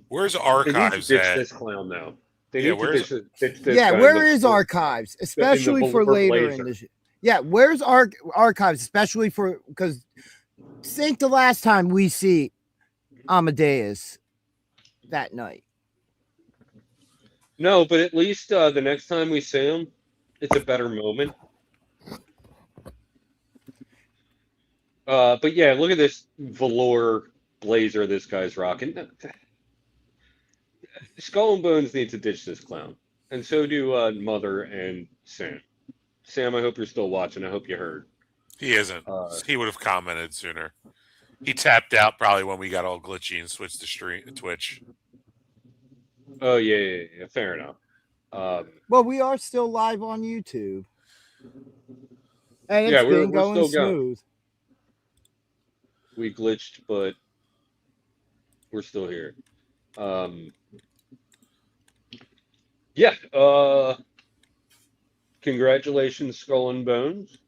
Where's Archives they need to ditch at? this clown now. They Yeah, need where's- to ditch this Yeah, guy where in is the- Archives? Especially in the for bulletproof later blazer. in the Yeah, where's Archives? Especially for because think the last time we see Amadeus that night. No, but at least the next time we see him, it's a better moment. But yeah, look at this velour blazer this guy's rocking. Skull and Bones need to ditch this clown, and so do Mother and Sam. Sam, I hope you're still watching. I hope you heard. He isn't. He would have commented sooner. He tapped out probably when we got all glitchy and switched to Twitch. Oh yeah. Fair enough. Well, we are still live on YouTube, and it's Yeah, we're been going still going. smooth. We glitched, but we're still here. Yeah. Congratulations, Skull and Bones.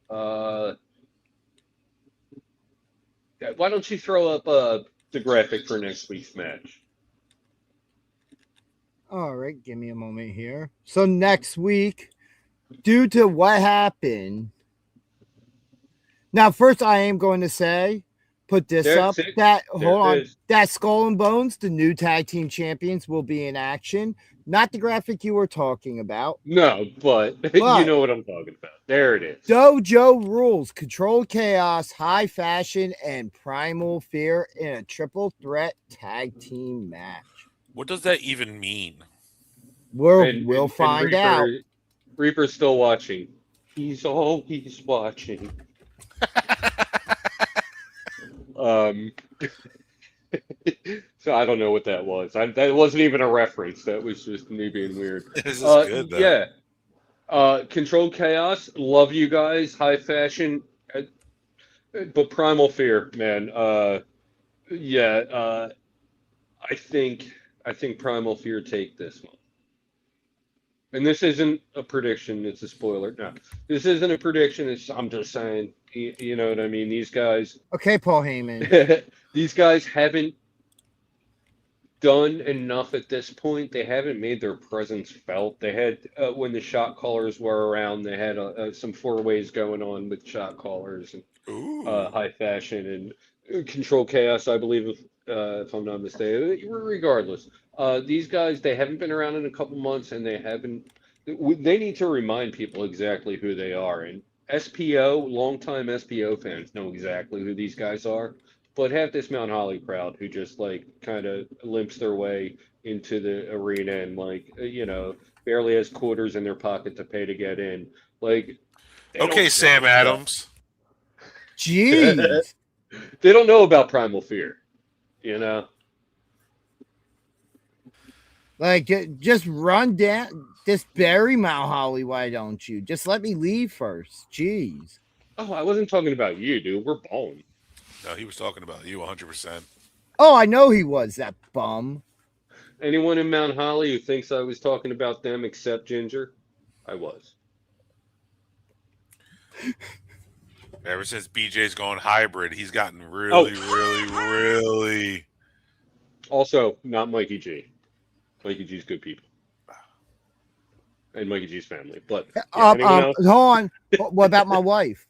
Why don't you throw up the graphic for next week's match? All right, give me a moment here. So next week, due to what happened, now first I am going to say, put this up. That Skull and Bones, the new tag team champions, will be in action. Not the graphic you were talking about. No, but you know what I'm talking about. There it is. Dojo Rules, Control Chaos, High Fashion, and Primal Fear in a triple threat tag team match. What does that even mean? We'll find out. Reaper's still watching. He's always watching. So I don't know what that was. That wasn't even a reference. That was just me being weird. This is good, though. Yeah. Control Chaos. Love you guys. High Fashion. But Primal Fear, man. I think Primal Fear take this one. And this isn't a prediction, it's a spoiler. No, this isn't a prediction. I'm just saying, you know what I mean? These guys. Okay, Paul Heyman. These guys haven't done enough at this point. They haven't made their presence felt. They had, when the shot callers were around, they had some four-ways going on with shot callers and High Fashion and Control Chaos, I believe, if I'm not mistaken. Regardless. These guys, they haven't been around in a couple months, and they need to remind people exactly who they are. And SPO, longtime SPO fans know exactly who these guys are, but have this Mount Holly crowd who just kind of limps their way into the arena and barely has quarters in their pocket to pay to get in. Okay, Sam Adams. Jeez. They don't know about Primal Fear, you know? Just run down, just bury Mount Holly. Why don't you? Just let me leave first. Jeez. Oh, I wasn't talking about you, dude. We're balling. No, he was talking about you 100%. Oh, I know he was, that bum. Anyone in Mount Holly who thinks I was talking about them except Ginger, I was. Ever since BJ's gone hybrid, he's gotten really. Also, not Mikey G. Mikey G's good people. And Mikey G's family. But yeah, anyone else? Hold on. What about my wife?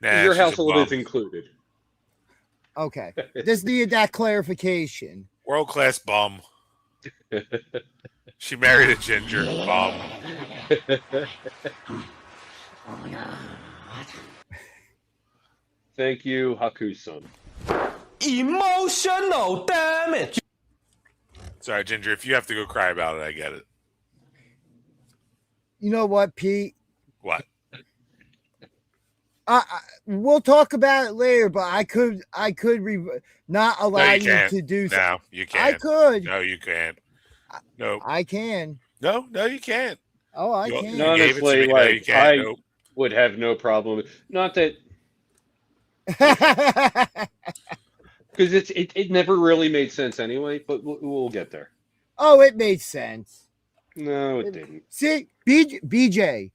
Nah, Your she's a household bum. is included. Okay. Just needed that clarification. World class bum. She married a ginger bum. Thank you, Haku-san. Emotional damage. Sorry, Ginger. If you have to go cry about it, I get it. You know what, Pete? What? We'll talk about it later, but I could not allow you to do so. No, you can't. I could. No, you can't. No, I can. No, you can't. Oh, I You can. gave it to Honestly, me. No, like you can't. I Nope. would have no problem. Not that because it never really made sense anyway. But we'll get there. Oh, it made sense. No, it didn't. See, BJ,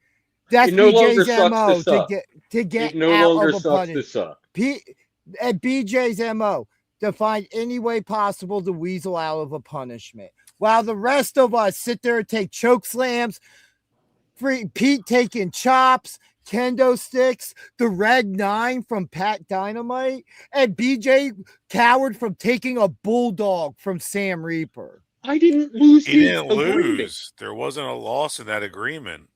that's It no longer BJ's sucks MO to suck. to get It no out longer of a sucks punish. to suck. At BJ's MO to find any way possible to weasel out of a punishment, while the rest of us sit there and take choke slams. Pete taking chops, kendo sticks, the Red 9 from Pat Dynamite, and BJ cowered from taking a bulldog from Sam Reaper. I didn't lose. He didn't lose. There wasn't a loss in that agreement.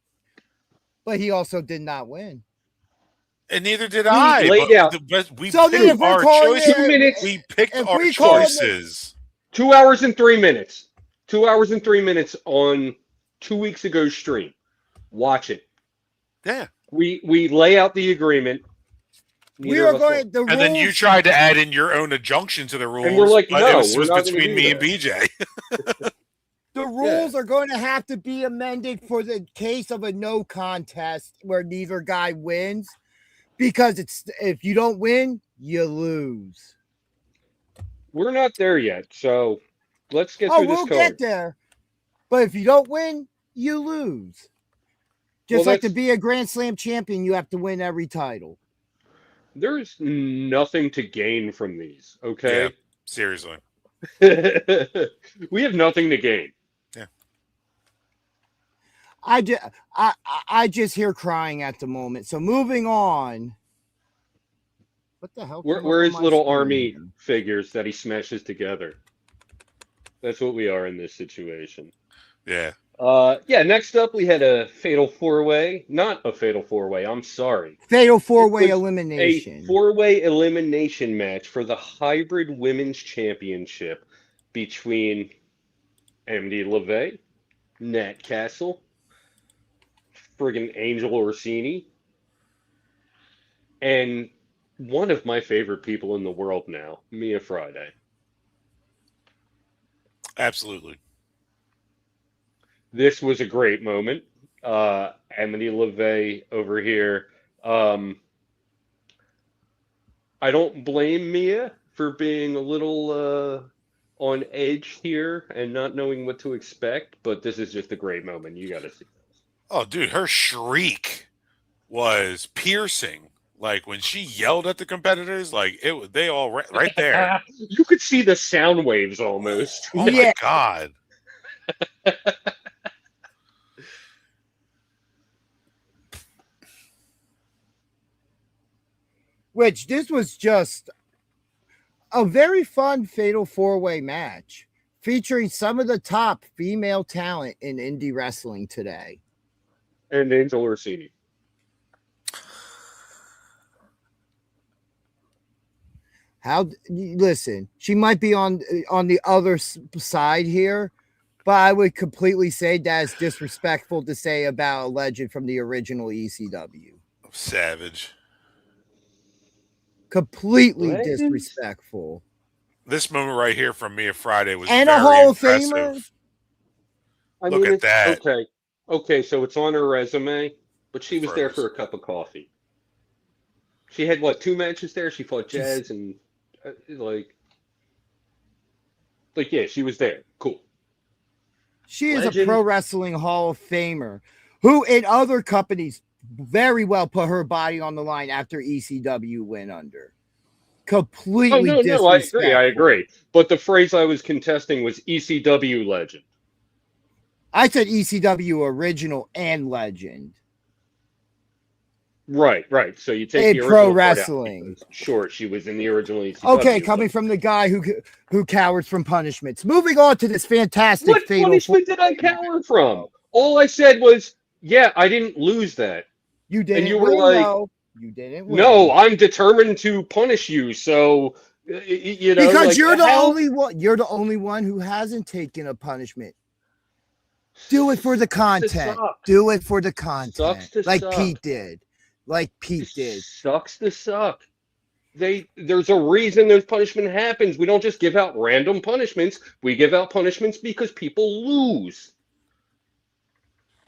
But he also did not win. And neither did I. Laid out. We So then if picked we're our calling choices. 2 minutes. We picked if our we call it- choices. 2 hours and 3 minutes. 2 hours and 3 minutes on 2 weeks ago stream. Watch it. Yeah. We lay out the agreement. We are going. The And then you rules- tried to add in your own injunction to the rules. And we're like, but no, it was we're not gonna between do me that. and BJ. The rules are going to have to be amended for the case of a no contest where neither guy wins, because it's if you don't win, you lose. We're not there yet, so let's get Oh, through this we'll card. get there. But if you don't win, you lose. Just Well, like to be a Grand Slam champion, you have to win every title. There's nothing to gain from these, okay? Yeah, seriously. We have nothing to gain. I just hear crying at the moment. So moving on. What the hell? We're his little army figures that he smashes together. That's what we are in this situation. Yeah. Next up we had a fatal four-way. Not a fatal four-way, I'm sorry. Fatal four-way It was elimination. A four-way elimination match for the Hybrid Women's Championship between Emily LeVay, Nat Castle, friggin' Angel Orsini, and one of my favorite people in the world now, Mia Friday. Absolutely. This was a great moment. Emily LeVay over here. I don't blame Mia for being a little on edge here and not knowing what to expect, but this is just a great moment. You got to see this. Oh, dude, her shriek was piercing. Like when she yelled at the competitors, like they all right there. You could see the sound waves almost. Oh my God. Which this was just a very fun fatal four-way match featuring some of the top female talent in indie wrestling today. And Angel Orsini. Listen, she might be on the other side here, but I would completely say that is disrespectful to say about a legend from the original ECW. Savage. Completely Legends? disrespectful. This moment right here from Mia Friday was And very a Hall impressive. of Famer. Look at that. Okay, so it's on her resume, but she was there for a cup of coffee. She had what, 2 matches there? She fought Jazz and yeah, she was there. Cool. She is Legend. a pro wrestling Hall of Famer who in other companies very well put her body on the line after ECW went under. Oh Completely no, no, I agree, I disrespectful. agree. But the phrase I was contesting was ECW legend. I said ECW original and legend. Right, right. So you take In the pro original part out wrestling. because, sure, she was in the original ECW. Okay, coming from the guy who cowers from punishments. Moving on to this fantastic What fatal punishment did I cower from? All I said was, yeah, I didn't lose that. You And didn't you were win, like, though. You didn't win. no, I'm determined to punish you. So, you know, Because like, you're the hell, only one. You're the only one who hasn't taken a punishment. Do it for the content. sucks. Do it for the content. Sucks to like suck. Pete did. Like Pete did. Sucks to suck. There's a reason those punishment happens. We don't just give out random punishments. We give out punishments because people lose.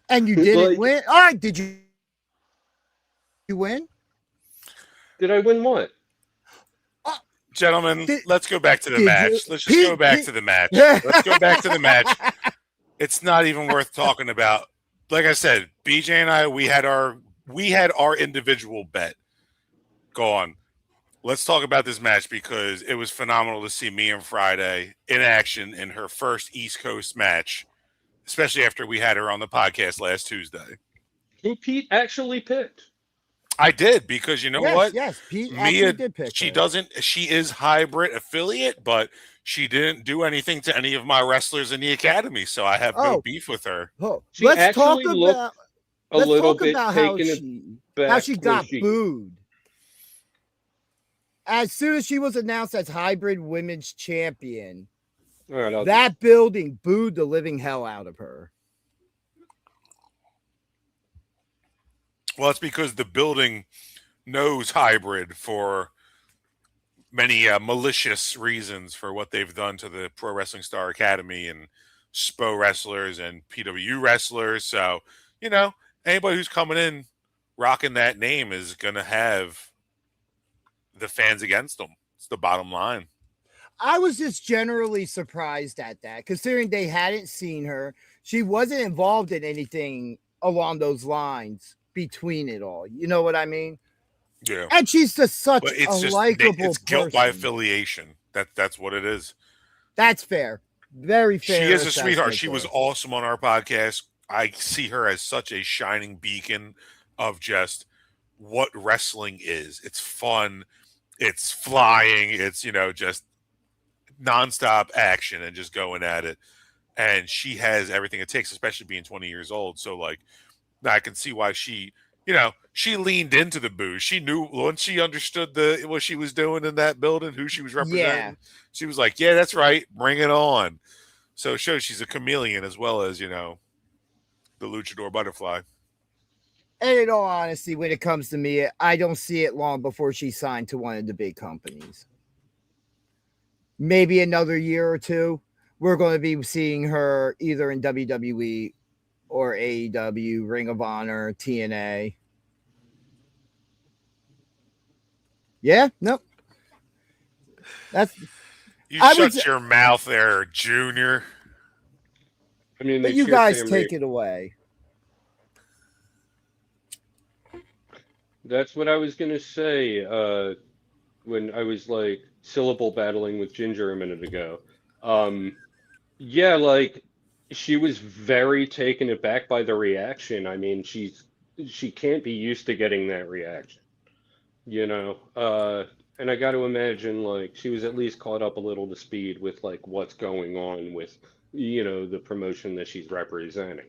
And you didn't Like, win. All right, did you win? did I win what? Gentlemen, let's go back to the did match. you- Let's just go back to the match. Let's go back to the match. It's not even worth talking about. Like I said, BJ and I, we had our individual bet. Go on. Let's talk about this match because it was phenomenal to see Mia Friday in action in her first East Coast match, especially after we had her on the podcast last Tuesday. Who Pete actually picked? I did because you know what? Yes, Pete Mia, actually did pick her. She is hybrid affiliate, but she didn't do anything to any of my wrestlers in the academy, so I have no beef with her. Oh, She let's talk actually looked about a little talk bit about taken how she when got booed. As soon as she was announced as hybrid women's champion, All right, that building booed the living hell out of her. Well, it's because the building knows hybrid for many malicious reasons for what they've done to the Pro Wrestling Star Academy and SPO wrestlers and PW wrestlers. So, you know, anybody who's coming in rocking that name is going to have the fans against them. It's the bottom line. I was just generally surprised at that, considering they hadn't seen her. She wasn't involved in anything along those lines between it all. You know what I mean? Yeah. And she's just such But it's a just likable it's guilt by person. affiliation. That's what it is. That's fair. Very fair. She is a sweetheart. assessment She was there. awesome on our podcast. I see her as such a shining beacon of just what wrestling is. It's fun. It's flying. It's, you know, just nonstop action and just going at it. And she has everything it takes, especially being 20 years old. So, like, I can see why she, you know, she leaned into the booze. She knew once she understood what she was doing in that building, who she was representing. Yeah. She was like, yeah, that's right. Bring it on. So it shows she's a chameleon as well as, you know, the luchador butterfly. And in all honesty, when it comes to me, I don't see it long before she signed to one of the big companies. Maybe another year or two, we're going to be seeing her either in WWE or AEW, Ring of Honor, TNA. Yeah, nope. That's You shut your mouth there, Junior. I mean, but you guys take it away. That's what I was gonna say when I was like syllable battling with Ginger a minute ago. Yeah, like she was very taken aback by the reaction. I mean, she can't be used to getting that reaction, you know. And I got to imagine like she was at least caught up a little to speed with like what's going on with, you know, the promotion that she's representing.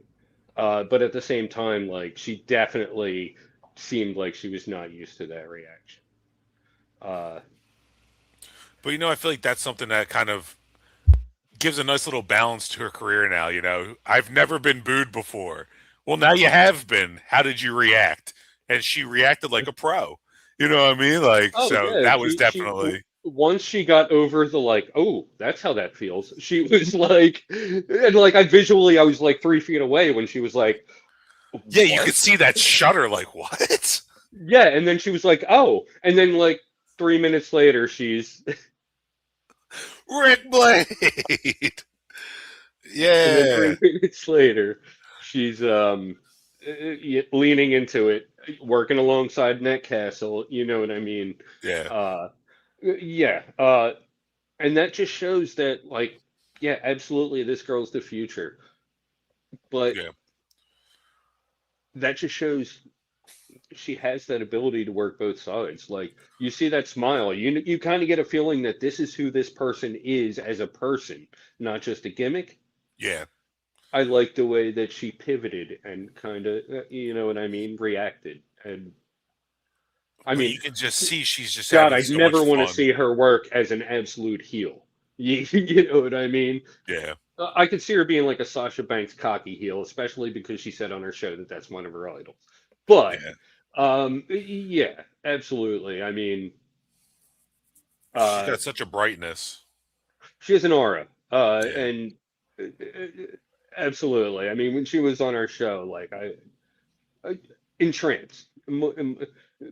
But at the same time, like she definitely seemed like she was not used to that reaction. But, you know, I feel like that's something that kind of gives a nice little balance to her career now. You know, I've never been booed before. Well, now you have been. How did you react? And she reacted like a pro. You know what I mean? Like, Oh so yeah, that was definitely. Once she got over the like, oh, that's how that feels. She was like, and like I was like 3 feet away when she was like, yeah, you "What?" could see that shudder. Like, what? Yeah, and then she was like, oh, and then like 3 minutes later, she's Rick Blade. and then Yeah. 3 minutes later, she's leaning into it, working alongside Net Castle. You know what I mean? Yeah. Uh, yeah. And that just shows that, like, yeah, absolutely, this girl's the future. But Yeah. that just shows she has that ability to work both sides. Like, you see that smile, you kind of get a feeling that this is who this person is as a person, not just a gimmick. Yeah. I like the way that she pivoted and kind of, you know what I mean, reacted. And I But mean, you can just see she's just God, having I'd so much never want to fun. see her work as an absolute heel. You know what I mean? Yeah. I could see her being like a Sasha Banks cocky heel, especially because she said on her show that that's one of her idols. But Yeah. yeah, absolutely. I mean, She's uh, got such a brightness. she has an aura, Yeah. and absolutely. I mean, when she was on our show, like I entranced.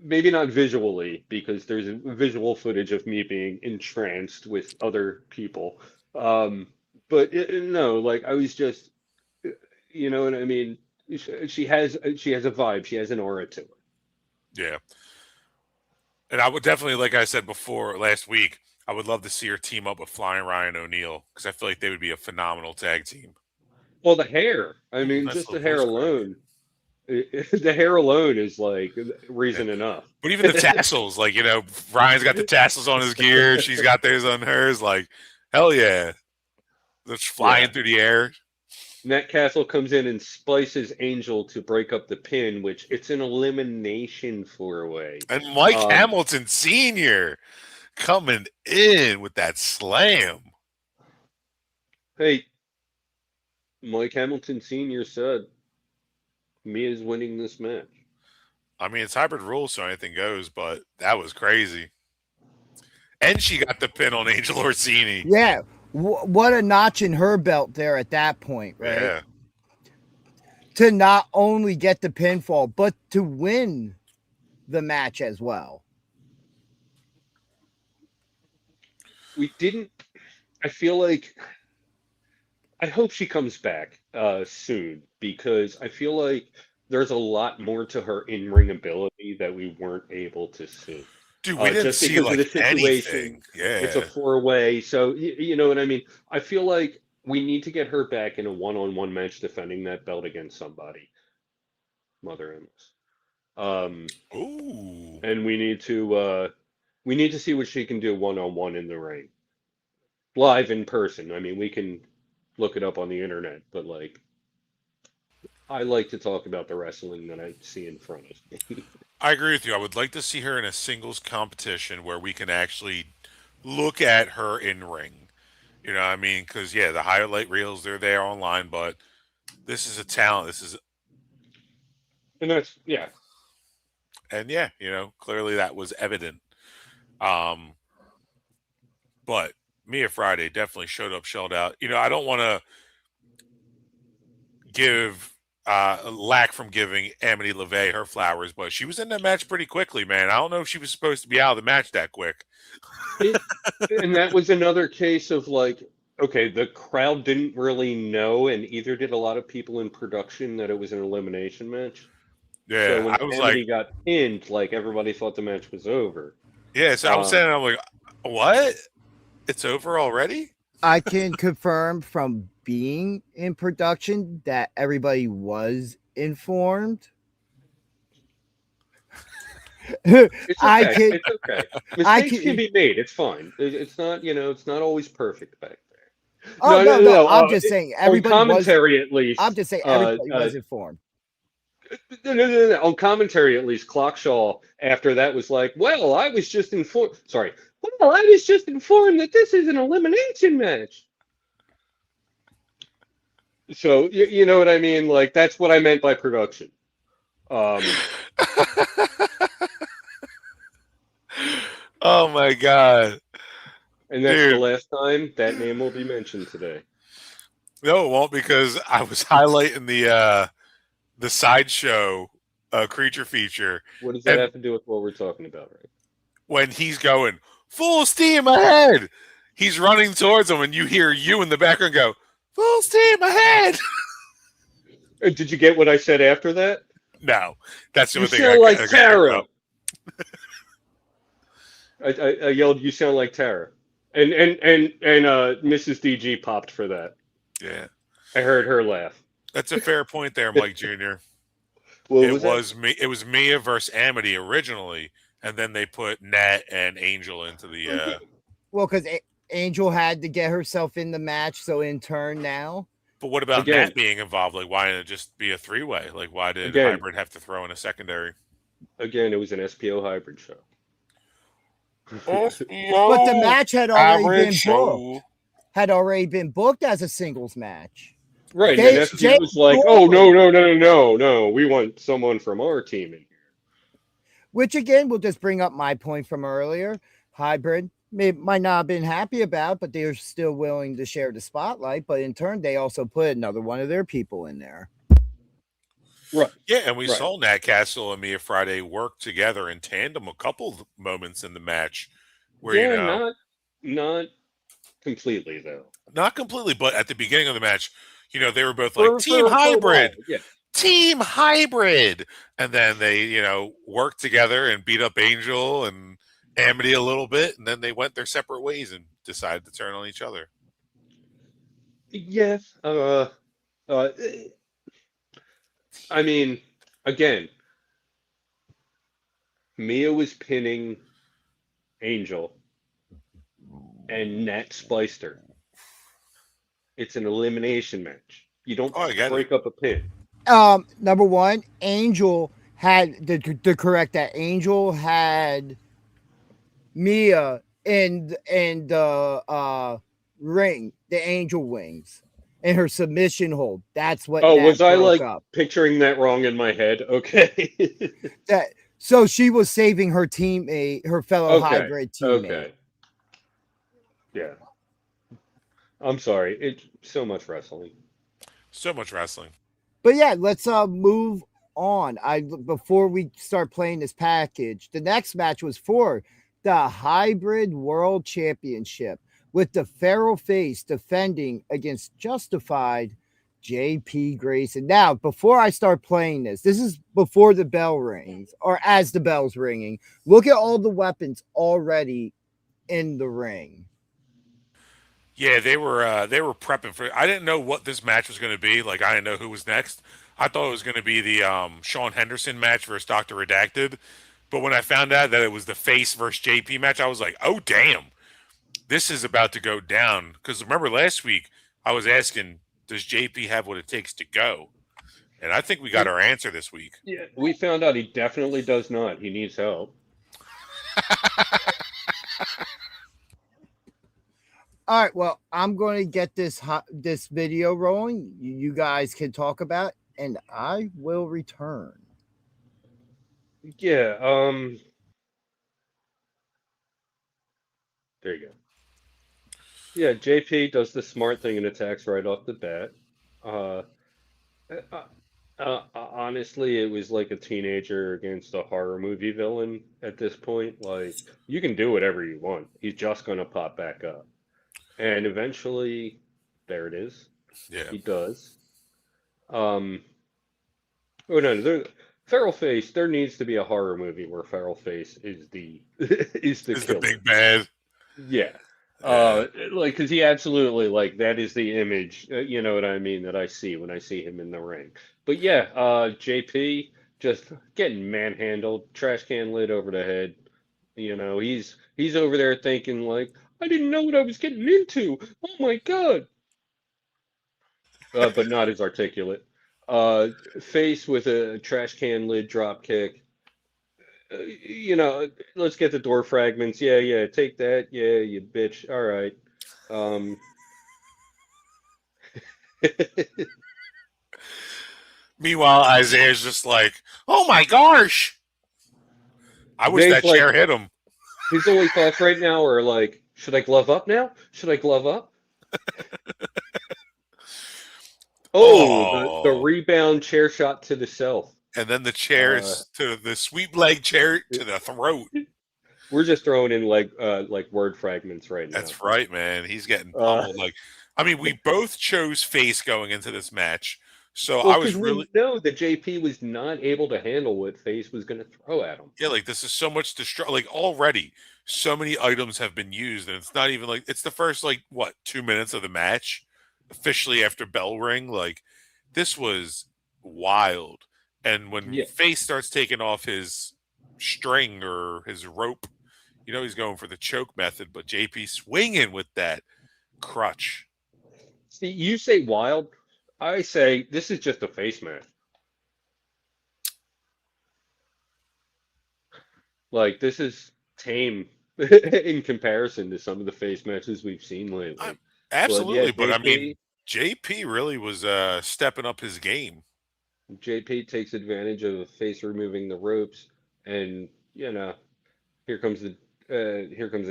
Maybe not visually, because there's visual footage of me being entranced with other people. Um, but no, like I was just, you know what I mean? She has a vibe. She has an aura to her. Yeah. And I would definitely, like I said before last week, I would love to see her team up with Flying Ryan O'Neal because I feel like they would be a phenomenal tag team. Well, the hair. I Ooh, mean, nice just the little hair voice crack. alone. The hair alone is like Yeah. reason enough. But even the tassels, like, Ryan's got the tassels on his gear. She's got theirs on hers. Like, hell yeah. That's flying Yeah. through the air. Nat Castle comes in and splices Angel to break up the pin, which it's an elimination four-way. And Mike Um, Hamilton Sr. coming in with that slam. hey, Mike Hamilton Sr. said Mia's winning this match. I mean, it's hybrid rules, so anything goes, but that was crazy. And she got the pin on Angel Orsini. Yeah. What a notch in her belt there at that point, right? Yeah. To not only get the pinfall, but to win the match as well. We didn't. I feel like I hope she comes back soon, because I feel like there's a lot more to her in-ring ability that we weren't able to see. Dude, we didn't Just see because of the like situation, anything. it's a Yeah. four-way, so you know what I mean? I feel like we need to get her back in a one-on-one match defending that belt against somebody. Mother Empress. Ooh. And we need to see what she can do one-on-one in the ring. Live in person. I mean, we can look it up on the internet, but like I like to talk about the wrestling that I see in front of me. I agree with you. I would like to see her in a singles competition where we can actually look at her in ring. You know what I mean? Because, yeah, the highlight reels, they're there online, but this is a talent. And that's yeah. And yeah, clearly that was evident. Um, but Mia Friday definitely showed up, shelled out. I don't want to give lack from giving Amity LeVay her flowers, but she was in that match pretty quickly, man. I don't know if she was supposed to be out of the match that quick. And that was another case of like, okay, the crowd didn't really know, and either did a lot of people in production, that it was an elimination match. So Yeah, when I was like, Amity got pinned, like everybody thought the match was over. yeah, so I was Um, saying, I'm like, what? It's over already? I can confirm from being in production that everybody was informed. It's I okay. can, It's okay. I Mistakes can can. be made. It's fine. It's not, it's not always perfect back there. Oh no! I'm just saying On everybody was. commentary, at least. I'm just saying everybody was informed. No. On commentary, at least, Clockshaw after that was like, "Well, I was just informed." Sorry. Well, I was just informed that this is an elimination match. So you know what I mean? Like that's what I meant by production. Um, Oh my god. and that's the Dude. last time that name will be mentioned today. No, it won't, because I was highlighting the sideshow creature feature. What does that And have to do with what we're talking about, right? when he's going full steam ahead, he's running towards him, and you hear you in the background go, full steam ahead. Did you get what I said after that? No, that's the You only thing sound like I picked Tara. up. I yelled, "You sound like Tara," and Mrs. DG popped for that. Yeah, I heard her laugh. that's a fair point there, Mike Jr. What It was that? was me. It was Mia versus Amity originally, and then they put Nat and Angel into the. Well, because Angel had to get herself in the match, so in turn now. But what about Again. Nat being involved? Like, why didn't it just be a 3-way? Like, why did Again. Hybrid have to throw in a secondary? Again, it was an SPO hybrid show. But the match had already been booked. Had already been booked as a singles match. Right, They- and SPO was like, "Oh no, we want someone from our team in here." Which again will just bring up my point from earlier. Hybrid might not have been happy about, but they're still willing to share the spotlight. But in turn, they also put another one of their people in there. Right. Yeah, and we Right. saw Nat Castle and Mia Friday work together in tandem a couple of moments in the match where, Yeah, you know, not completely though. not completely, but at the beginning of the match, you know, they were both For- like Team for a while, Hybrid, yeah. Team Hybrid, and then they, you know, worked together and beat up Angel and Amity a little bit, and then they went their separate ways and decided to turn on each other. Yes. I mean, again, Mia was pinning Angel, and Nat spliced her. It's an elimination match. You don't Oh, I get break up a pin. Number one, Angel had to correct that. Angel had Mia in the ring, the angel wings, and her submission hold. That's what. Oh, Nat was I broke like up. picturing that wrong in my head? Okay. That? So she was saving her teammate, her fellow Okay. hybrid teammate. Okay. Yeah. I'm sorry. It's so much wrestling. So much wrestling. But yeah, let's move on. Before we start playing this package, the next match was for the Hybrid World Championship with the Feral Face defending against Justified JP Grayson. Now, before I start playing this is before the bell rings or as the bell's ringing. Look at all the weapons already in the ring. Yeah, they were prepping for. I didn't know what this match was going to be. Like, I didn't know who was next. I thought it was going to be the Sean Henderson match versus Dr. Redacted. But when I found out that it was the Face versus JP match, I was like, oh, damn. This is about to go down. Because remember last week, I was asking, does JP have what it takes to go? And I think we got our answer this week. Yeah, we found out he definitely does not. He needs help. All right, well, I'm going to get this video rolling. You guys can talk about, and I will return. Yeah, there you go. Yeah, JP does the smart thing and attacks right off the bat. Honestly, it was like a teenager against a horror movie villain at this point. Like, you can do whatever you want. He's just gonna pop back up. And eventually, there it is. Yeah. He does. Oh no, Feral Face. There needs to be a horror movie where Feral Face is the is the Is killer. the big bad. Yeah. Like, because he absolutely, like, that is the image, you know what I mean, that I see when I see him in the ring. But yeah, JP just getting manhandled, trash can lid over the head. You know, he's over there thinking like, I didn't know what I was getting into. Oh my God. But not as articulate. Face with a trash can lid drop kick. You know, let's get the door fragments. Yeah, take that. Yeah, you bitch. All right. Meanwhile, Isaiah's just like, oh my gosh. I wish Dave's that chair hit him. His only thoughts right now are like, should I glove up now? Should I glove up? The rebound chair shot to the self. And then the chairs to the sweep leg chair to the throat. We're just throwing in like word fragments right now. That's right, man. He's getting pummeled. Like, I mean, we both chose face going into this match. So Well, I was because really, we know that JP was not able to handle what Face was going to throw at him. yeah, like this is so much like already so many items have been used, and it's not even like it's the first like what 2 minutes of the match officially after bell ring. Like this was wild, and when Yeah. Face starts taking off his string or his rope, you know he's going for the choke method, but JP swinging with that crutch. See, you say wild. I say this is just a face match. Like this is tame in comparison to some of the face matches we've seen lately. But yeah, Absolutely, but I mean JP really was stepping up his game. JP takes advantage of Face removing the ropes, and you know, here comes a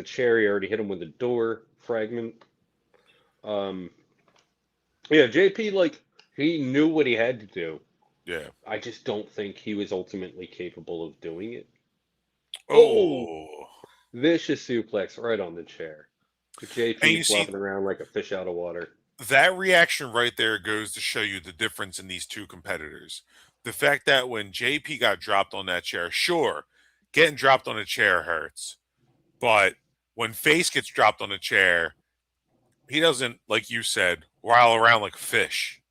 chair. He already hit him with a door fragment. Um, yeah, JP like he knew what he had to do. Yeah. I just don't think he was ultimately capable of doing it. Oh, Oh. vicious suplex right on the chair. And JP you see flopping around like a fish out of water. that reaction right there goes to show you the difference in these two competitors. The fact that when JP got dropped on that chair, sure, getting dropped on a chair hurts. But when Face gets dropped on a chair, he doesn't, like you said, while around like a fish.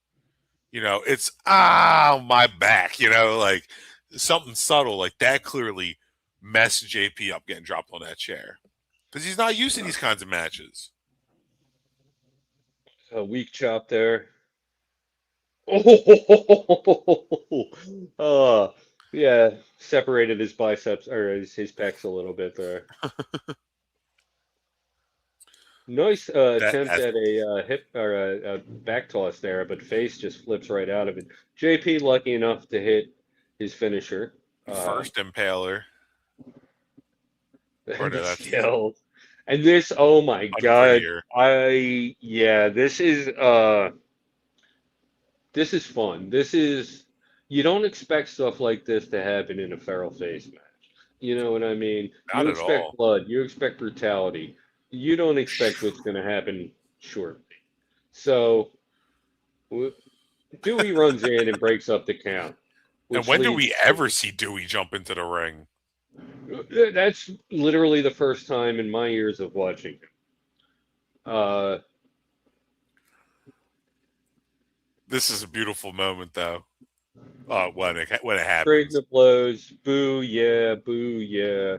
You know, it's my back, like something subtle like that clearly messed JP up getting dropped on that chair. Because he's not used to these kinds of matches. A weak chop there. Oh, yeah, separated his biceps or his pecs a little bit there. Nice attempt That's at a hip or a back toss there, but Face just flips right out of it. JP lucky enough to hit his finisher. first impaler. Or no, The that's skills. And this, oh my God, unprettier. this is fun. You don't expect stuff like this to happen in a feral face match. You know what I mean? Not You at expect all. blood, you expect brutality. You don't expect what's going to happen shortly. So Dewey runs in and breaks up the count, And which when do leads we ever see Dewey jump into the ring? that's literally the first time in my years of watching him. This is a beautiful moment, though. When it Trading happens. the blows, boo yeah, boo yeah.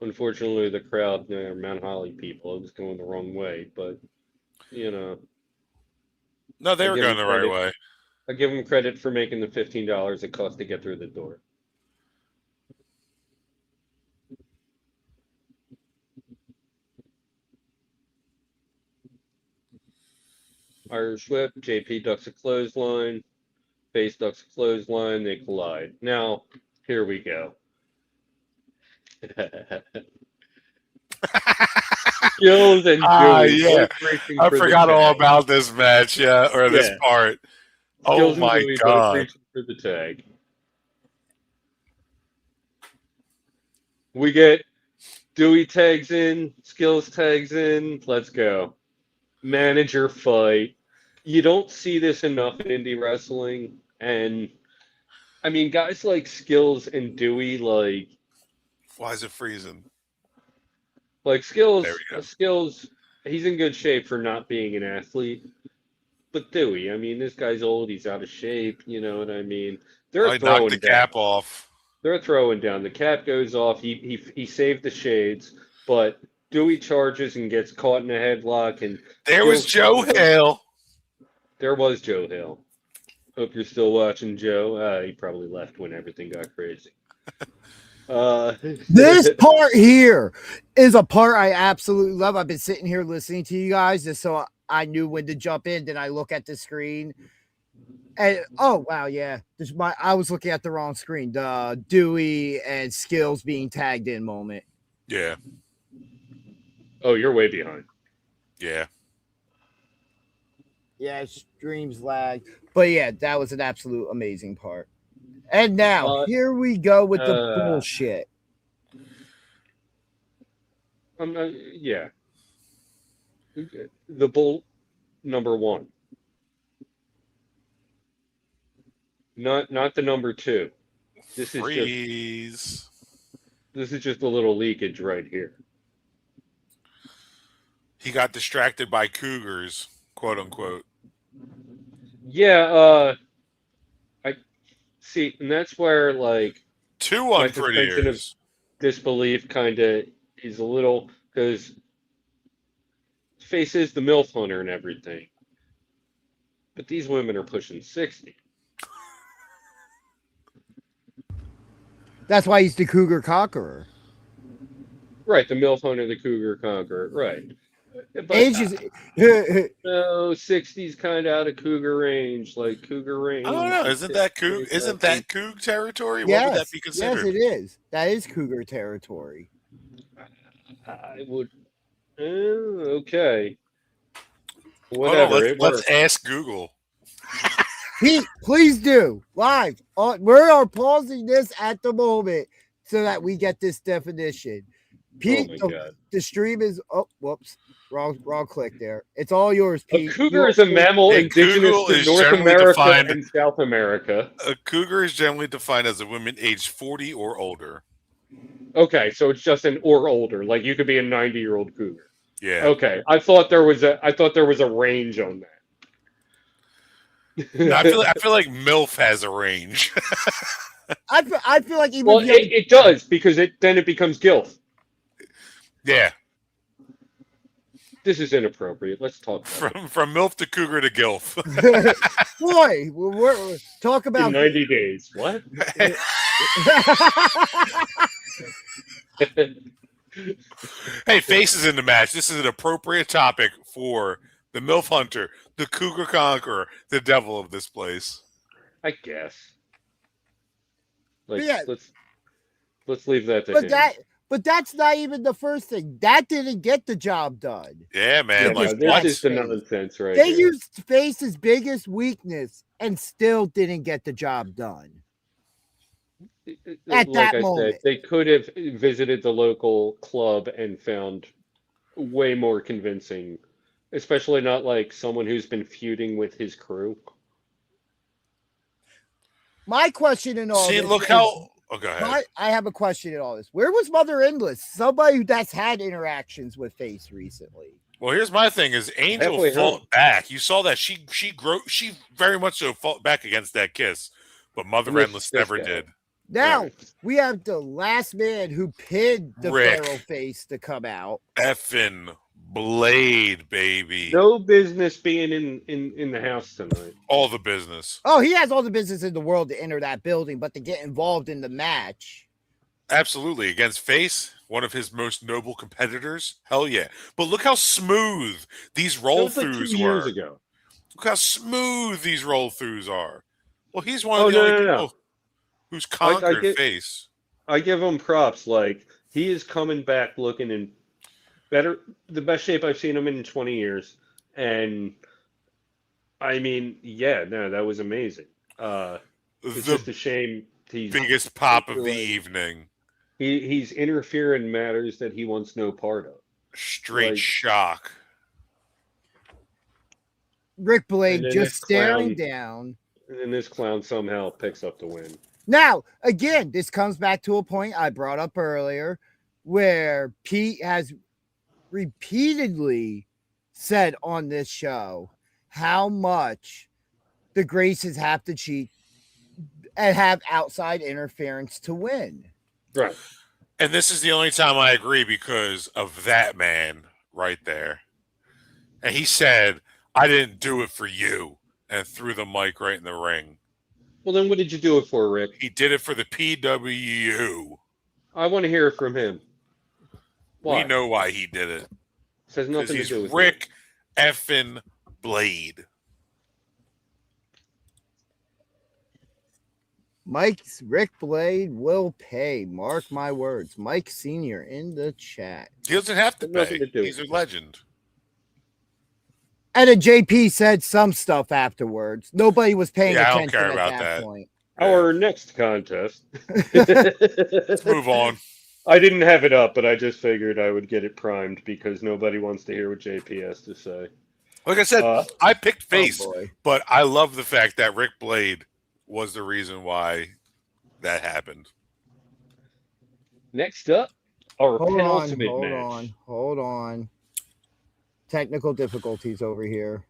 Unfortunately, the crowd, they're Mount Holly people, it was going the wrong way, but you know, No, I they were give going them the right credit. way. I give them credit for making the $15 it cost to get through the door. Irish whip, JP ducks a clothesline, Face ducks a clothesline, they collide. Now, here we go. Skills and Dewey Yeah. both reaching I for the forgot all tag. about this match, or this Yeah, part. Oh Skills and my Dewey both God. reaching for the tag. We get Dewey tags in, Skills tags in. Let's go. Manager fight. You don't see this enough in indie wrestling, and I mean guys like Skills and Dewey, Why is it freezing? like There Skills, we go. Skills. He's in good shape for not being an athlete, but Dewey, I mean, this guy's old. He's out of shape. You know what I mean? They're I knocked the throwing down. cap off. They're throwing down. The cap goes off. He saved the shades, but Dewey charges and gets caught in a headlock, and There was Skills Joe Hale. There was Joe Hill. Hope you're still watching, Joe. He probably left when everything got crazy. This part here is a part I absolutely love. I've been sitting here listening to you guys just so I knew when to jump in. Then I look at the screen. And oh wow, yeah. I was looking at the wrong screen. The Dewey and Skills being tagged in moment. Yeah. Oh, you're way behind. Yeah. Yeah, streams lag. But yeah, that was an absolute amazing part. And now here we go with the bullshit. Yeah. The bull number one. Not the number 2. This is Freeze. just a little leakage right here. He got distracted by cougars, quote unquote. Yeah, I see, and that's where like Two my suspension of unprettiers. disbelief kind of is a little, because Face is the MILF hunter and everything, but these women are pushing 60. That's why he's the Cougar Conqueror. Right, the MILF hunter, the cougar conqueror, right. But Age is. no, 60's kind of out of cougar range, like cougar range. I don't know. Isn't that coug? Isn't that coug territory? What would that be considered? Yes, it is. That is Cougar territory. I would. Okay. Hold Whatever. on, let's ask Google. Pete, please do live. We are pausing this at the moment so that we get this definition. Pete, Oh my God. the stream is. Oh, whoops, wrong click there. It's all yours, Pete. A cougar is a mammal A indigenous cougar to is North generally America defined- and South America. A cougar is generally defined as a woman aged 40 or older. Okay, so it's just an or older. Like you could be a 90-year-old cougar. Yeah. Okay, I thought there was a range on that. No, I feel like MILF has a range. I feel like even Well, if you had- it does, because then it becomes gilf. Yeah. This is inappropriate. Let's talk about From MILF to cougar to gilf. boy, we're talk it. about In 90 days. What? Hey, faces in the match. This is an appropriate topic for the MILF hunter, the cougar conqueror, the devil of this place. I guess. Like, Yeah. let's leave that to him. but that's not even the first thing. That didn't get the job done. Yeah, man. Yeah, Like, no, what? this is the nonsense right They here. used Face's biggest weakness and still didn't get the job done. At Like that I moment. said, they could have visited the local club and found way more convincing, especially not like someone who's been feuding with his crew. My question in all See, this look is- how. Oh, go ahead. I have a question in all this. Where was Mother Endless? Somebody that's had interactions with Face recently. Well, here's my thing: is Angel Halfway fought home. back. You saw that she very much so fought back against that kiss, but Mother This- Endless this never guy. did. Now Right. we have the last man who pinned the Rick. Pharaoh Face to come out. Effing Blade, baby. No business being in the house tonight. All the business. Oh, he has all the business in the world to enter that building, but to get involved in the match. Absolutely. Against Face, one of his most noble competitors. Hell yeah. But look how smooth these That roll was like 2 throughs years were. ago. Look how smooth these roll throughs are. Well, he's one Oh, of the only no. people who's conquered get- Face. I give him props. Like he is coming back looking in the best shape I've seen him in 20 years. And I mean, yeah, no, that was amazing. It's just The a shame he's biggest pop of the like- evening. he's interfering in matters that he wants no part of. Straight like- shock. Rick Blade And then just this staring clown- down. And then this clown somehow picks up the win. Now, again, this comes back to a point I brought up earlier where Pete has repeatedly said on this show how much the Graces have to cheat and have outside interference to win. Right. And this is the only time I agree because of that man right there. And he said, I didn't do it for you, and threw the mic right in the ring. Well, then what did you do it for, Rick? He did it for the PWU. I want to hear it from him. Why? We know why he did it. This has Because nothing to he's do with Rick effing Blade. Rick Blade will pay. Mark my words. Mike Sr. in the chat. He doesn't have to Nothing pay. to do He's a with it. legend. And then JP said some stuff afterwards. Nobody was paying Yeah, I don't attention care at about that that. point. Our next contest. Let's move on. I didn't have it up, but I just figured I would get it primed because nobody wants to hear what JP has to say. Like I said, I picked Face, Oh boy. but I love the fact that Rick Blade was the reason why that happened. Next up, our Hold on, penultimate hold match. on, hold on. Technical difficulties over here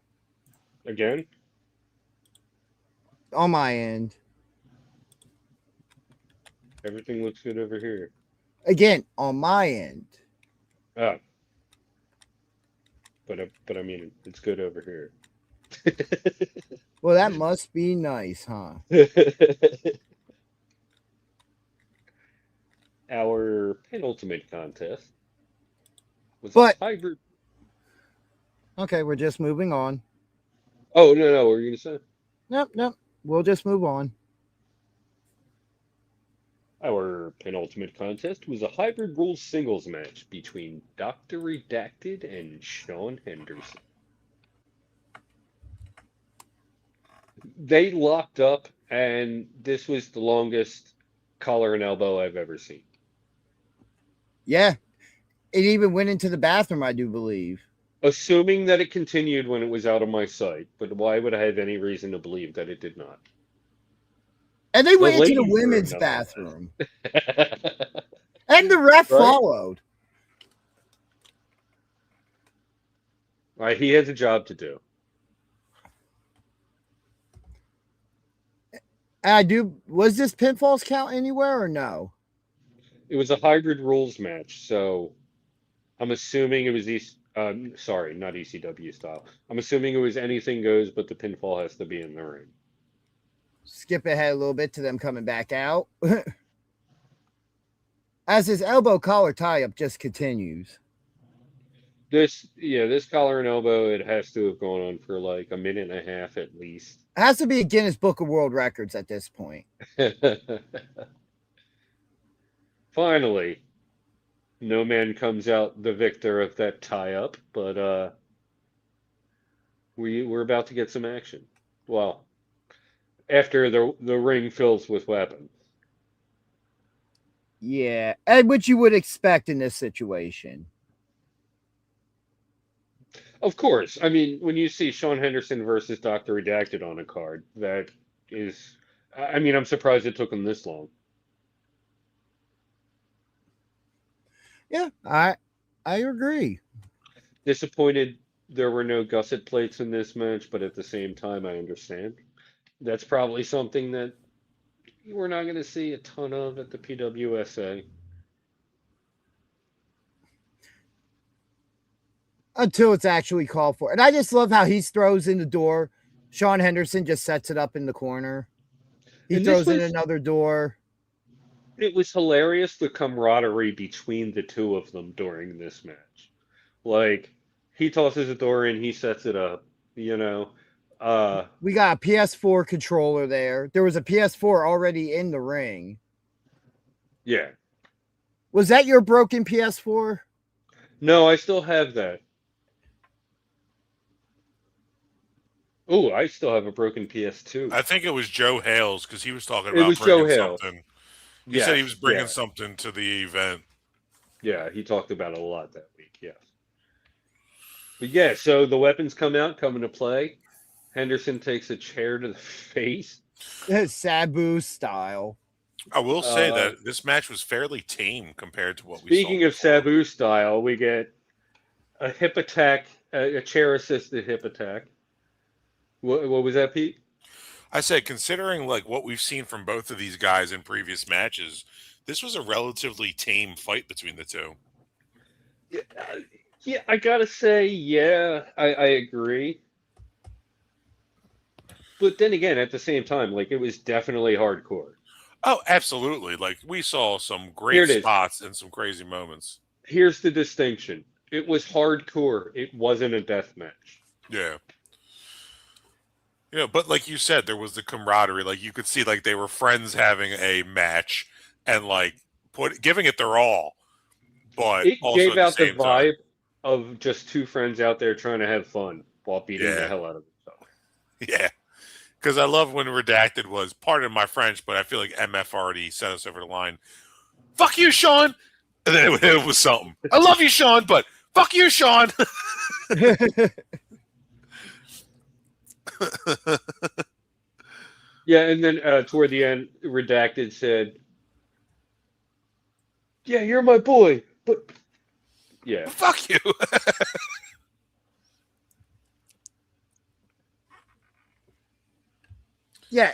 Again? on my end. Everything looks good over here. Again, on my end. Oh. But I mean, it's good over here. Well, that must be nice, huh? Our penultimate contest was But- a hybrid. Okay, we're just moving on. Oh, no, what were you going to say? Nope. We'll just move on. Our penultimate contest was a hybrid rules singles match between Dr. Redacted and Sean Henderson. They locked up, and this was the longest collar and elbow I've ever seen. Yeah. It even went into the bathroom, I do believe. Assuming that it continued when it was out of my sight, but why would I have any reason to believe that it did not? And they went into the ladies' room, women's no. bathroom. And the ref Right? followed. Right, he has a job to do. Was this pinfalls count anywhere or no? It was a hybrid rules match, so I'm assuming it was sorry, not ECW style. I'm assuming it was anything goes, but the pinfall has to be in the ring. Skip ahead a little bit to them coming back out. As his elbow collar tie-up just continues. This collar and elbow, it has to have gone on for like a minute and a half at least. It has to be a Guinness Book of World Records at this point. Finally, no man comes out the victor of that tie-up, but we're about to get some action. Well, after the ring fills with weapons. Yeah, and which you would expect in this situation. Of course. I mean, when you see Sean Henderson versus Dr. Redacted on a card, that is, I mean, I'm surprised it took him this long. Yeah, I agree. Disappointed there were no gusset plates in this match, but at the same time, I understand. That's probably something that we're not going to see a ton of at the PWSA. Until it's actually called for. And I just love how he throws in the door. Sean Henderson just sets it up in the corner. He And this throws in was- another door. It was hilarious, the camaraderie between the two of them during this match. Like, he tosses a door in, he sets it up, you know. We got a PS4 controller there. There was a PS4 already in the ring. Yeah. Was that your broken PS4? No, I still have that. Oh, I still have a broken PS2. I think it was Joe Hales because he was talking It about was bringing Joe Hales. something. He said he was Yes, bringing yeah. something to the event. Yeah, he talked about it a lot that week, yes. But yeah, so the weapons come into play. Henderson takes a chair to the face. Sabu style. I will say that this match was fairly tame compared to what we saw. Speaking of Sabu style, we get a hip attack, a chair-assisted hip attack. What was that, Pete? I said, considering like what we've seen from both of these guys in previous matches, this was a relatively tame fight between the two. Yeah, I gotta say, yeah, I agree. But then again, at the same time, like, it was definitely hardcore. Oh, absolutely. Like, we saw some Here great it is. spots and some crazy moments. Here's the distinction. It was hardcore. It wasn't a death match. Yeah. You know, but like you said, there was the camaraderie. Like, you could see, like, they were friends having a match and, like, giving it their all. But It also gave at the out the same time, vibe of just two friends out there trying to have fun while beating the hell out of themselves. yeah. Because I love when Redacted was, pardon my French, but I feel like MF already sent us over the line. Fuck you, Sean! And then it was something. I love you, Sean, but fuck you, Sean! Yeah, and then toward the end, Redacted said, "Yeah, you're my boy," but yeah, Fuck you. Yeah,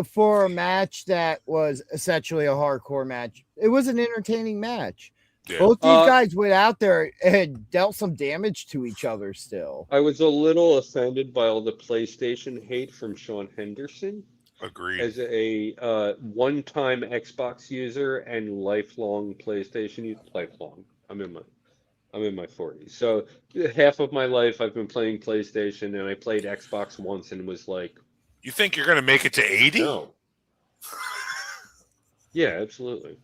for a match that was essentially a hardcore match, it was an entertaining match. Yeah. Both these guys went out there and dealt some damage to each other still. I was a little offended by all the PlayStation hate from Sean Henderson Agreed. as a one-time Xbox user and lifelong PlayStation user. Lifelong. I'm in my 40s. So half of my life I've been playing PlayStation, and I played Xbox once and was like, You think you're gonna make it to 80? no. Yeah, absolutely.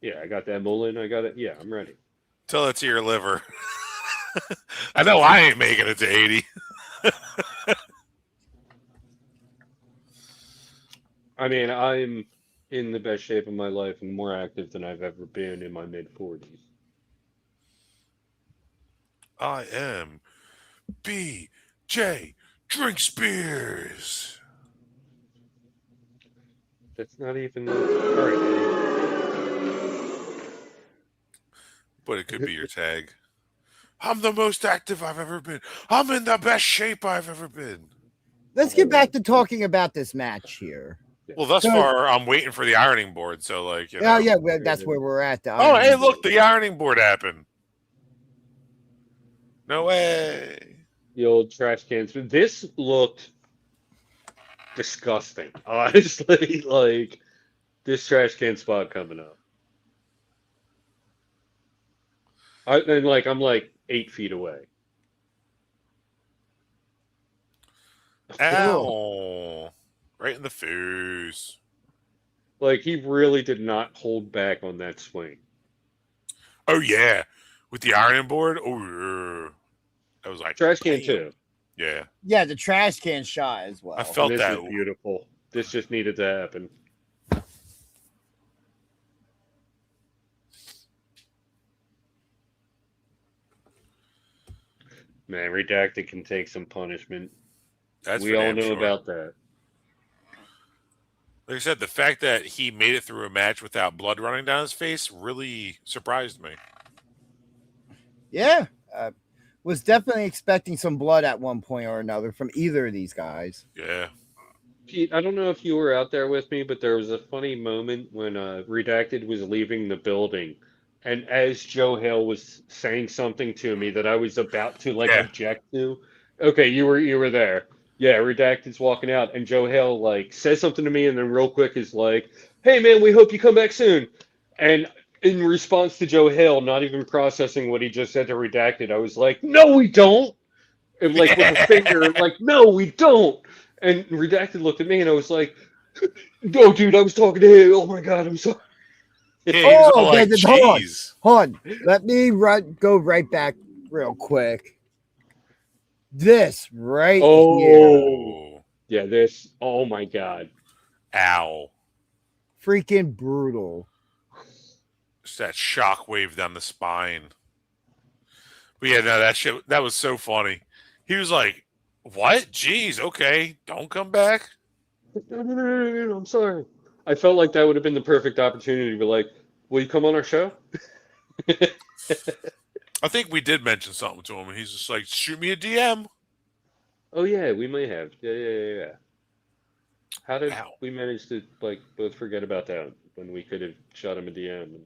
Yeah, I got that Mullen. I got it. Yeah, I'm ready. Tell it to your liver. I know I ain't making it to 80. I mean, I'm in the best shape of my life and more active than I've ever been in my mid-40s. I am BJ Drinks Beers. That's not even all right, Eddie. But it could be your tag. I'm the most active I've ever been. I'm in the best shape I've ever been. Let's get back to talking about this match here. Well, thus far, I'm waiting for the ironing board. So, like, yeah, that's where we're at. Oh, hey, look, the ironing board happened. No way. The old trash cans. This looked disgusting. Honestly, like this trash can spot coming up. I'm like 8 feet away. Ow. Right in the face. Like he really did not hold back on that swing. Oh yeah. With the ironing board? Oh yeah. That was like trash can too. Yeah. Yeah, the trash can shot as well. I felt this that was beautiful. This just needed to happen. Man, Redacted can take some punishment. We all know about that. Like I said, the fact that he made it through a match without blood running down his face really surprised me. Yeah. Was definitely expecting some blood at one point or another from either of these guys. Yeah. Pete, I don't know if you were out there with me, but there was a funny moment when Redacted was leaving the building. And as Joe Hale was saying something to me that I was about to object to. Okay, you were there. Yeah, Redacted's walking out, and Joe Hale says something to me, and then real quick is like, "Hey man, we hope you come back soon." And in response to Joe Hale not even processing what he just said to Redacted, I was like, "No, we don't." And with a finger, "No, we don't." And Redacted looked at me, and I was like, "No, dude, I was talking to him. Oh my god, I'm sorry." Yeah, hold on. Let me go right back real quick. This right here. Yeah, this. Oh my god. Ow. Freaking brutal. Just that shockwave down the spine. But yeah, no, that was so funny. He was like, "What? Jeez, okay, don't come back." No, I'm sorry. I felt like that would have been the perfect opportunity to be like, "Will you come on our show?" I think we did mention something to him, and he's just like, "Shoot me a DM." Oh yeah, we may have. Yeah. How did we manage to both forget about that when we could have shot him a DM?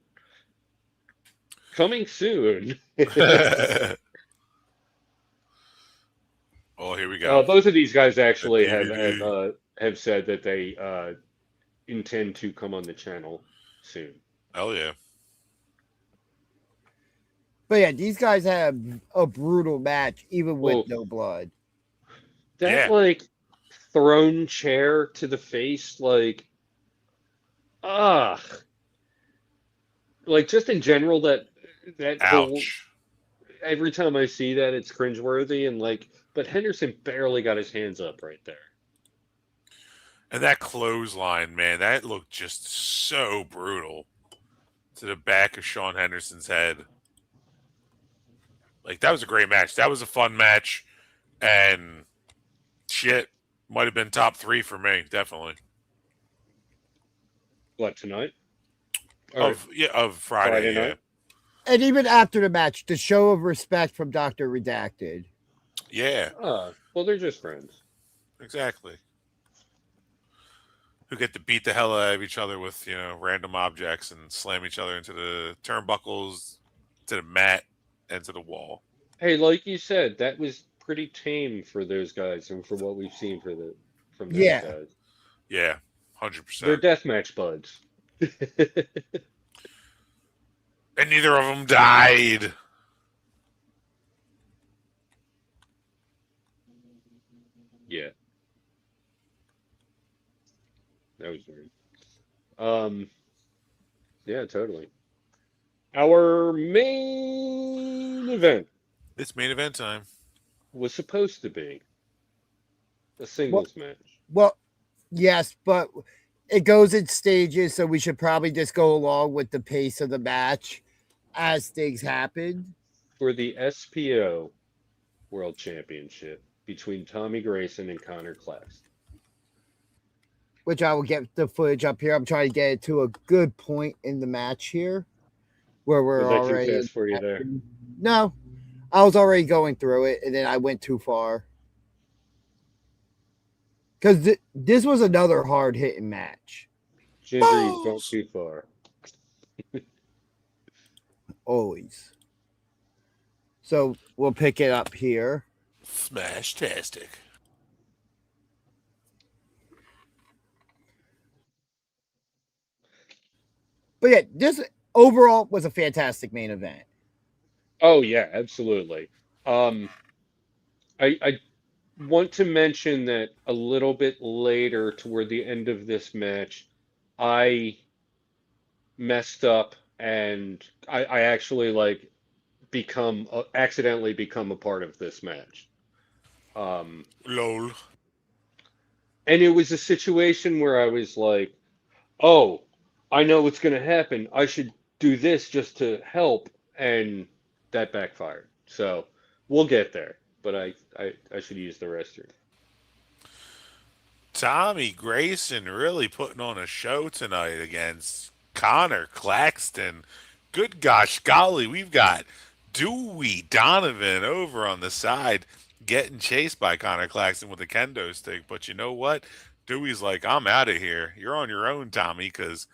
Coming soon. Oh, here we go. Both of these guys actually have said that they intend to come on the channel soon. Oh yeah. But yeah, these guys have a brutal match, even with no blood. That thrown chair to the face, just in general, that whole, every time I see that, it's cringeworthy, and but Henderson barely got his hands up right there. And that clothesline, man, that looked just so brutal to the back of Sean Henderson's head. That was a great match. That was a fun match. And shit, might have been top 3 for me, definitely. What, tonight? Or Of Friday, yeah. night? And even after the match, the show of respect from Dr. Redacted. Yeah, Well, they're just friends. exactly. Who get to beat the hell out of each other with, random objects and slam each other into the turnbuckles, to the mat, and to the wall. Hey, like you said, that was pretty tame for those guys and for what we've seen from those Yeah. guys. Yeah, They're 100%. deathmatch buds. And neither of them died. Yeah, that was weird. Yeah, totally. Our main event It's main event time. was supposed to be a Well, singles match well, yes, but it goes in stages, so we should probably just go along with the pace of the match as things happen. for the SPO World Championship between Tommy Grayson and Connor Claxton. Which I will get the footage up here. I'm trying to get it to a good point in the match here, where we're Was I too already. fast for you there? No, I was already going through it, and then I went too far. Because this was another hard hitting match. Ginger, you've gone too far. Always. So we'll pick it up here. Smash-tastic. But yeah, this overall was a fantastic main event. Oh yeah, absolutely. I want to mention that a little bit later, toward the end of this match, I messed up and I actually accidentally become a part of this match. Lol. And it was a situation where I was like, oh, I know what's going to happen. I should do this just to help. And that backfired. So we'll get there. But I should use the restroom. Tommy Grayson really putting on a show tonight against Connor Claxton. Good gosh golly, we've got Dewey Donovan over on the side getting chased by Connor Claxton with a kendo stick. But you know what? Dewey's like, I'm out of here. You're on your own, Tommy, because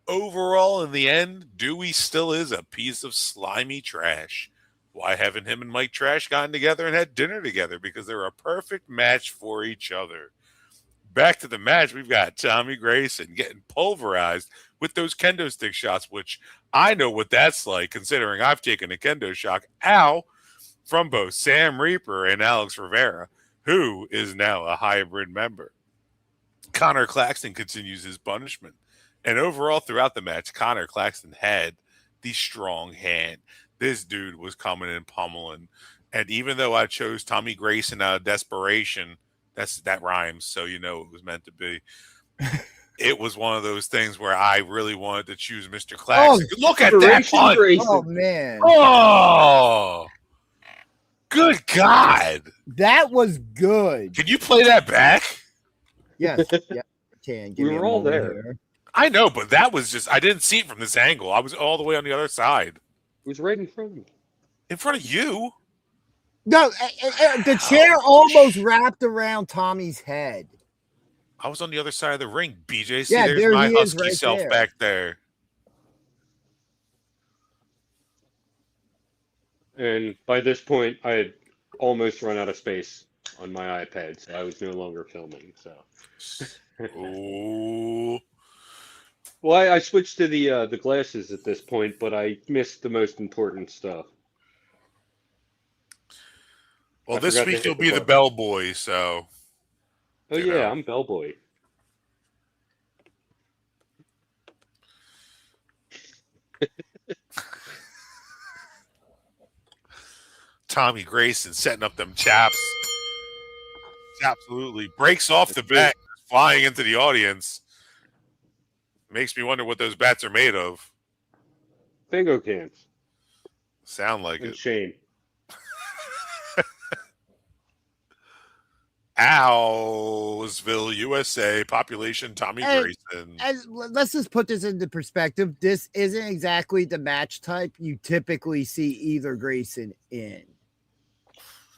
overall, in the end, Dewey still is a piece of slimy trash. Why haven't him and Mike Trash gotten together and had dinner together? Because they're a perfect match for each other. Back to the match, we've got Tommy Grayson getting pulverized with those kendo stick shots, which I know what that's like, considering I've taken a kendo shock, from both Sam Reaper and Alex Rivera, who is now a hybrid member. Connor Claxton continues his punishment. And overall, throughout the match, Connor Claxton had the strong hand. This dude was coming in pummeling. And even though I chose Tommy Grayson out of desperation, that rhymes, so you know it was meant to be. It was one of those things where I really wanted to choose Mr. Claxton. Look at that punch! Oh, man. Oh! Good God! That was good. Can you play that back? Yes. Yeah, can. Give We me a were all moment there. here. I know, but that was just, I didn't see it from this angle. I was all the way on the other side. It was right in front of me. In front of you? No, the chair almost wrapped around Tommy's head. I was on the other side of the ring, BJ. See, Yeah, there's there my he is husky right self there. back there. And by this point, I had almost run out of space on my iPad, so I was no longer filming. So, Ooh. well, I switched to the glasses at this point, but I missed the most important stuff. Well, I this forgot to week hit you'll the be the button. bellboy, so. Oh You yeah, know. I'm Bellboy. Tommy Grayson setting up them chaps. Absolutely. Breaks off the bat, flying into the audience. Makes me wonder what those bats are made of. Bingo cans. Sound like And it. Shane. Owlsville, USA, population Tommy And- Grayson. And let's just put this into perspective. This isn't exactly the match type you typically see either Grayson in.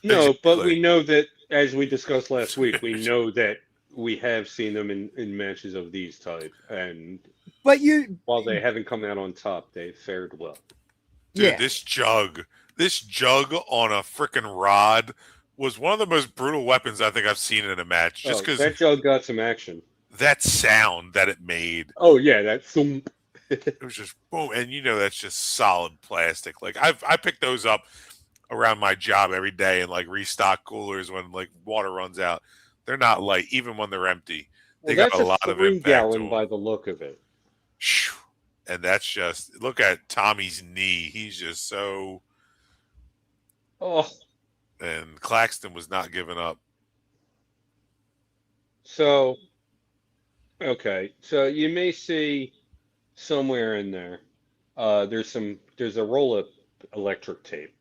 No, but Exactly. we know that, as we discussed last week, we know that we have seen them in matches of these type, and But you, while they haven't come out on top, they fared well. Dude, yeah, this jug on a freaking rod was one of the most brutal weapons I think I've seen in a match. Just because that jug got some action. that sound that it made, Oh yeah, that thump. it was just boom, and that's just solid plastic. Like I pick those up around my job every day and like restock coolers when like water runs out. They're not light, even when they're empty. They Well, got that's a lot of 3 impact to gallon them. by the look of it. And that's just, look at Tommy's knee. He's just so. Oh, And Claxton was not giving up. so okay, so you may see somewhere in there, there's a roll of electric tape.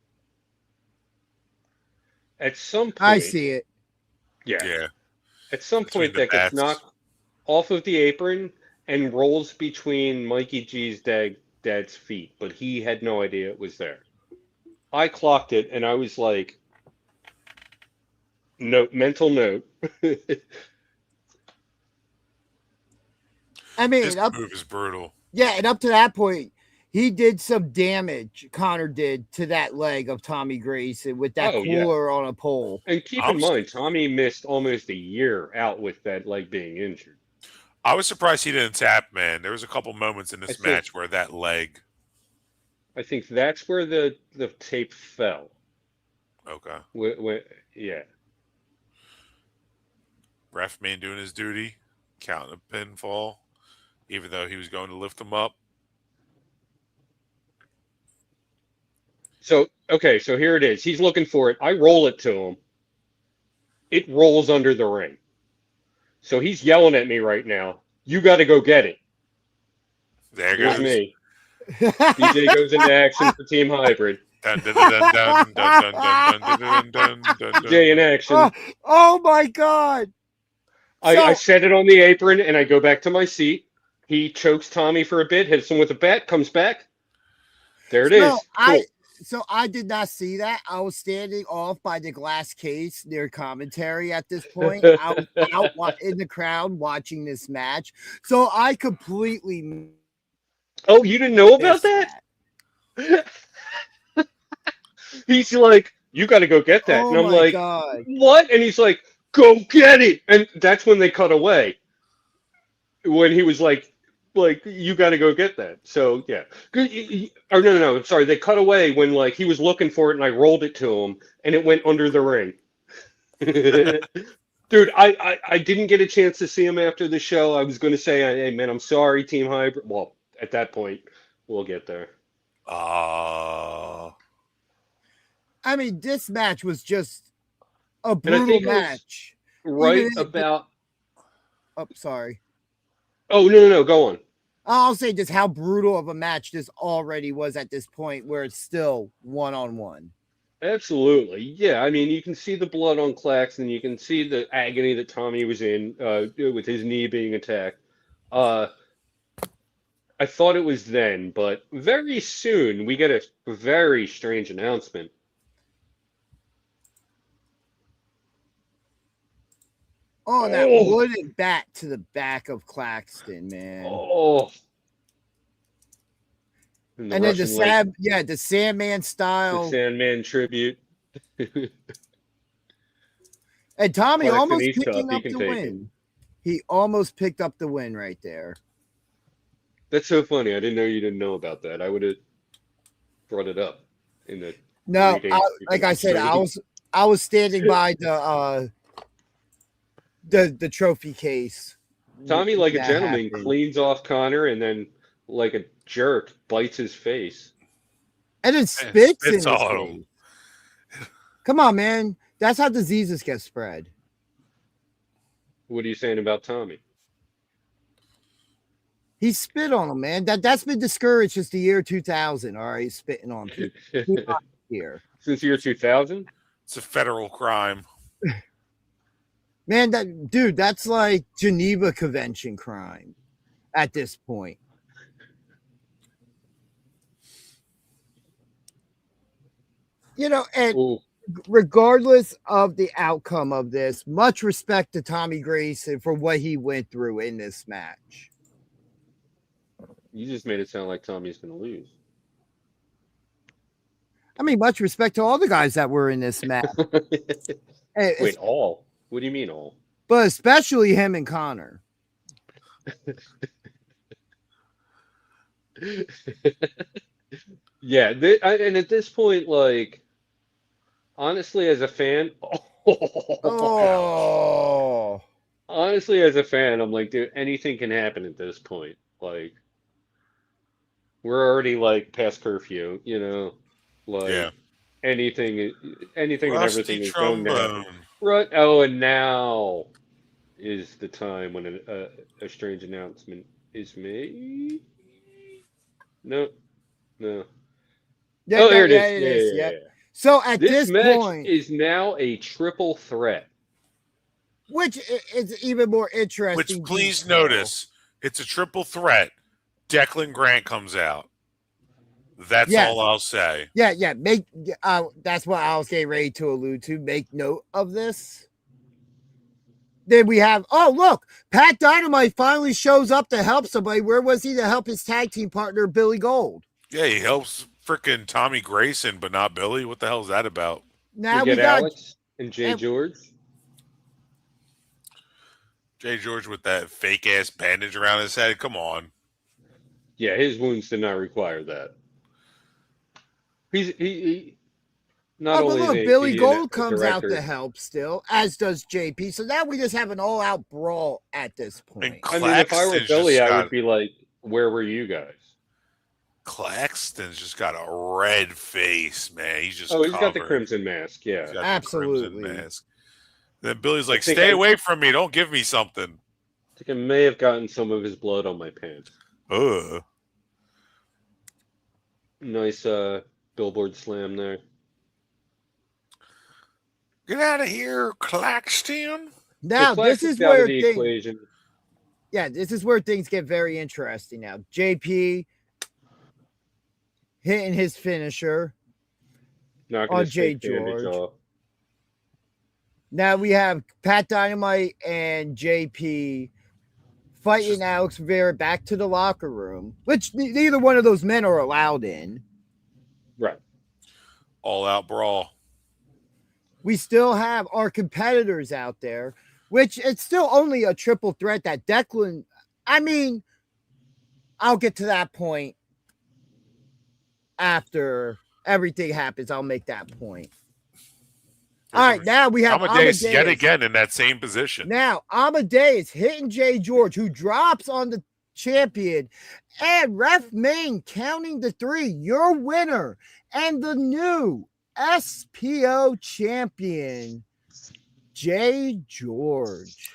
At some point, I see it. Yeah. At some Between point, the that gets bats. knocked off of the apron and rolls between Mikey G's dad's feet, but he had no idea it was there. I clocked it, and I was like, mental note. I mean, This move is brutal. yeah, and up to that point, he did some damage. Connor did to that leg of Tommy Grayson with that Oh, yeah. cooler on a pole. And keep in mind, Tommy missed almost a year out with that leg being injured. I was surprised he didn't tap, man. There was a couple moments in this match where that leg. I think that's where the tape fell. Okay. Yeah. Ref man doing his duty, counting a pinfall, even though he was going to lift him up. So, okay, so here it is. He's looking for it. I roll it to him. It rolls under the ring. So he's yelling at me right now. You got to go get it. There Here's goes me. DJ goes into action for Team Hybrid. DJ in action. Oh my God. I set it on the apron and I go back to my seat. He chokes Tommy for a bit, hits him with a bat, comes back. There it is. Cool. So I did not see that. I was standing off by the glass case near commentary at this point. I was out in the crowd watching this match. So I completely. Oh, you didn't know about that? He's like, you got to go get that. Oh and I'm my like, God. What? And he's like, go get it. And that's when they cut away. When he was like, you got to go get that. So yeah. Or no. I'm sorry. They cut away when like he was looking for it and I rolled it to him and it went under the ring. Dude, I didn't get a chance to see him after the show. I was going to say, hey man, I'm sorry, Team Hybrid. Well, at that point, we'll get there. I mean, this match was just a brutal match. Right about. Oh, sorry. Oh, no. Go on. I'll say just how brutal of a match this already was at this point where it's still one-on-one. Absolutely. Yeah. I mean, you can see the blood on Claxton. You can see the agony that Tommy was in with his knee being attacked. I thought it was then, but very soon we get a very strange announcement. Oh, that wooden bat to the back of Claxton, man. Oh. And then the Sandman style. The Sandman tribute. And Tommy Claxton, almost he's picking tough. up He the can take win. He almost picked up the win right there. That's so funny. I didn't know you didn't know about that. I would have brought it up in the. No, like I said, I was standing by the trophy case. Tommy, like a That gentleman, happened. cleans off Connor and then, like a jerk, bites his face. And then spits in his on face. Come on, man. That's how diseases get spread. What are you saying about Tommy? He spit on him, man. That's been discouraged since the year 2000. All right, spitting on people here. Since year 2000? It's a federal crime. Man, that's like Geneva Convention crime at this point. You know, and Ooh, regardless of the outcome of this, much respect to Tommy Grayson for what he went through in this match. you just made it sound like Tommy's going to lose. I mean, much respect to all the guys that were in this match. Wait, all? What do you mean all? But especially him and Connor. Yeah, and at this point, like, honestly, as a fan, Oh. honestly, as a fan, I'm like, dude, anything can happen at this point. Like, we're already like past curfew, you know, like Yeah. anything and everything Rusty is going down. trombone. Right. Oh, and now is the time when a strange announcement is made. No, no. Yeah, Oh, here it is. it Yeah, is. yeah, Yep. yeah. So at This this match point, is now a triple threat. which is even more interesting. Which, please detail. notice, it's a triple threat. Declan Grant comes out. That's Yeah. all I'll say. Yeah. That's what I was getting ready to allude to. Make note of this. Then we have, oh, look, Pat Dynamite finally shows up to help somebody. Where was he to help his tag team partner, Billy Gold? Yeah, he helps freaking Tommy Grayson, but not Billy. What the hell is that about? Now we we get got Alex and Jay George. Jay George with that fake ass bandage around his head. Come on. Yeah, his wounds did not require that. He not but only look, is he Billy a Gold comes out director, to help still, as does JP. So now we just have an all-out brawl at this point. I mean, if I were Claxton's Billy, just I got- would be like, "Where were you guys?" Claxton's just got a red face, man. He's just Oh, he's got the covered. crimson mask. Yeah, He's got the Absolutely. crimson mask. Then Billy's like, think "Stay I- away from me! Don't give me something." I think I may have gotten some of his blood on my pants. Ugh. Nice billboard slam there. Get out of here, Claxton. Now So this Claxton's is out of where the things, equation. yeah, this is where things get very interesting now. JP hitting his finisher. Not on going to Jay shake bandage George. off. Now we have Pat Dynamite and JP fighting Alex Rivera back to the locker room, which neither one of those men are allowed in. Right. All out brawl. We still have our competitors out there, which it's still only a triple threat that Declan. I mean, I'll get to that point after everything happens. I'll make that point. All right, now we have Amadeus Amadeus yet again in that same position. Now, Amadeus hitting Jay George, who drops on the champion, and Ref Main counting the 3. Your winner and the new SPO champion, Jay George.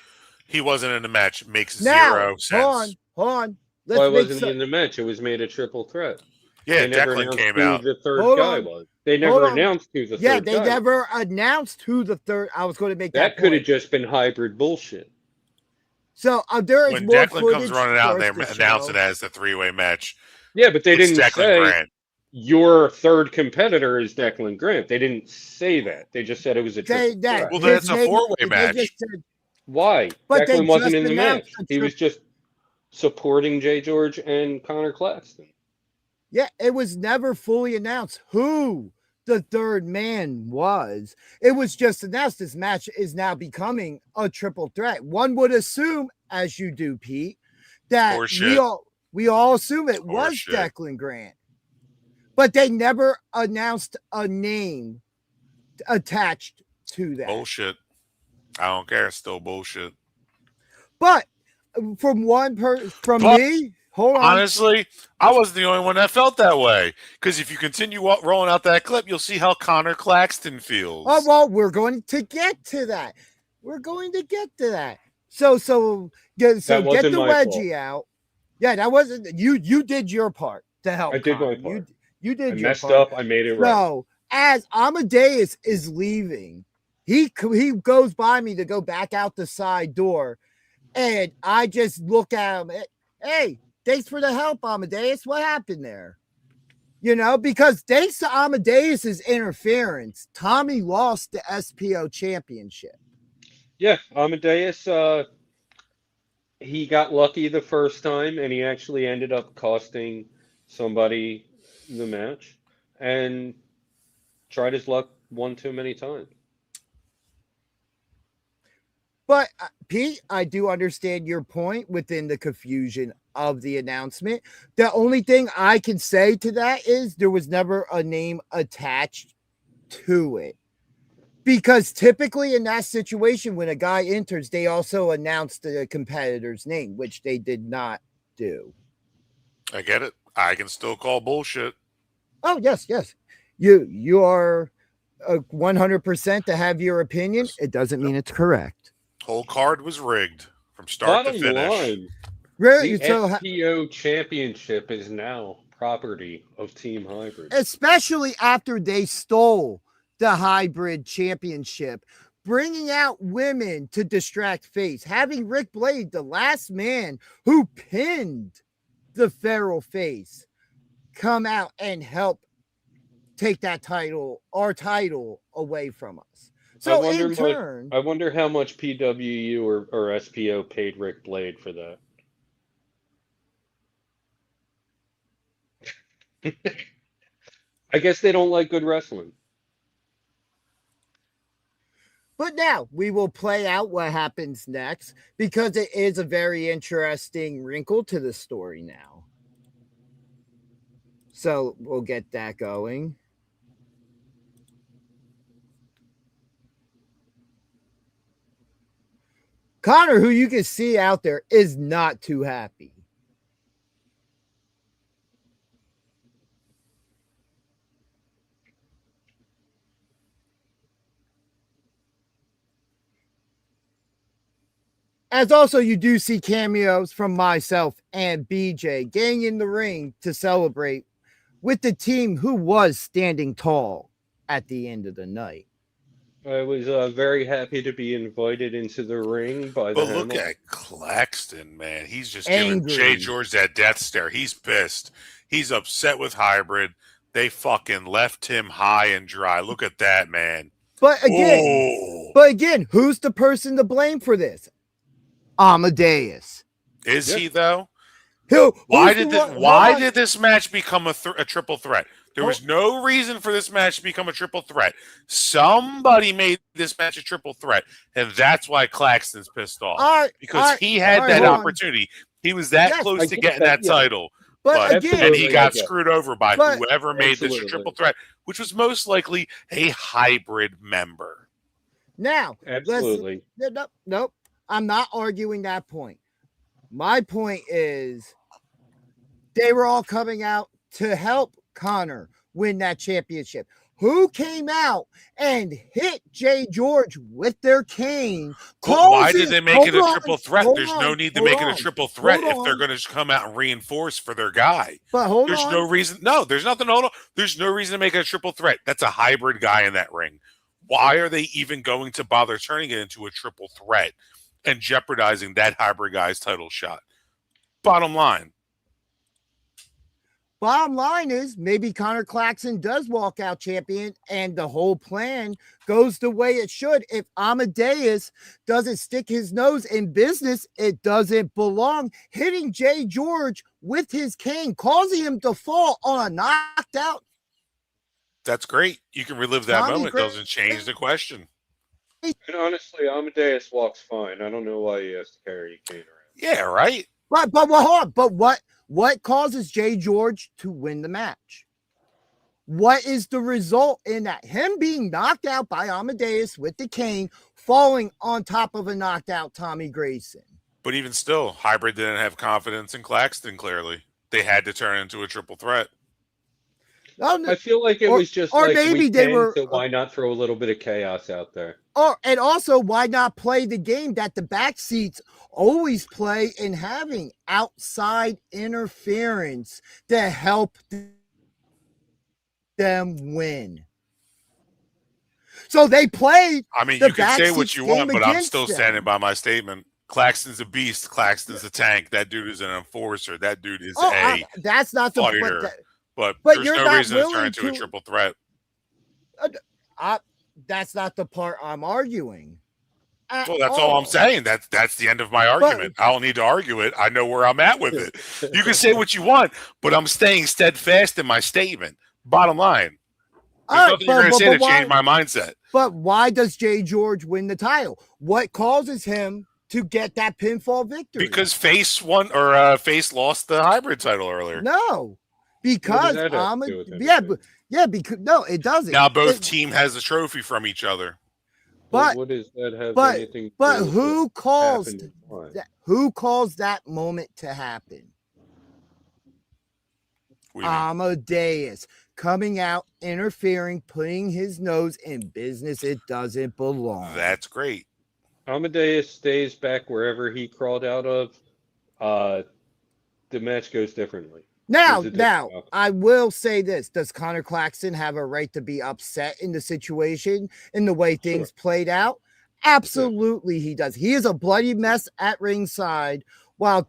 He wasn't in the match. Makes zero sense. Hold on. Why wasn't he in the match? It was made a triple threat. Yeah, They never Declan announced came who out. the third Hold guy on. was. They Hold never on. announced who the Yeah, third they guy was. never announced who the third. I was going to make That that could have point. just been hybrid bullshit. So there is When more Declan footage comes running out and for they us to announce show. it as the 3-way match, Yeah, but they it's didn't Declan say Grant. your third competitor is Declan Grant. They didn't say that. They just said it was a triple threat. Well, then it's a his name- 4-way they match. just said- Why? But they Declan wasn't just in the announced match. a He was just supporting Jay George and Connor Claxton. Yeah, it was never fully announced who the third man was. It was just announced this match is now becoming a triple threat. One would assume, as you do, Pete, that Horseshit. we all assume it was Horseshit. Declan Grant. But they never announced a name attached to that. Bullshit. I don't care. It's still bullshit. But from one person, from But- me, hold on. Honestly, I wasn't the only one that felt that way. Because if you continue rolling out that clip, you'll see how Connor Claxton feels. Oh, well, we're going to get to that. We're going to get to that. So get the wasn't my wedgie out. Yeah, that wasn't you. You did your part to help. I did my Connor. part. You did I your messed part. up. I made it right. So as Amadeus is leaving, He goes by me to go back out the side door, and I just look at him. Hey, thanks for the help, Amadeus. What happened there? Because thanks to Amadeus's interference, Tommy lost the SPO championship. Yeah, Amadeus, he got lucky the first time, and he actually ended up costing somebody the match, and tried his luck one too many times. But Pete, I do understand your point within the confusion of the announcement. The only thing I can say to that is there was never a name attached to it. Because typically in that situation, when a guy enters, they also announce the competitor's name, which they did not do. I get it. I can still call bullshit. Oh, yes. You are 100% to have your opinion. It doesn't mean it's correct. Whole card was rigged from start to Bottom finish. line, Really? the SPO championship is now property of Team Hybrid. Especially after they stole the hybrid championship, bringing out women to distract face, having Rick Blade, the last man who pinned the feral face, come out and help take that title, our title, away from us. So in turn, I wonder how much PWU or SPO paid Rick Blade for that. I guess they don't like good wrestling. but now we will play out what happens next because it is a very interesting wrinkle to the story now. So we'll get that going. Connor, who you can see out there, is not too happy. As also you do see cameos from myself and BJ getting in the ring to celebrate with the team who was standing tall at the end of the night. I was very happy to be invited into the ring by the But look Hamilton. at Claxton, man. He's just Angry. giving Jay George that death stare. He's pissed. He's upset with Hybrid. They fucking left him high and dry. Look at that, man. But again, who's the person to blame for this? Amadeus. Is he though? Why did this match become a triple threat? There was no reason for this match to become a triple threat. Somebody made this match a triple threat, and that's why Claxton's pissed off. Because he had that opportunity. He was that close to getting that title. But again, and he got screwed over by whoever made this a Absolutely. triple threat, which was most likely a hybrid member. Now, Absolutely. Nope. I'm not arguing that point. My point is they were all coming out to help Connor win that championship. Who came out and hit Jay George with their cane? Why did they make it a triple threat? There's no need to make it a triple threat if they're going to come out and reinforce for their guy. But there's no reason. No, there's nothing. Hold on. There's no reason to make it a triple threat. That's a hybrid guy in that ring. Why are they even going to bother turning it into a triple threat and jeopardizing that hybrid guy's title shot? Bottom line. Bottom line is maybe Connor Claxton does walk out champion and the whole plan goes the way it should. If Amadeus doesn't stick his nose in business, it doesn't belong. Hitting Jay George with his cane, causing him to fall on a knocked out. That's great. You can relive that moment. Doesn't change the question. And honestly, Amadeus walks fine. I don't know why he has to carry a cane around. Yeah, right. But hold on. But what causes Jay George to win the match? What is the result in that? Him being knocked out by Amadeus with the cane, falling on top of a knocked out Tommy Grayson. But even still, Hybrid didn't have confidence in Claxton, clearly. They had to turn into a triple threat. I feel like it was just or like maybe they were. So why not throw a little bit of chaos out there? And also, why not play the game that the back seats always play in having outside interference to help them win? So they played. I mean, the you can say what back-seat you want, game but I'm against still them. standing by my statement. Claxton's a beast. Claxton's a tank. That dude is an enforcer. That dude is that's not the fighter. But but there's you're no not reason to turn willing into a to- triple threat. That's not the part I'm arguing. Well, that's all I'm saying. That's the end of my argument. I don't need to argue it. I know where I'm at with it. You can say what you want, but I'm staying steadfast in my statement. Bottom line. There's nothing you're going to say to change my mindset. But why does Jay George win the title? What causes him to get that pinfall victory? Because Face won or Face lost the hybrid title earlier. No, because because no, it doesn't. Now both team has a trophy from each other. But what does that have anything to but do with who what caused happened and why? that? Who caused that moment to happen? Amadeus coming out, interfering, putting his nose in business it doesn't belong. That's great. Amadeus stays back wherever he crawled out of. The match goes differently. Now, I will say this. Does Connor Claxton have a right to be upset in the situation, in the way things played out? Absolutely, he does. He is a bloody mess at ringside while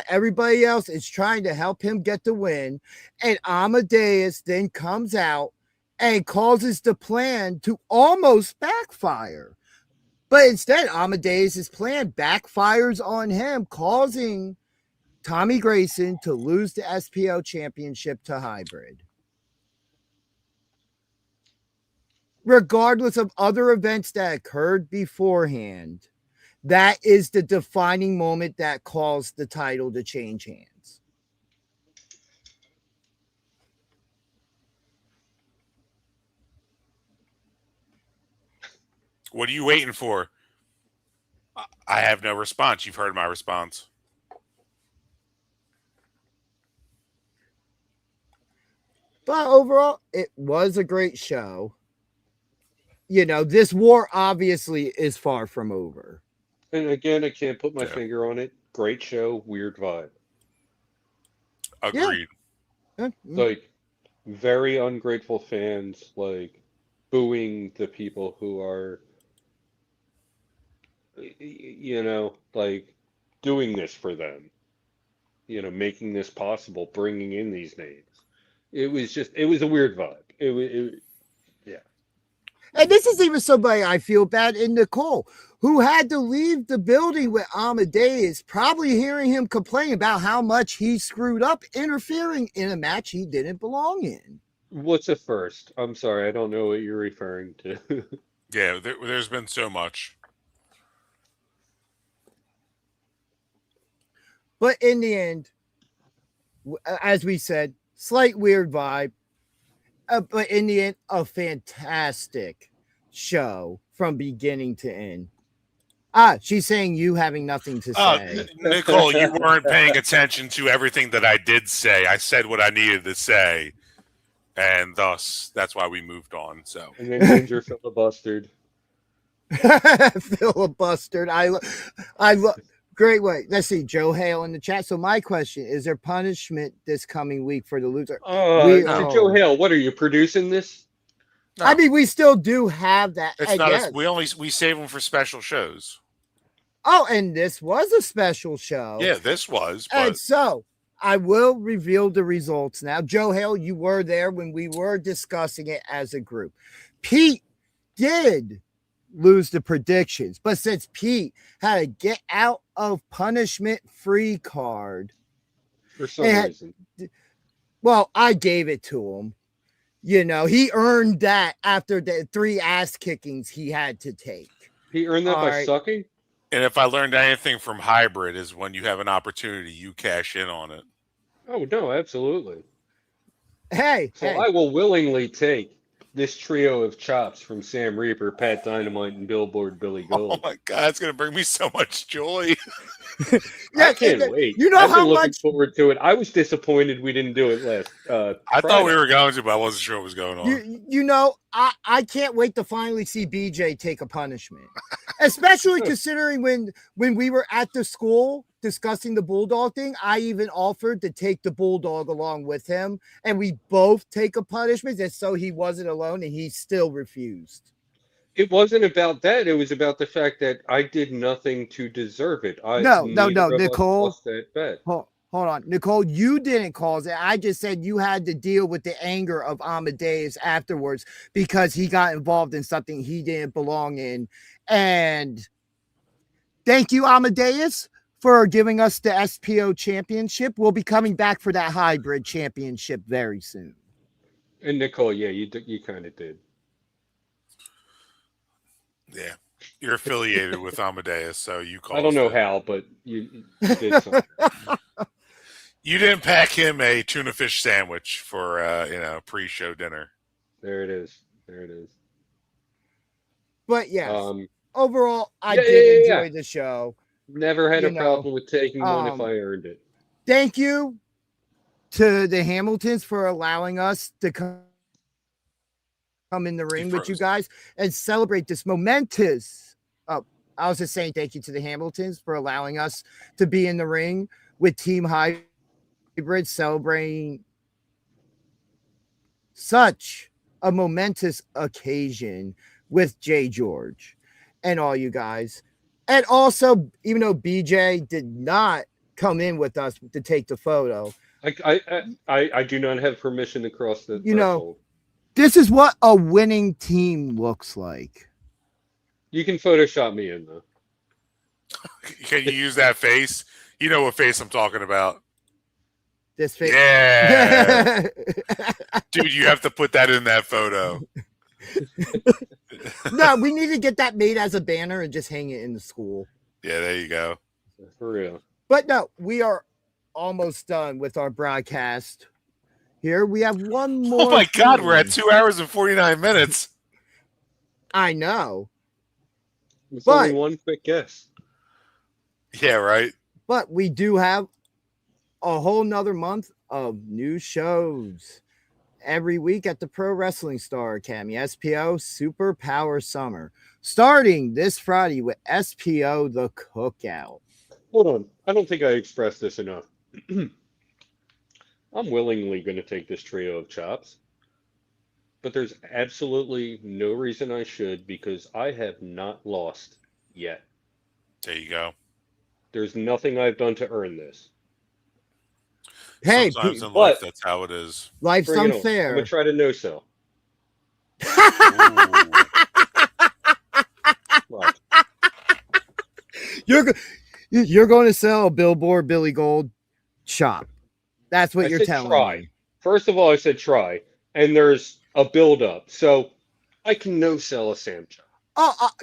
everybody else is trying to help him get the win. And Amadeus then comes out and causes the plan to almost backfire. But instead, Amadeus' plan backfires on him, causing Tommy Grayson to lose the SPO championship to Hybrid. Regardless of other events that occurred beforehand, that is the defining moment that caused the title to change hands. What are you waiting for? I have no response. You've heard my response. But overall, it was a great show. You know, this war obviously is far from over. And again, I can't put my finger on it. Great show, weird vibe. Agreed. Yeah. Like, very ungrateful fans, like, booing the people who are, you know, like, doing this for them. You know, making this possible, bringing in these names. It was a weird vibe. Yeah. And this is even somebody I feel bad in Nicole, who had to leave the building with Amadeus, probably hearing him complain about how much he screwed up interfering in a match he didn't belong in. What's a first? I'm sorry, I don't know what you're referring to. Yeah, there's been so much. But in the end, as we said, slight weird vibe. But in the end, a fantastic show from beginning to end. She's saying you having nothing to say. Nicole, you weren't paying attention to everything that I did say. I said what I needed to say, and thus that's why we moved on. So, and then Ginger filibustered. Filibustered. I love. Great way. Let's see. Joe Hale in the chat. So my question is: there punishment this coming week for the loser? Joe Hale, what are you producing this? No. I mean, we still do have that. It's not. We save them for special shows. Oh, and this was a special show. Yeah, this was. But... And so I will reveal the results now. Joe Hale, you were there when we were discussing it as a group. Pete did lose the predictions, but since Pete had a get out of punishment free card for some reason, well, I gave it to him. You know, he earned that after the 3 ass kickings he had to take. He earned that by sucking. And if I learned anything from Hybrid, is when you have an opportunity, you cash in on it. Oh no, absolutely. Hey, I will willingly take this trio of chops from Sam Reaper, Pat Dynamite, and Billboard Billy Gold. Oh my God, it's going to bring me so much joy. I can't wait. You know I've how been looking much forward to it. I was disappointed we didn't do it last. I thought we were going to, but I wasn't sure what was going on. You know, I can't wait to finally see BJ take a punishment, especially considering when we were at the school discussing the Bulldog thing, I even offered to take the Bulldog along with him, and we both take a punishment, and so he wasn't alone, and he still refused. It wasn't about that. It was about the fact that I did nothing to deserve it. No, Neither of us Nicole. lost that bet. Hold on, Nicole. You didn't cause it. I just said you had to deal with the anger of Amadeus afterwards because he got involved in something he didn't belong in. And thank you, Amadeus, for giving us the SPO championship. We'll be coming back for that hybrid championship very soon. And Nicole, yeah, you kind of did. Yeah. You're affiliated with Amadeus, so you caused I don't know it. how, but you did something. You didn't pack him a tuna fish sandwich for pre-show dinner. There it is. There it is. But yes, overall, I did enjoy the show. Never had a problem with taking one if I earned it. Thank you to the Hamiltons for allowing us to come in the ring with you guys and celebrate this momentous. I was just saying thank you to the Hamiltons for allowing us to be in the ring with Team Hybrid, celebrating such a momentous occasion with Jay George and all you guys. And also, even though BJ did not come in with us to take the photo, I do not have permission to cross the threshold. This is what a winning team looks like. You can Photoshop me in, though. Can you use that face? You know what face I'm talking about. This face? Yeah. Dude, you have to put that in that photo. No, we need to get that made as a banner and just hang it in the school. Yeah, there you go. For real. But no, we are almost done with our broadcast. Here we have one more. Oh my God, we're at 2 hours and 49 minutes. I know. It's only one quick guess. Yeah, right. But we do have a whole nother month of new shows every week at the Pro Wrestling Star Academy, SPO Super Power Summer, starting this Friday with SPO The Cookout. Hold on. I don't think I expressed this enough. I'm willingly going to take this trio of chops, but there's absolutely no reason I should because I have not lost yet. There you go. There's nothing I've done to earn this. Hey, sometimes in life, that's how it is. Life's unfair. I'm going to try to no-sell. You're going to sell a Billboard Billy Gold chop. That's what you're telling me. First of all, I said try, and there's a build-up, so I can no-sell a Sam chop.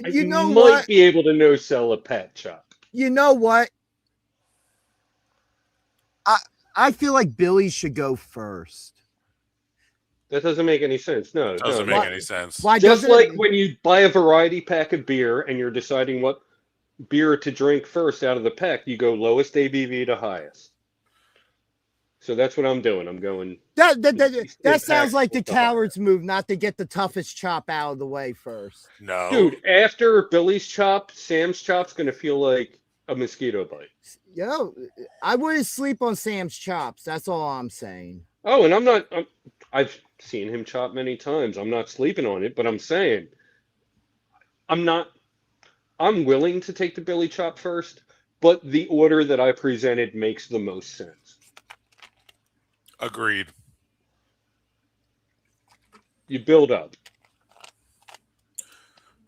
You know what? I might what? be able to no-sell a Pat chop. You know what? I feel like Billy should go first. That doesn't make any sense. No, it doesn't make any sense. Why Just like when you buy a variety pack of beer and you're deciding what beer to drink first out of the pack, you go lowest ABV to highest. So that's what I'm doing. I'm going. That sounds like the coward's move, not to get the toughest chop out of the way first. No, dude. After Billy's chop, Sam's chop's gonna feel like a mosquito bite. Yo, I wouldn't sleep on Sam's chops. That's all I'm saying. Oh, and I'm not. I've seen him chop many times. I'm not sleeping on it, but I'm saying I'm not. I'm willing to take the Billy chop first, but the order that I presented makes the most sense. Agreed. You build up.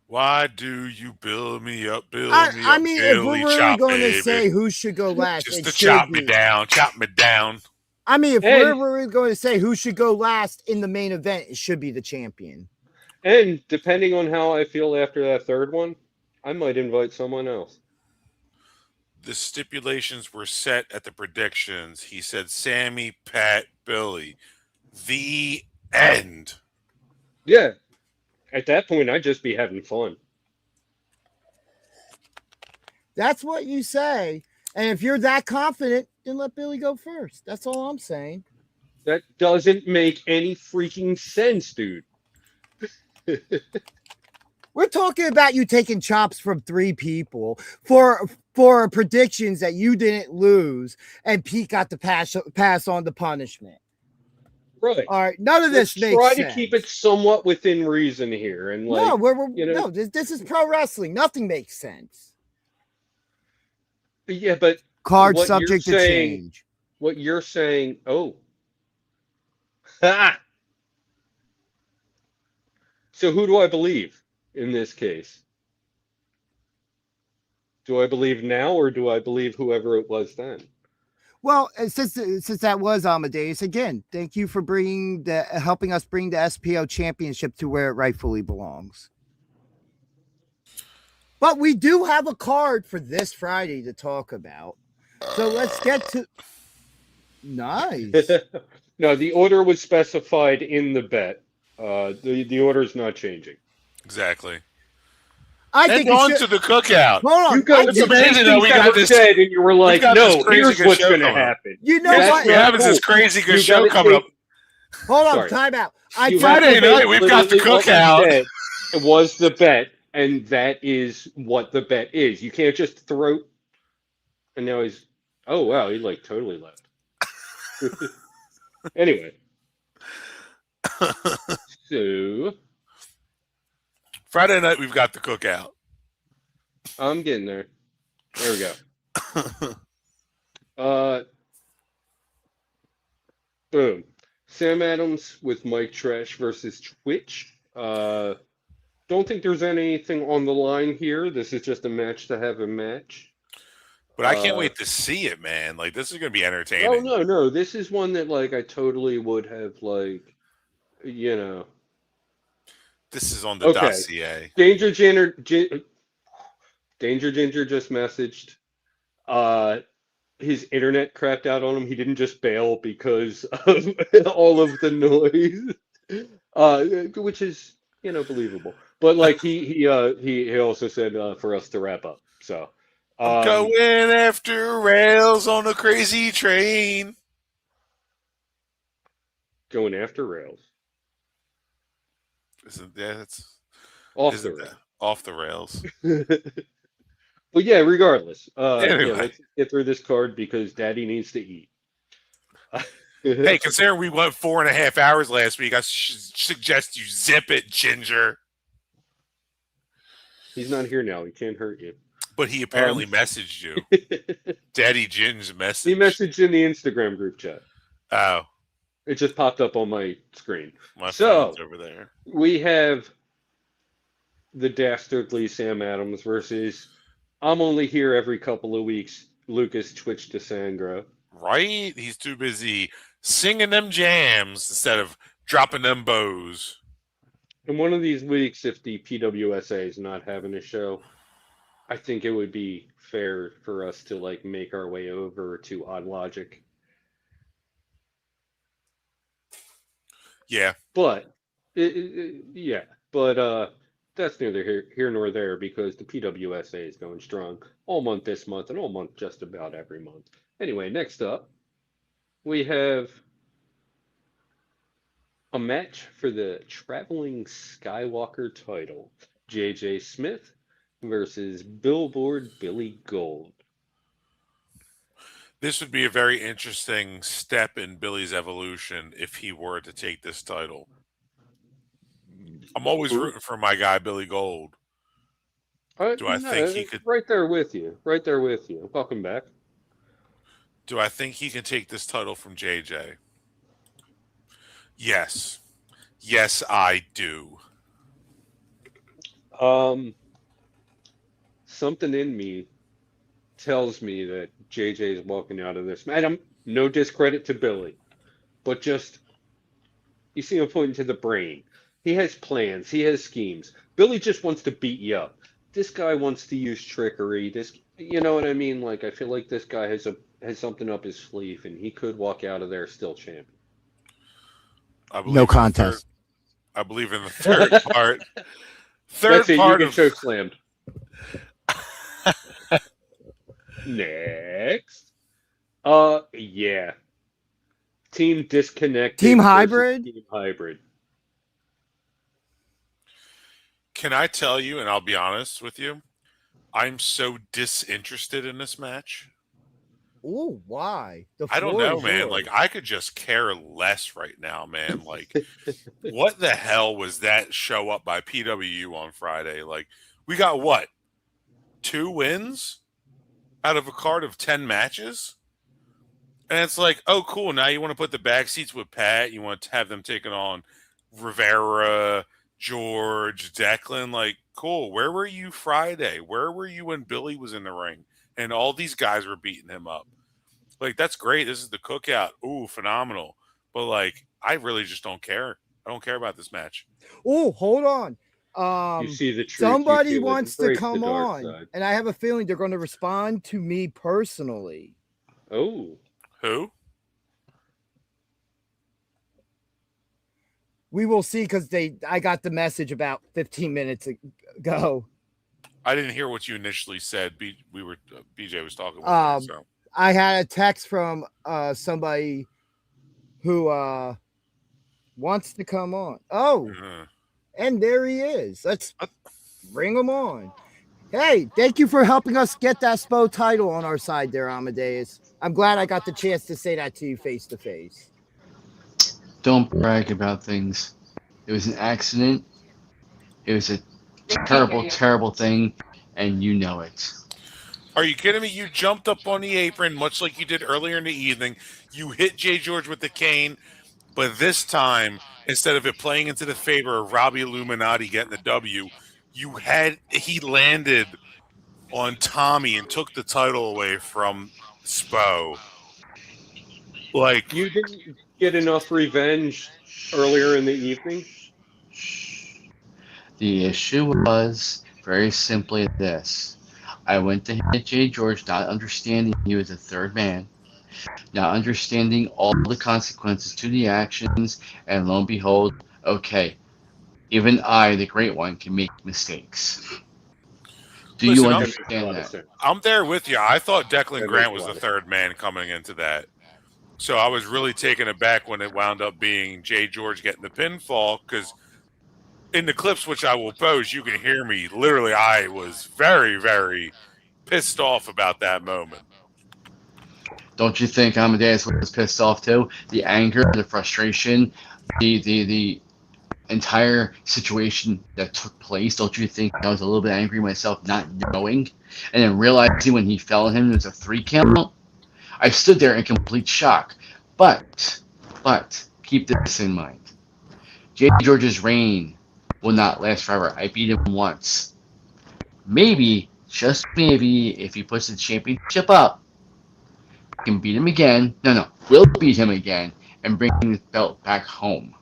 Why do you build me up, I mean, if we're really going to say who should go last, just to chop me down. I mean, if we're really going to say who should go last in the main event, it should be the champion. And depending on how I feel after that third one, I might invite someone else. The stipulations were set at the predictions. He said Sammy, Pat, Billy. The end. Yeah. At that point, I'd just be having fun. That's what you say. And if you're that confident, then let Billy go first. That's all I'm saying. That doesn't make any freaking sense, dude. We're talking about you taking chops from 3 people for predictions that you didn't lose, and Pete got to pass on the punishment. Right. All right, none of Let's this makes try sense. to keep it somewhat within reason here, and like No, we're you know, no. This is pro wrestling. Nothing makes sense. yeah, but Card what you're subject to saying, change. what you're saying, oh, ha! So who do I believe in this case? Do I believe now, or do I believe whoever it was then? Well, since that was Amadeus again, thank you for helping us bring the SPO championship to where it rightfully belongs. But we do have a card for this Friday to talk about. So let's get to nice. No, the order was specified in the bet. The order is not changing. Exactly. I And think it on should. to the cookout. Hold on. You guys It's did amazing that things we that got were this. said, and you were like, got this "No, crazy here's good what's show going to coming up. happen." You know That's what? We're not having this cool. crazy good You show gotta coming up. Hold on. Sorry. Time out. You Friday have to night, we've got the literally what was cookout. said was the bet, and that is what the bet is. You can't just throw. And now he's. Oh wow, he like totally left. Anyway, so Friday night, we've got the cookout. I'm getting there. There we go. Boom. Sam Adams with Mike Trash versus Twitch. Don't think there's anything on the line here. This is just a match to have a match. But I can't wait to see it, man. Like, this is going to be entertaining. Oh no. This is one that like I totally would have like, you know. This is on the dossier. Danger Ginger just messaged. His internet crapped out on him. He didn't just bail because of all of the noise, which is believable. But like he also said for us to wrap up. So I'm going after rails on a crazy train. Going after rails. That's off the rails. Off the rails. But yeah, regardless. Anyway. Let's get through this card because Daddy needs to eat. Hey, considering we went 4.5 hours last week, I suggest you zip it, Ginger. He's not here now. He can't hurt you. But he apparently messaged you. Daddy Gin's message. He messaged in the Instagram group chat. Oh. It just popped up on my screen. My phone's over there. We have the dastardly Sam Adams versus I'm only here every couple of weeks, Lucas Twitch DeSangro. Right? He's too busy singing them jams instead of dropping them bows. And one of these weeks, if the PWSA is not having a show, I think it would be fair for us to like make our way over to Odd Logic. Yeah. But that's neither here nor there because the PWSA is going strong all month this month and all month just about every month. Anyway, next up, we have a match for the Traveling Skywalker title. JJ Smith versus Billboard Billy Gold. This would be a very interesting step in Billy's evolution if he were to take this title. I'm always rooting for my guy, Billy Gold. Do I think he could... Right there with you. Welcome back. Do I think he can take this title from JJ? Yes. Yes, I do. Something in me tells me that JJ is walking out of this. Madam, no discredit to Billy, but just you see him pointing to the brain. He has plans. He has schemes. Billy just wants to beat you up. This guy wants to use trickery. You know what I mean? Like I feel like this guy has something up his sleeve, and he could walk out of there still champion. No contest. I believe in the third part. That's it. You get choke slammed. Next. Yeah. Team Disconnected. Team Hybrid? Team Hybrid. Can I tell you, and I'll be honest with you, I'm so disinterested in this match. Ooh, why? The I don't floor know, is man. yours. Like, I could just care less right now, man. Like, what the hell was that show up by PWU on Friday? Like, we got what? 2 wins out of a card of 10 matches? And it's like, oh, cool. Now you want to put the back seats with Pat. You want to have them taking on Rivera, George, Declan. Like, cool. Where were you Friday? Where were you when Billy was in the ring? And all these guys were beating him up. Like, that's great. This is the cookout. Ooh, phenomenal. But, like, I really just don't care. I don't care about this match. Oh, hold on. You see the truth, Somebody you feel it, wants to embrace the come dark on, side. and I have a feeling they're going to respond to me personally. Oh, Who? We will see because I got the message about 15 minutes ago. I didn't hear what you initially said. BJ was talking with me, so. I had a text from somebody who wants to come on. Oh, and there he is. Let's bring him on. Hey, thank you for helping us get that SPO title on our side there, Amadeus. I'm glad I got the chance to say that to you face to face. Don't brag about things. It was an accident. It was a terrible, terrible thing, and you know it. Are you kidding me? You jumped up on the apron, much like you did earlier in the evening. You hit Jay George with the cane, but this time, instead of it playing into the favor of Robbie Illuminati getting the W, he landed on Tommy and took the title away from Spo. Like, you didn't get enough revenge earlier in the evening? The issue was very simply this. I went to hit Jay George not understanding he was a third man, not understanding all the consequences to the actions, and lo and behold, okay, even I, the great one, can make mistakes. Do you understand that? I'm there with you. I thought Declan That Grant makes was a lot the of third man coming into that. So I was really taken aback when it wound up being Jay George getting the pinfall, because in the clips, which I will post, you can hear me. Literally, I was very, very pissed off about that moment. Don't you think Amadeus was pissed off too? The anger, the frustration, the entire situation that took place. Don't you think I was a little bit angry myself, not knowing, and then realizing when he fell on him it was a 3 count? I stood there in complete shock. But keep this in mind. Jay George's reign will not last forever. I beat him once. Maybe, just maybe, if he puts the championship up, I can beat him again. No, we'll beat him again and bring the belt back home.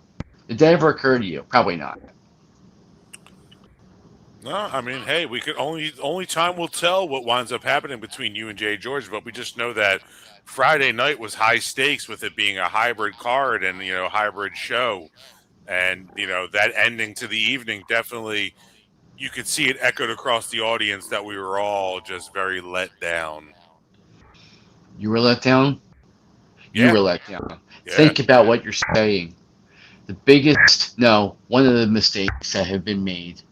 Did that ever occur to you? Probably not. No, I mean, hey, we could only time will tell what winds up happening between you and Jay George, but we just know that Friday night was high stakes with it being a hybrid card and hybrid show, and that ending to the evening definitely you could see it echoed across the audience that we were all just very let down. You were let down? Yeah. You were let down. Yeah. Think about what you're saying. One of the mistakes that have been made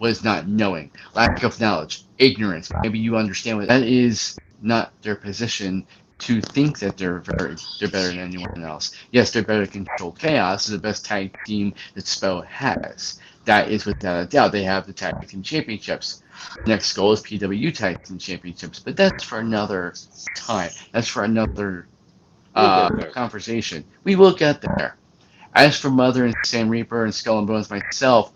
was not knowing, lack of knowledge, ignorance. Maybe you understand what that is. Not their position to think that they're better than anyone else. Yes, they're better to control chaos. They're the best tag team that SPO has. That is without a doubt. They have the tag team championships. Next goal is PW tag team championships, but that's for another time. That's for another conversation. We will get there. As for Mother and Sam Reaper and Skull and Bones myself,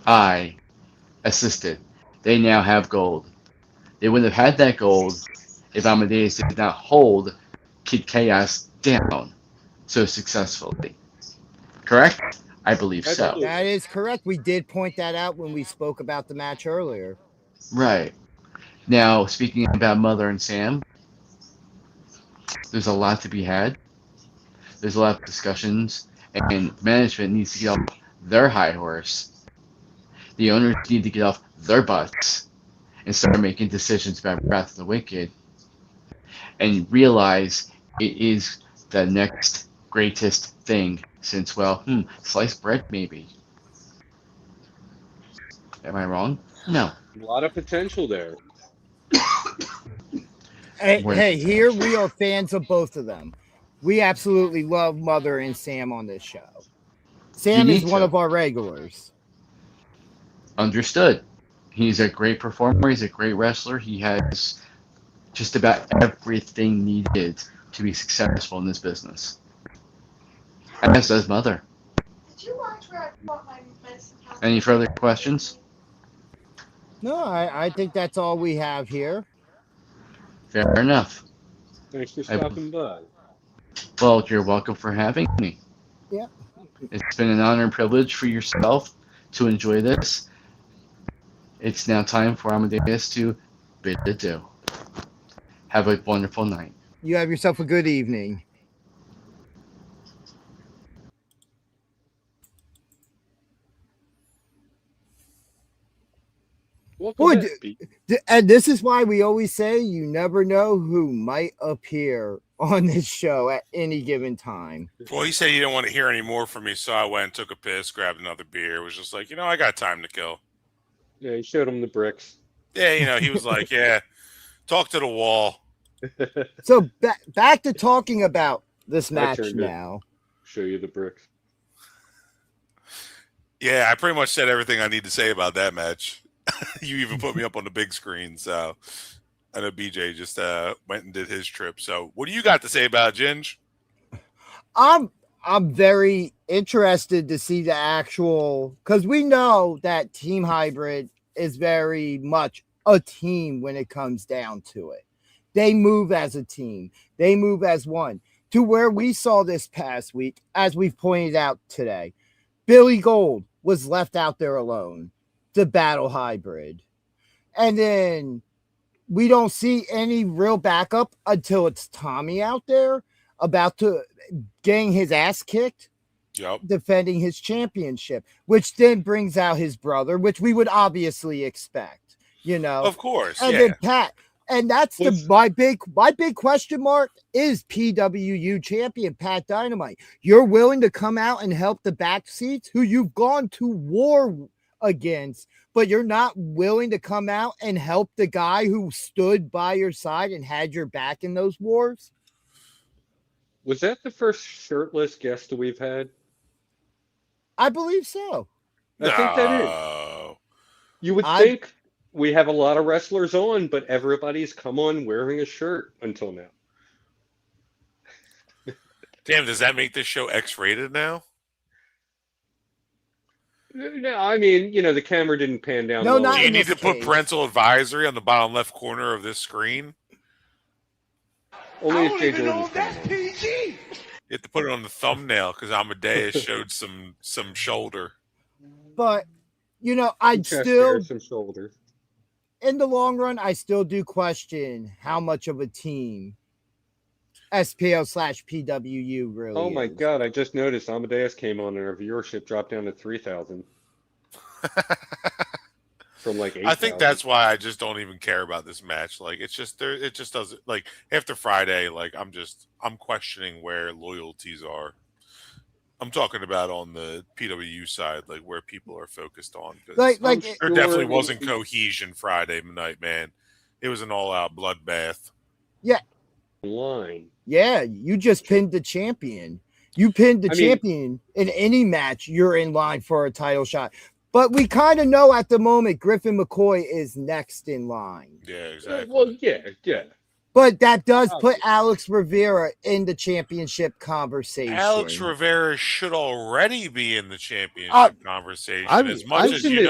I assisted. They now have gold. They wouldn't have had that gold if Amadeus did not hold Kid Chaos down so successfully. Correct? I believe so. That is correct. We did point that out when we spoke about the match earlier. Right. Now, speaking about Mother and Sam, there's a lot to be had. There's a lot of discussions, and management needs to get off their high horse. The owners need to get off their butts and start making decisions about Wrath of the Wicked and realize it is the next greatest thing since, sliced bread maybe. Am I wrong? No. A lot of potential there. Hey, here we are fans of both of them. We absolutely love Mother and Sam on this show. Sam is one of our regulars. Understood. He's a great performer. He's a great wrestler. He has just about everything needed to be successful in this business. As does Mother. Did you watch where I bought my medicine cabinet? Any further questions? No, I think that's all we have here. Fair enough. Thanks for stopping by. Well, you're welcome for having me. Yeah. It's been an honor and privilege for yourself to enjoy this. It's now time for Amadeus to bid adieu. Have a wonderful night. You have yourself a good evening. Welcome and this is why we always say you never know who might appear on this show at any given time. Well, he said he didn't want to hear any more from me, so I went, took a piss, grabbed another beer. It was just like, I got time to kill. Yeah, he showed him the bricks. Yeah, he was like, yeah, talk to the wall. So back to talking about this match now. Show you the bricks. Yeah, I pretty much said everything I need to say about that match. You even put me up on the big screen, so I know BJ just went and did his trip. So what do you got to say about it, Ginge? I'm very interested to see the actual, because we know that Team Hybrid is very much a team when it comes down to it. They move as a team. They move as one. To where we saw this past week, as we've pointed out today, Billy Gold was left out there alone to battle Hybrid. And then we don't see any real backup until it's Tommy out there about to getting his ass kicked, defending his championship, which then brings out his brother, which we would obviously expect, Of course. And then Pat. And that's my big question mark is PWU champion Pat Dynamite. You're willing to come out and help the back seats who you've gone to war against, but you're not willing to come out and help the guy who stood by your side and had your back in those wars? Was that the first shirtless guest that we've had? I believe so. I think that is. You would think we have a lot of wrestlers on, but everybody's come on wearing a shirt until now. Damn, does that make this show X-rated now? No, I mean, the camera didn't pan down. No, not Do you need to put parental advisory on the bottom left corner of this screen? Only if Jay Jordan's PG. You have to put it on the thumbnail because Amadeus showed some shoulder. But I'd still some shoulder. In the long run, I still do question how much of a team SPO/PWU really Oh my is. God, I just noticed Amadeus came on and our viewership dropped down to 3,000. From like 8,000. I think that's why I just don't even care about this match. Like it just doesn't, like, after Friday, like I'm questioning where loyalties are. I'm talking about on the PWU side, like where people are focused on. Like there definitely wasn't cohesion Friday night, man. It was an all-out bloodbath. Yeah. Line. Yeah, you just pinned the champion. You pinned the champion in any match, you're in line for a title shot. But we kind of know at the moment Griffin McCoy is next in line. Yeah, exactly. Well, yeah. But that does put Alex Rivera in the championship conversation. Alex Rivera should already be in the championship conversation. As much as you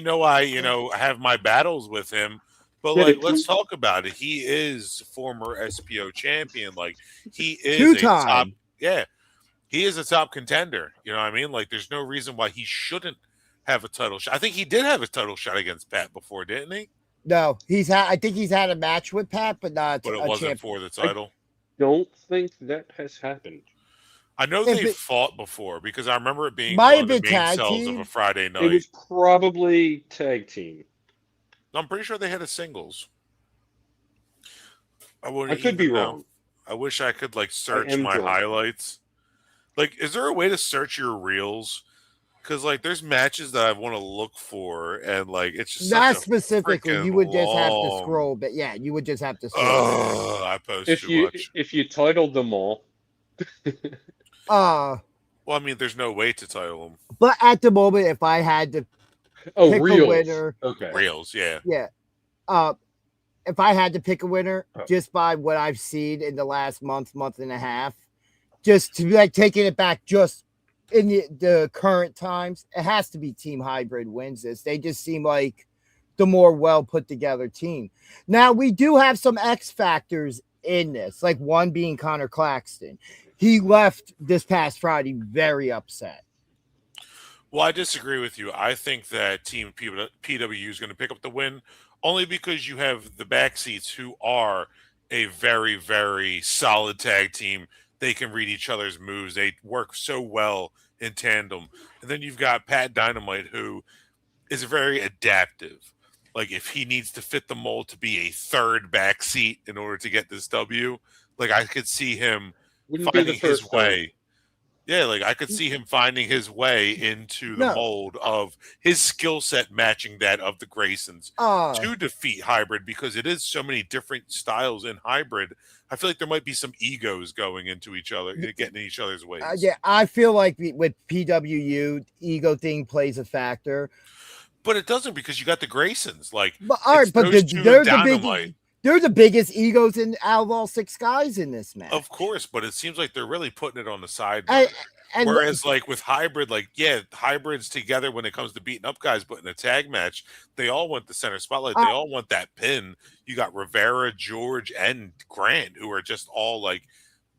know, I have my battles with him. But let's talk about it. He is former SPO champion. Like he is a top. Yeah, he is a top contender. You know what I mean? Like there's no reason why he shouldn't have a title shot. I think he did have a title shot against Pat before, didn't he? No, I think he's had a match with Pat, but not. But it wasn't for the title. I don't think that has happened. I know they fought before because I remember it being might one of the have been main tag cells team. of a Friday night. It was probably tag team. I'm pretty sure they had a singles. I could be wrong. I wish I could search my highlights. Like, is there a way to search your reels? Because like there's matches that I want to look for, and like it's just Not such a specifically. freaking You would just have to long. scroll, but yeah, you would just have to scroll. I post If too you much. if you titled them all, Well, I mean, there's no way to title them. but at the moment, if I had to pick reels. a winner, Okay. Reels, yeah. If I had to pick a winner Oh. just by what I've seen in the last month and a half, just to be like taking it back just in the current times, it has to be Team Hybrid wins this. They just seem like the more well put together team. Now we do have some X factors in this, like one being Connor Claxton. He left this past Friday very upset. Well, I disagree with you. I think that Team PW is going to pick up the win only because you have the backseats who are a very, very solid tag team. They can read each other's moves. They work so well in tandem. And then you've got Pat Dynamite, who is very adaptive. Like, if he needs to fit the mold to be a third backseat in order to get this W, like, I could see him Wouldn't be the finding his first time. way. Yeah, like I could see him finding his way into the mold of his skill set matching that of the Graysons to defeat Hybrid, because it is so many different styles in Hybrid. I feel like there might be some egos going into each other, getting in each other's ways. Yeah, I feel like with PWU, ego thing plays a factor. But it doesn't, because you got the Graysons. Like, but all right, but they're the biggest egos out of all six guys in this match. Of course, but it seems like they're really putting it on the side. And whereas, like with Hybrid, like Hybrid's together when it comes to beating up guys, but in a tag match, they all want the center spotlight. They all want that pin. You got Rivera, George, and Grant, who are just all like,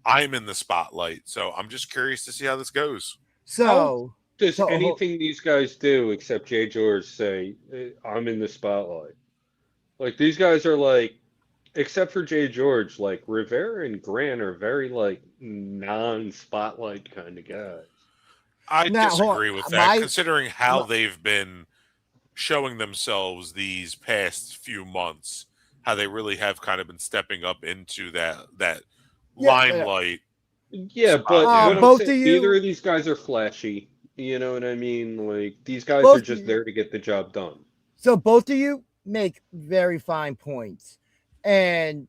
I'm in the spotlight. So I'm just curious to see how this goes. So does anything these guys do except Jay George say, I'm in the spotlight? Like, these guys are like, except for Jay George, like Rivera and Grant are very like non-spotlight kind of guys. I disagree with that, considering how they've been showing themselves these past few months, how they really have kind of been stepping up into that limelight. Yeah, but both of you, neither of these guys are flashy. You know what I mean? Like, these guys are just there to get the job done. So both of you make very fine points. And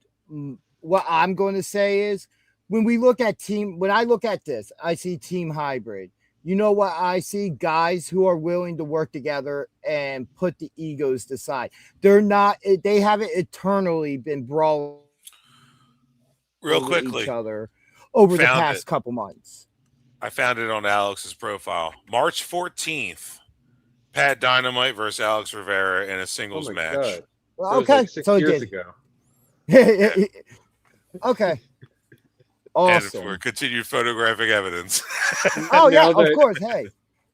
what I'm going to say is, when I look at this, I see Team Hybrid. You know what I see? Guys who are willing to work together and put the egos aside. They haven't eternally been brawling real quickly each other over the past couple months. I found it on Alex's profile. March 14th, Pat Dynamite versus Alex Rivera in a singles match. God. Well, okay, like 6 years ago. Okay. Awesome. And for continued photographic evidence. Oh yeah, of course.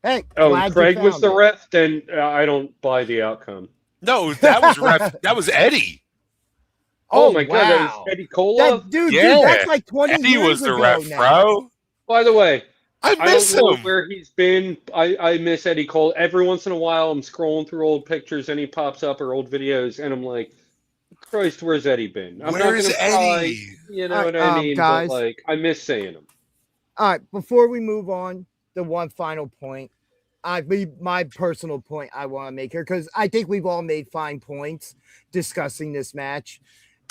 Hey. Oh, Craig was the ref. Then I don't buy the outcome. No, that was ref. That was Eddie. Oh my God, that was Eddie Kola. Dude, that's like 20 Eddie years was the ago ref, now. bro. By the way, I miss don't know him. where he's been. I miss Eddie Cole. Every once in a while, I'm scrolling through old pictures and he pops up, or old videos, and I'm like, Christ, where's Eddie been? I'm Where is not gonna Eddie? Pry, you know what I mean? Guys. But like, I miss saying him. All right, before we move on, the one final point, my personal point I want to make here, because I think we've all made fine points discussing this match.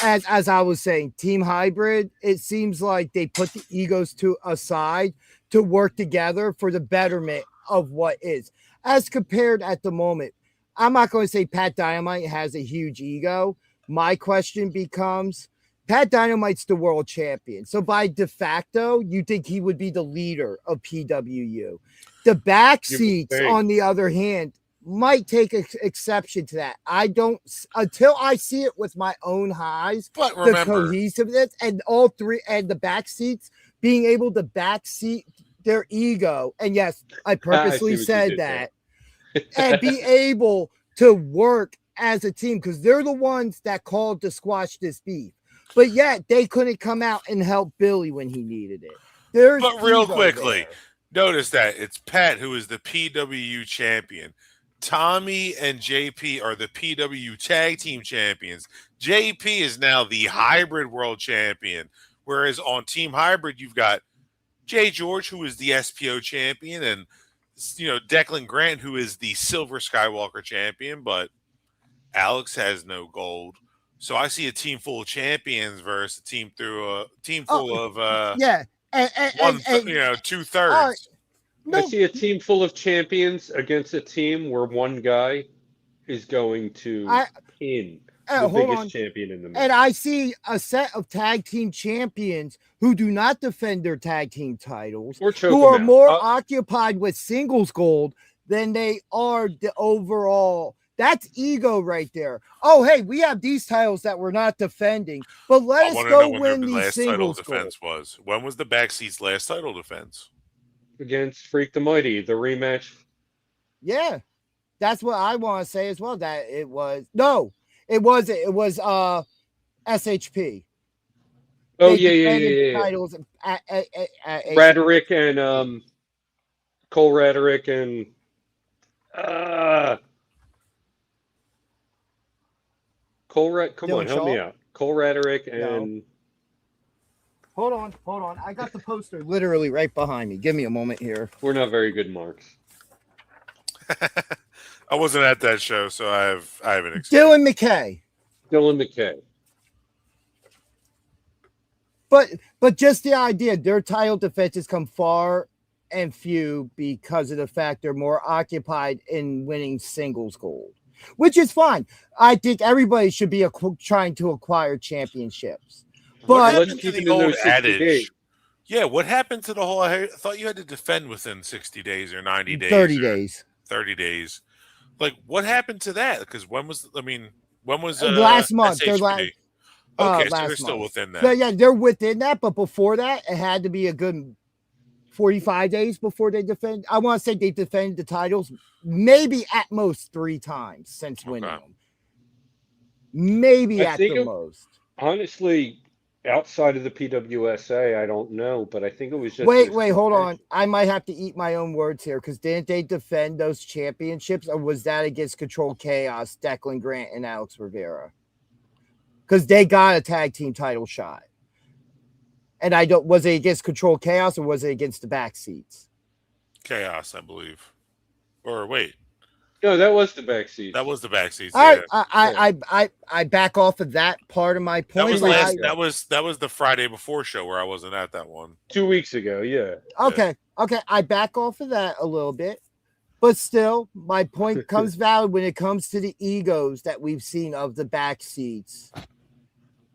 As I was saying, Team Hybrid, it seems like they put the egos aside to work together for the betterment of what is. As compared at the moment, I'm not going to say Pat Dynamite has a huge ego. My question becomes, Pat Dynamite's the world champion. So by de facto, you think he would be the leader of PWU. The back seats, on the other hand, might take exception to that. I don't, until I see it with my own eyes, but remember, the cohesiveness and all three, and the back seats being able to backseat their ego. And yes, I purposely said that. And be able to work as a team, because they're the ones that called to squash this beef. But yet they couldn't come out and help Billy when he needed it. But real quickly, notice that it's Pat who is the PWU champion. Tommy and JP are the PW tag team champions. JP is now the hybrid world champion. Whereas on Team Hybrid, you've got Jay George, who is the SPO champion, and Declan Grant, who is the Silver Skywalker champion, but Alex has no gold. So I see a team full of champions versus a team full of Yeah. And, one, and 2/3. all right. I No, see a team full of champions against a team where one guy is going to pin the hold biggest on. champion in the match. And I see a set of tag team champions who do not defend their tag team titles, Or choke who them are out. more occupied with singles gold than they are the overall. That's ego right there. Oh, hey, we have these titles that we're not defending, but let I us want to go know when win their these last title singles gold. defense was. When was the Backseat's last title defense? Against Freak the Mighty, the rematch. Yeah, that's what I want to say as well. That it was it wasn't. It was SHP. Oh, They defended the titles at Raderick and Cole Raderick and come Dylan on, help me Shaw? out. Cole Raderick and Hold on. I got the poster literally right behind me. Give me a moment here. we're not very good marks. I wasn't at that show, so I have an excuse. Dylan McKay. Dylan McKay. But just the idea, their title defenses come far and few because of the fact they're more occupied in winning singles gold, which is fine. I think everybody should be trying to acquire championships. What But happened to the old adage? Yeah, what happened to the whole? I thought you had to defend within 60 days or 90 days. 30 days. 30 days. Like, what happened to that? Because when was last month? SHP? Okay, so they're last still month. within that. So, yeah, they're within that. But before that, it had to be a good 45 days before they defend. I want to say they defended the titles maybe at most 3 times since winning them. Maybe at the most. Honestly, outside of the PWSA, I don't know, but I think it was just. Wait, hold on. I might have to eat my own words here because didn't they defend those championships, or was that against Control Chaos, Declan Grant, and Alex Rivera? Because they got a tag team title shot. And was it against Control Chaos or was it against the Backseats? Chaos, I believe. Or wait. No, that was the Backseats. That was the Backseats. All Yeah. right, I back off of that part of my point. That was the Friday before show where I wasn't at that one. 2 weeks ago, yeah. Okay, I back off of that a little bit. But still, my point comes valid when it comes to the egos that we've seen of the Backseats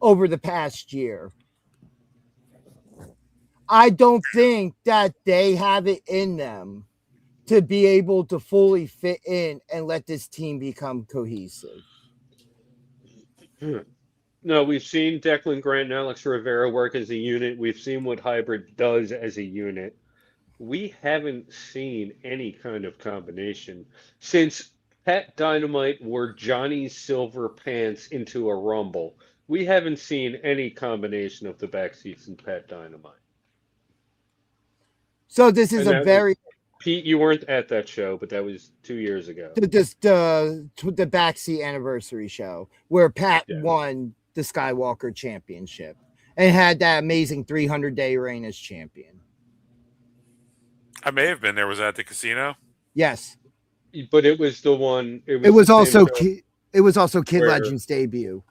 over the past year. I don't think that they have it in them to be able to fully fit in and let this team become cohesive. No, we've seen Declan Grant and Alex Rivera work as a unit. We've seen what Hybrid does as a unit. We haven't seen any kind of combination since Pat Dynamite wore Johnny's silver pants into a Rumble. We haven't seen any combination of the Backseats and Pat Dynamite. So this is Pete, you weren't at that show, but that was 2 years ago. The Backseat anniversary show where Pat won the Skywalker Championship and had that amazing 300-day reign as champion. I may have been there. Was that at the casino? Yes, but it was the one. It was also Kid Legend's debut.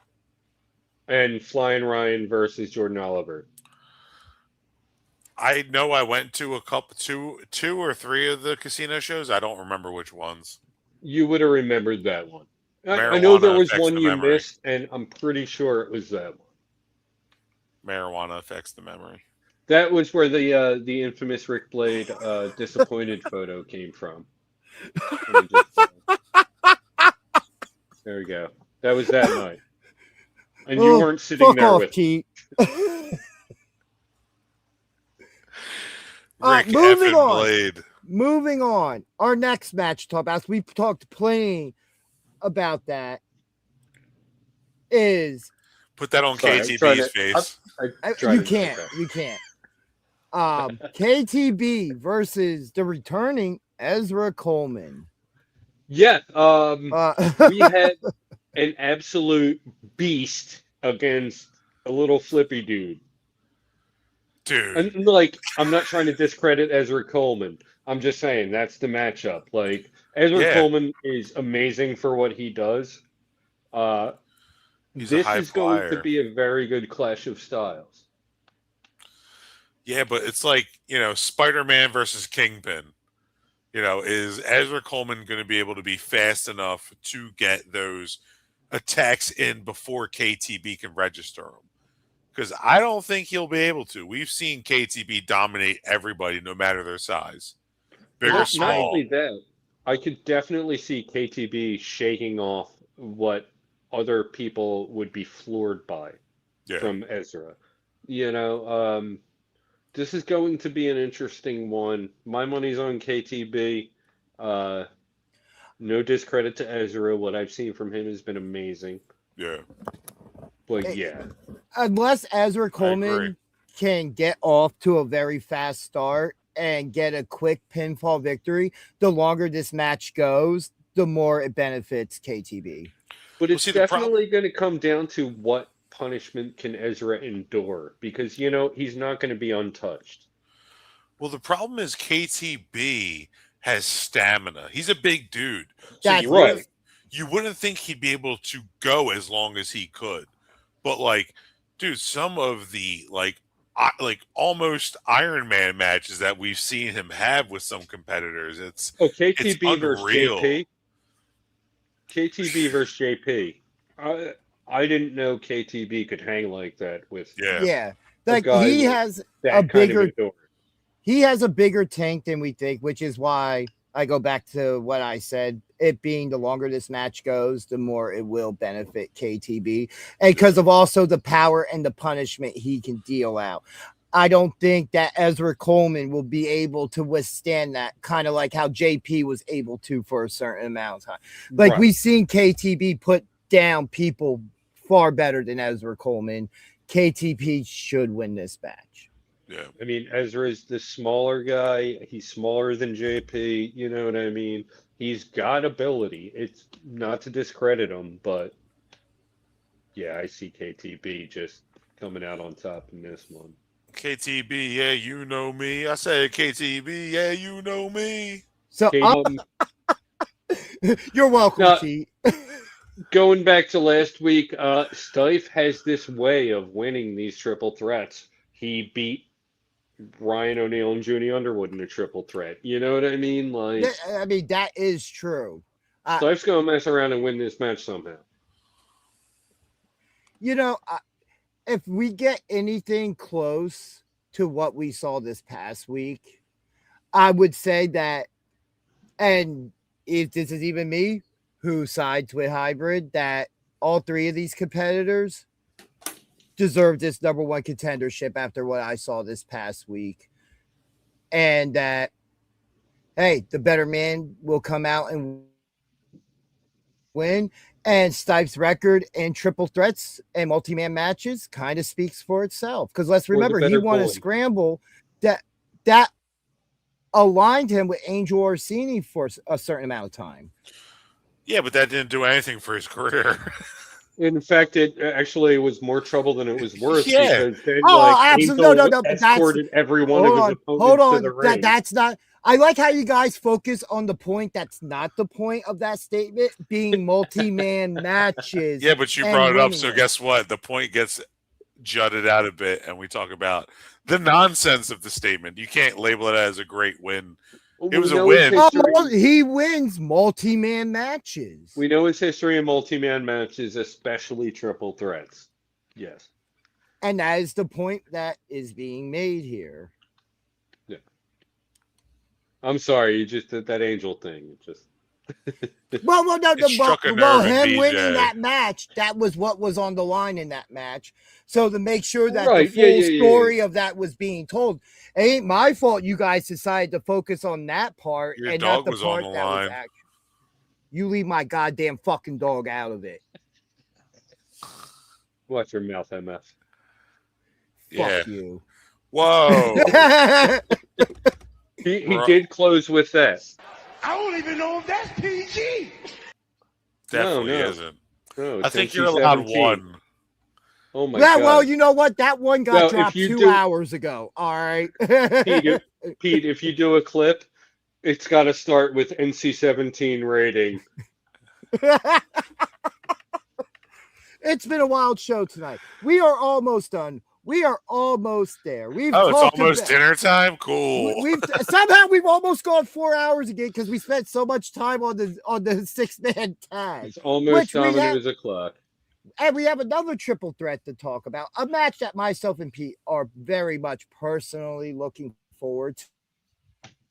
And Flying Ryan versus Jordan Oliver. I know I went to a couple, two or three of the casino shows. I don't remember which ones. You would have remembered that one. I know there was one you missed, and I'm pretty sure it was that one. Marijuana affects the memory. That was where the infamous Rick Blade disappointed photo came from. There we go. That was that night. And you weren't sitting there with Pete. Moving on. Blade. Moving on. Our next match talk, as we've talked plenty about that, is put that on KTB's face. You can't. KTB versus the returning Ezra Coleman. Yeah. We had an absolute beast against a little flippy dude. Dude. And I'm not trying to discredit Ezra Coleman. I'm just saying that's the matchup. Like Ezra Yeah, Coleman is amazing for what he does. Uh, he's a this high is going to flyer. be a very good clash of styles. Yeah, but it's like, Spider-Man versus Kingpin. Is Ezra Coleman going to be able to be fast enough to get those attacks in before KTB can register them? Because I don't think he'll be able to. We've seen KTB dominate everybody, no matter their size, big or Not small. only that, I could definitely see KTB shaking off what other people would be floored by Yeah, from Ezra. You know, this is going to be an interesting one. My money's on KTB. Uh, no discredit to Ezra. What I've seen from him has been amazing. yeah, But yeah, Unless Ezra I agree. Coleman can get off to a very fast start and get a quick pinfall victory, the longer this match goes, the more it benefits KTB. but it's see, the problem. definitely going to come down to what punishment can Ezra endure because he's not going to be untouched. Well, the problem is KTB has stamina. He's a big dude, so That's you wouldn't think he'd be able to go as long as he could. But like, dude, some of the like almost Iron Man matches that we've seen him have with some competitors, it's KTB versus unreal. JP. KTB versus JP. I didn't know KTB could hang like that with yeah. a Like guy he with has that a kind of bigger endurance. he has a bigger tank than we think, which is why I go back to what I said. It being the longer this match goes, the more it will benefit KTB. And because of also the power and the punishment he can deal out. I don't think that Ezra Coleman will be able to withstand that, kind of like how JP was able to for a certain amount of time. Like we've seen KTB put down people far better than Ezra Coleman. KTB should win this match. Yeah. I mean, Ezra's the smaller guy. He's smaller than JP. You know what I mean? He's got ability. It's not to discredit him, but yeah, I see KTB just coming out on top in this one. KTB, yeah, you know me. I said KTB, yeah, you know me. So you're welcome, Pete. Going back to last week, Stife has this way of winning these triple threats. He beat Ryan O'Neal and Junie Underwood in a triple threat. You know what I mean? Like, I mean, that is true. Stife's going to mess around and win this match somehow. If we get anything close to what we saw this past week, I would say that, and if this is even me who sides with Hybrid, that all three of these competitors deserve this number one contendership after what I saw this past week. And that, hey, the better man will come out and win. And Stipe's record in triple threats and multi-man matches kind of speaks for itself. Because let's remember, he won a scramble that aligned him with Angel Orsini for a certain amount of time. Yeah, but that didn't do anything for his career. In fact, it actually was more trouble than it was worth. Yeah. Because then, absolutely. No, escorted every one of his opponents hold on. to the ring. That's not. I like how you guys focus on the point that's not the point of that statement, being multi-man matches. Yeah, but you brought it up, so guess what? The point gets jutted out a bit, and we talk about the nonsense of the statement. You can't label it as a great win. It was a win. He wins multi-man matches. We know his history in multi-man matches, especially triple threats. Yes. And that is the point that is being made here. Yeah. I'm sorry, you just did that Angel thing. It just Well, him BJ. winning that match, that was what was on the line in that match. So to make sure that Right, the full story of that was being told, it ain't my fault you guys decided to focus on that part Your and dog not the was part on the that line. was actually. You leave my goddamn fucking dog out of it. Watch your mouth, MF. Fuck you. Whoa. He did close with that. I don't even know if that's PG. Definitely No. isn't. No, I think you're allowed one. Oh my God. God. Well, you know what? That one got No, dropped if you 2 do- hours ago. All right. Pete, if you do a clip, It's got to start with NC-17 rating. It's been a wild show tonight. We are almost done. We are almost there. We've Oh, it's talked almost about, dinner time. Cool. we've somehow we've almost gone 4 hours again because we spent so much time on the 6-man tag, It's almost which we have, Domino's o'clock. and we have another triple threat to talk about. A match that myself and Pete are very much personally looking forward to.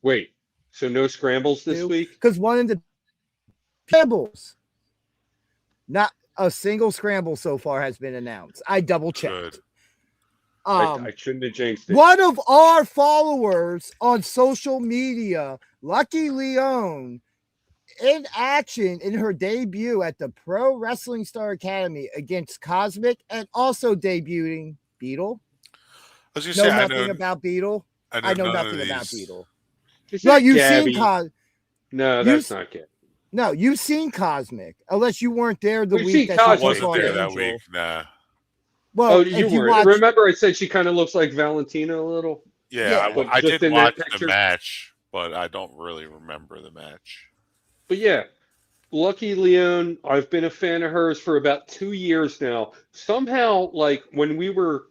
Wait, so no scrambles this week? Because one of the scrambles, not a single scramble so far has been announced. I double checked. I shouldn't have jinxed it. One of our followers on social media, Lucky Leone, in action in her debut at the Pro Wrestling Star Academy against Cosmic, and also debuting Beetle. I was Know gonna say, nothing about Beetle. I know nothing about Beetle. Is No, that you've Gabby? seen No, that's not good. No, you've seen Cosmic, unless you weren't there the We've week seen that Cosmic. she took wasn't on there that Angel. week. Nah. Well, Oh, if you you weren't. watch, Remember, I said she kind of looks like Valentina a little. Yeah, But I just did in that watch the picture. match, but I don't really remember the match. But yeah, Lucky Leone, I've been a fan of hers for about 2 years now. Somehow, like when we were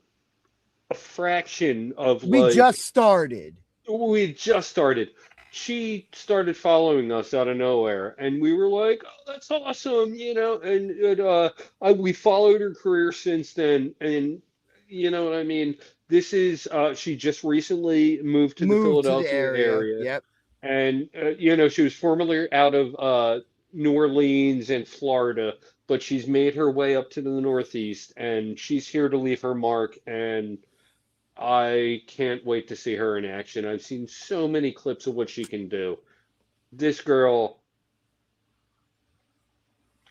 a fraction of we just started. we just started. She started following us out of nowhere, and we were like, "Oh, that's awesome," you know. We followed her career since then, and you know what I mean. This is she just recently moved to the Moved to the Philadelphia area. area, Yep. and you know she was formerly out of New Orleans and Florida, but she's made her way up to the Northeast, and she's here to leave her mark. And I can't wait to see her in action. I've seen so many clips of what she can do. This girl,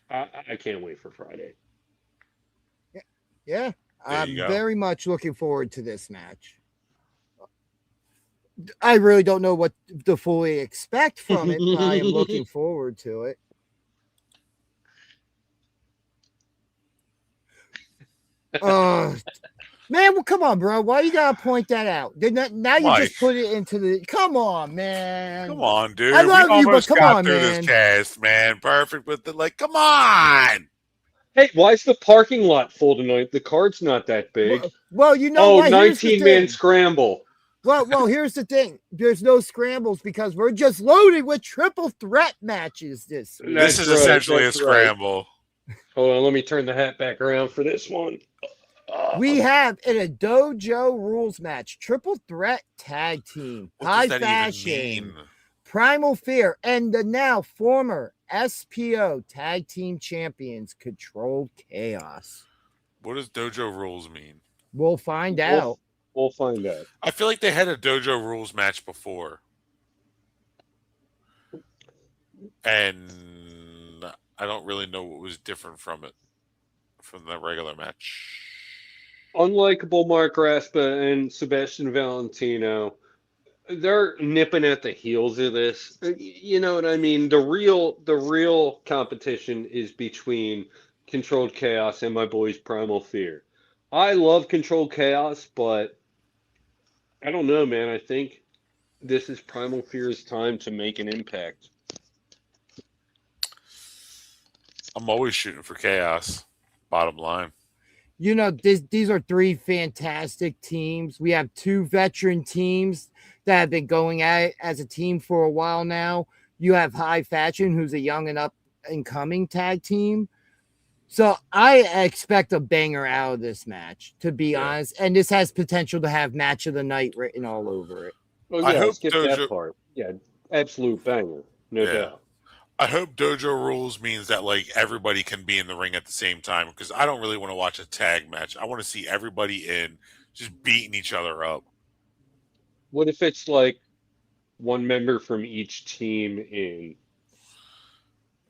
I can't wait for Friday. Yeah, I'm you go. very much looking forward to this match. I really don't know what to fully expect from it, but I am looking forward to it. Man, well, come on, bro. Why you gotta point that out? Now you Mike. just put it into the. Come on, man. Come on, dude. I love we you, but almost come got on, through man. this cast, man. Perfect with the come on. Hey, why is the parking lot full tonight? The card's not that big. Well, you know what? Here's the 19-man thing. scramble. Well, here's the thing. There's no scrambles because we're just loaded with triple threat matches this week. This is essentially a scramble. Hold on, let me turn the hat back around for this one. We have in a dojo rules match, triple threat tag team, What high does that fashion, even mean? Primal Fear, and the now former SPO tag team champions, Controlled Chaos. What does dojo rules mean? We'll find out. We'll find out. I feel like they had a dojo rules match before. And I don't really know what was different from it, from the regular match. Unlikable Mark Raspa and Sebastian Valentino, they're nipping at the heels of this. You know what I mean? The real competition is between Controlled Chaos and my boys Primal Fear. I love Controlled Chaos, but I don't know, man. I think this is Primal Fear's time to make an impact. I'm always shooting for chaos. Bottom line. You know, these are three fantastic teams. We have two veteran teams that have been going at it as a team for a while now. You have High Fashion, who's a young and up and coming tag team. So I expect a banger out of this match, to be honest. And this has potential to have match of the night written all over it. Oh, yeah, I hope skip that part. Yeah, absolute banger, no doubt. I hope dojo rules means that everybody can be in the ring at the same time, because I don't really want to watch a tag match. I want to see everybody in just beating each other up. What if it's one member from each team in?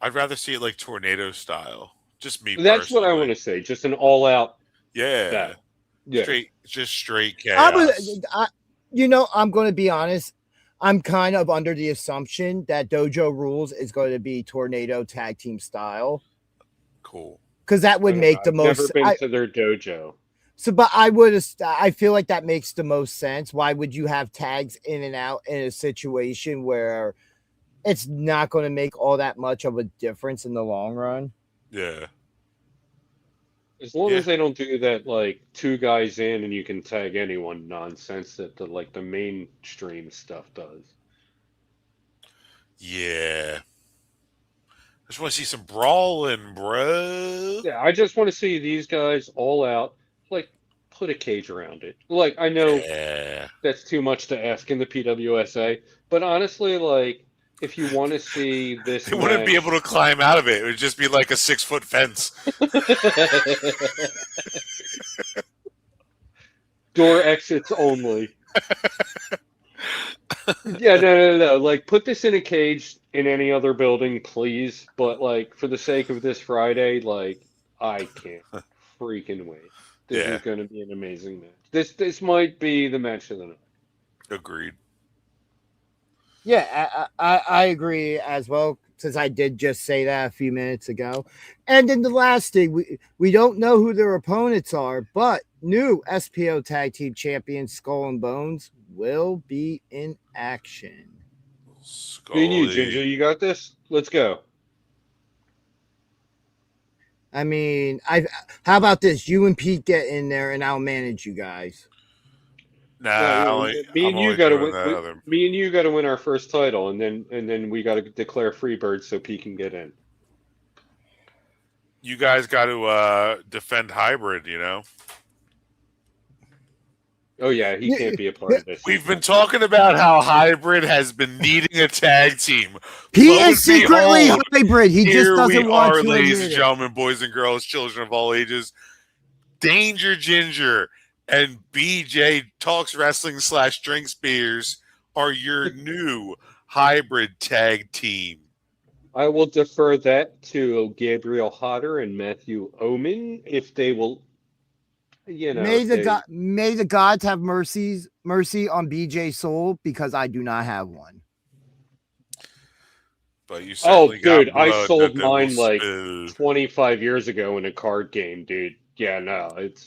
I'd rather see it like tornado style. Just me. That's what I want to say. Just an all-out. Yeah. Yeah. Straight chaos. I'm going to be honest. I'm kind of under the assumption that Dojo Rules is going to be tornado tag team style. Cool. Because that would make the most. Never been to their dojo. So, but I feel like that makes the most sense. Why would you have tags in and out in a situation where it's not going to make all that much of a difference in the long run. Yeah. As long Yeah. as they don't do that, like 2 guys in and you can tag anyone nonsense that the mainstream stuff does. Yeah. I just want to see some brawling, bro. Yeah, I just want to see these guys all out, like put a cage around it. Like I know Yeah. that's too much to ask in the PWSA, but honestly, like if you want to see this They wouldn't be able to climb out of it. It would just be like a 6-foot fence. Door exits only. Yeah, no. Like, put this in a cage in any other building, please. But, like, for the sake of this Friday, like, I can't freaking wait. This Yeah. is going to be an amazing match. This might be the match of the night. Agreed. Yeah, I agree as well, since I did just say that a few minutes ago. And then the last thing, we don't know who their opponents are, but new SPO Tag Team Champions Skull and Bones will be in action. Me and you, Ginger, you got this? Let's go. I mean, how about this? You and Pete get in there, and I'll manage you guys. Nah, me and you got to win. Me and you got to win our first title, and then we got to declare Freebird so Pete can get in. You guys got to defend Hybrid, you know. Oh yeah, he can't be a part of this. We've been talking about how Hybrid has been needing a tag team. He is secretly Hybrid. He just doesn't want to. Ladies and gentlemen, boys and girls, children of all ages, Danger Ginger and BJ Talks Wrestling / Drinks Beers are your new hybrid tag team. I will defer that to Gabriel Hodder and Matthew Omen if they will. You know, may the gods have mercy on BJ's soul, because I do not have one. But you dude, I sold mine like 25 years ago in a card game, dude. Yeah, no, it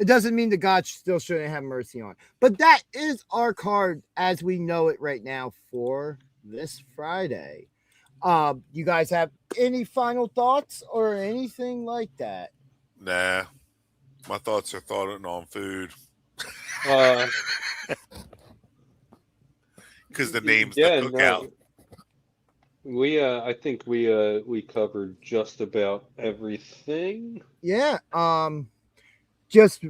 doesn't mean the gods still shouldn't have mercy on. But that is our card as we know it right now for this Friday. You guys have any final thoughts or anything like that? Nah. My thoughts are thought on food. Because the name's the cookout. No. I think we covered just about everything. Yeah. Just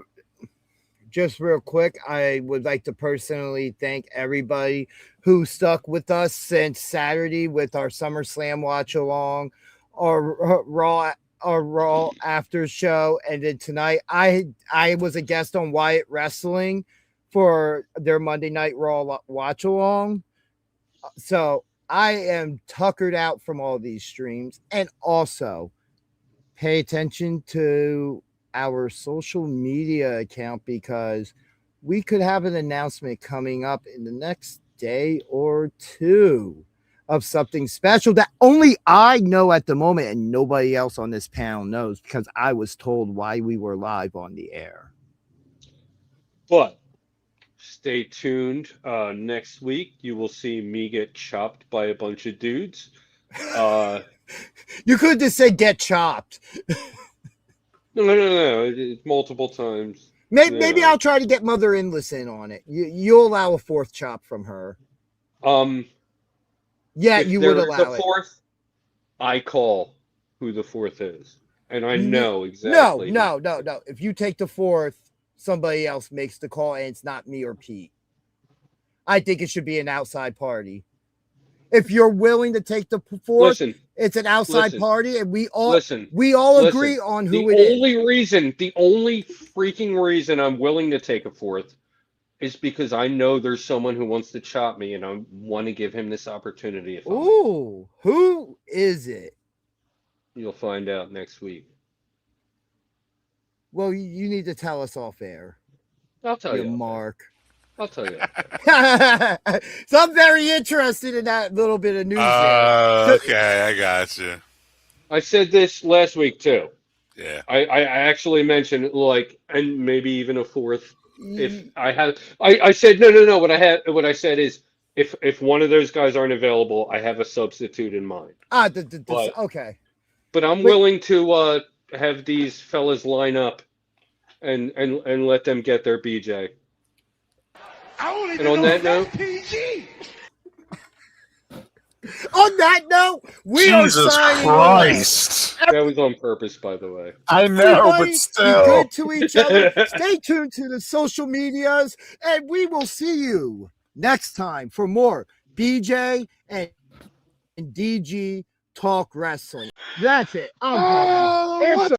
real quick, I would like to personally thank everybody who stuck with us since Saturday with our SummerSlam watch along, our Raw after show, and then tonight I was a guest on Wyatt Wrestling for their Monday Night Raw watch along. So I am tuckered out from all these streams. And also pay attention to our social media account, because we could have an announcement coming up in the next day or two of something special that only I know at the moment and nobody else on this panel knows, because I was told why we were live on the air. But stay tuned. Next week, you will see me get chopped by a bunch of dudes. You could just say get chopped. No. It's multiple times. Maybe I'll try to get Mother Endless in on it. You'll allow a fourth chop from her. Yeah, you would allow the fourth, I call who the fourth is. And I know exactly. No. If you take the fourth, somebody else makes the call, and it's not me or Pete. I think it should be an outside party. If you're willing to take the fourth, it's an outside party, and we all agree on who it is. The only freaking reason I'm willing to take a fourth is because I know there's someone who wants to chop me, and I want to give him this opportunity. Ooh, who is it? You'll find out next week. Well, you need to tell us off air. I'll tell you, Mark. I'll tell you. So I'm very interested in that little bit of news. Okay, I got you. I said this last week too. Yeah. I actually mentioned and maybe even a fourth. If I had, I said no. What I said is, If one of those guys aren't available, I have a substitute in mind. Okay. But I'm willing to have these fellas line up and let them get their BJ. I don't even And on know that if that's note, PG. On that note, we are Jesus signing Christ. that was on purpose, by the way. I know, Everybody, but still. be good to each other. Stay tuned to the social medias, and we will see you next time for more BJ and DG Talk Wrestling. That's it. I'm done.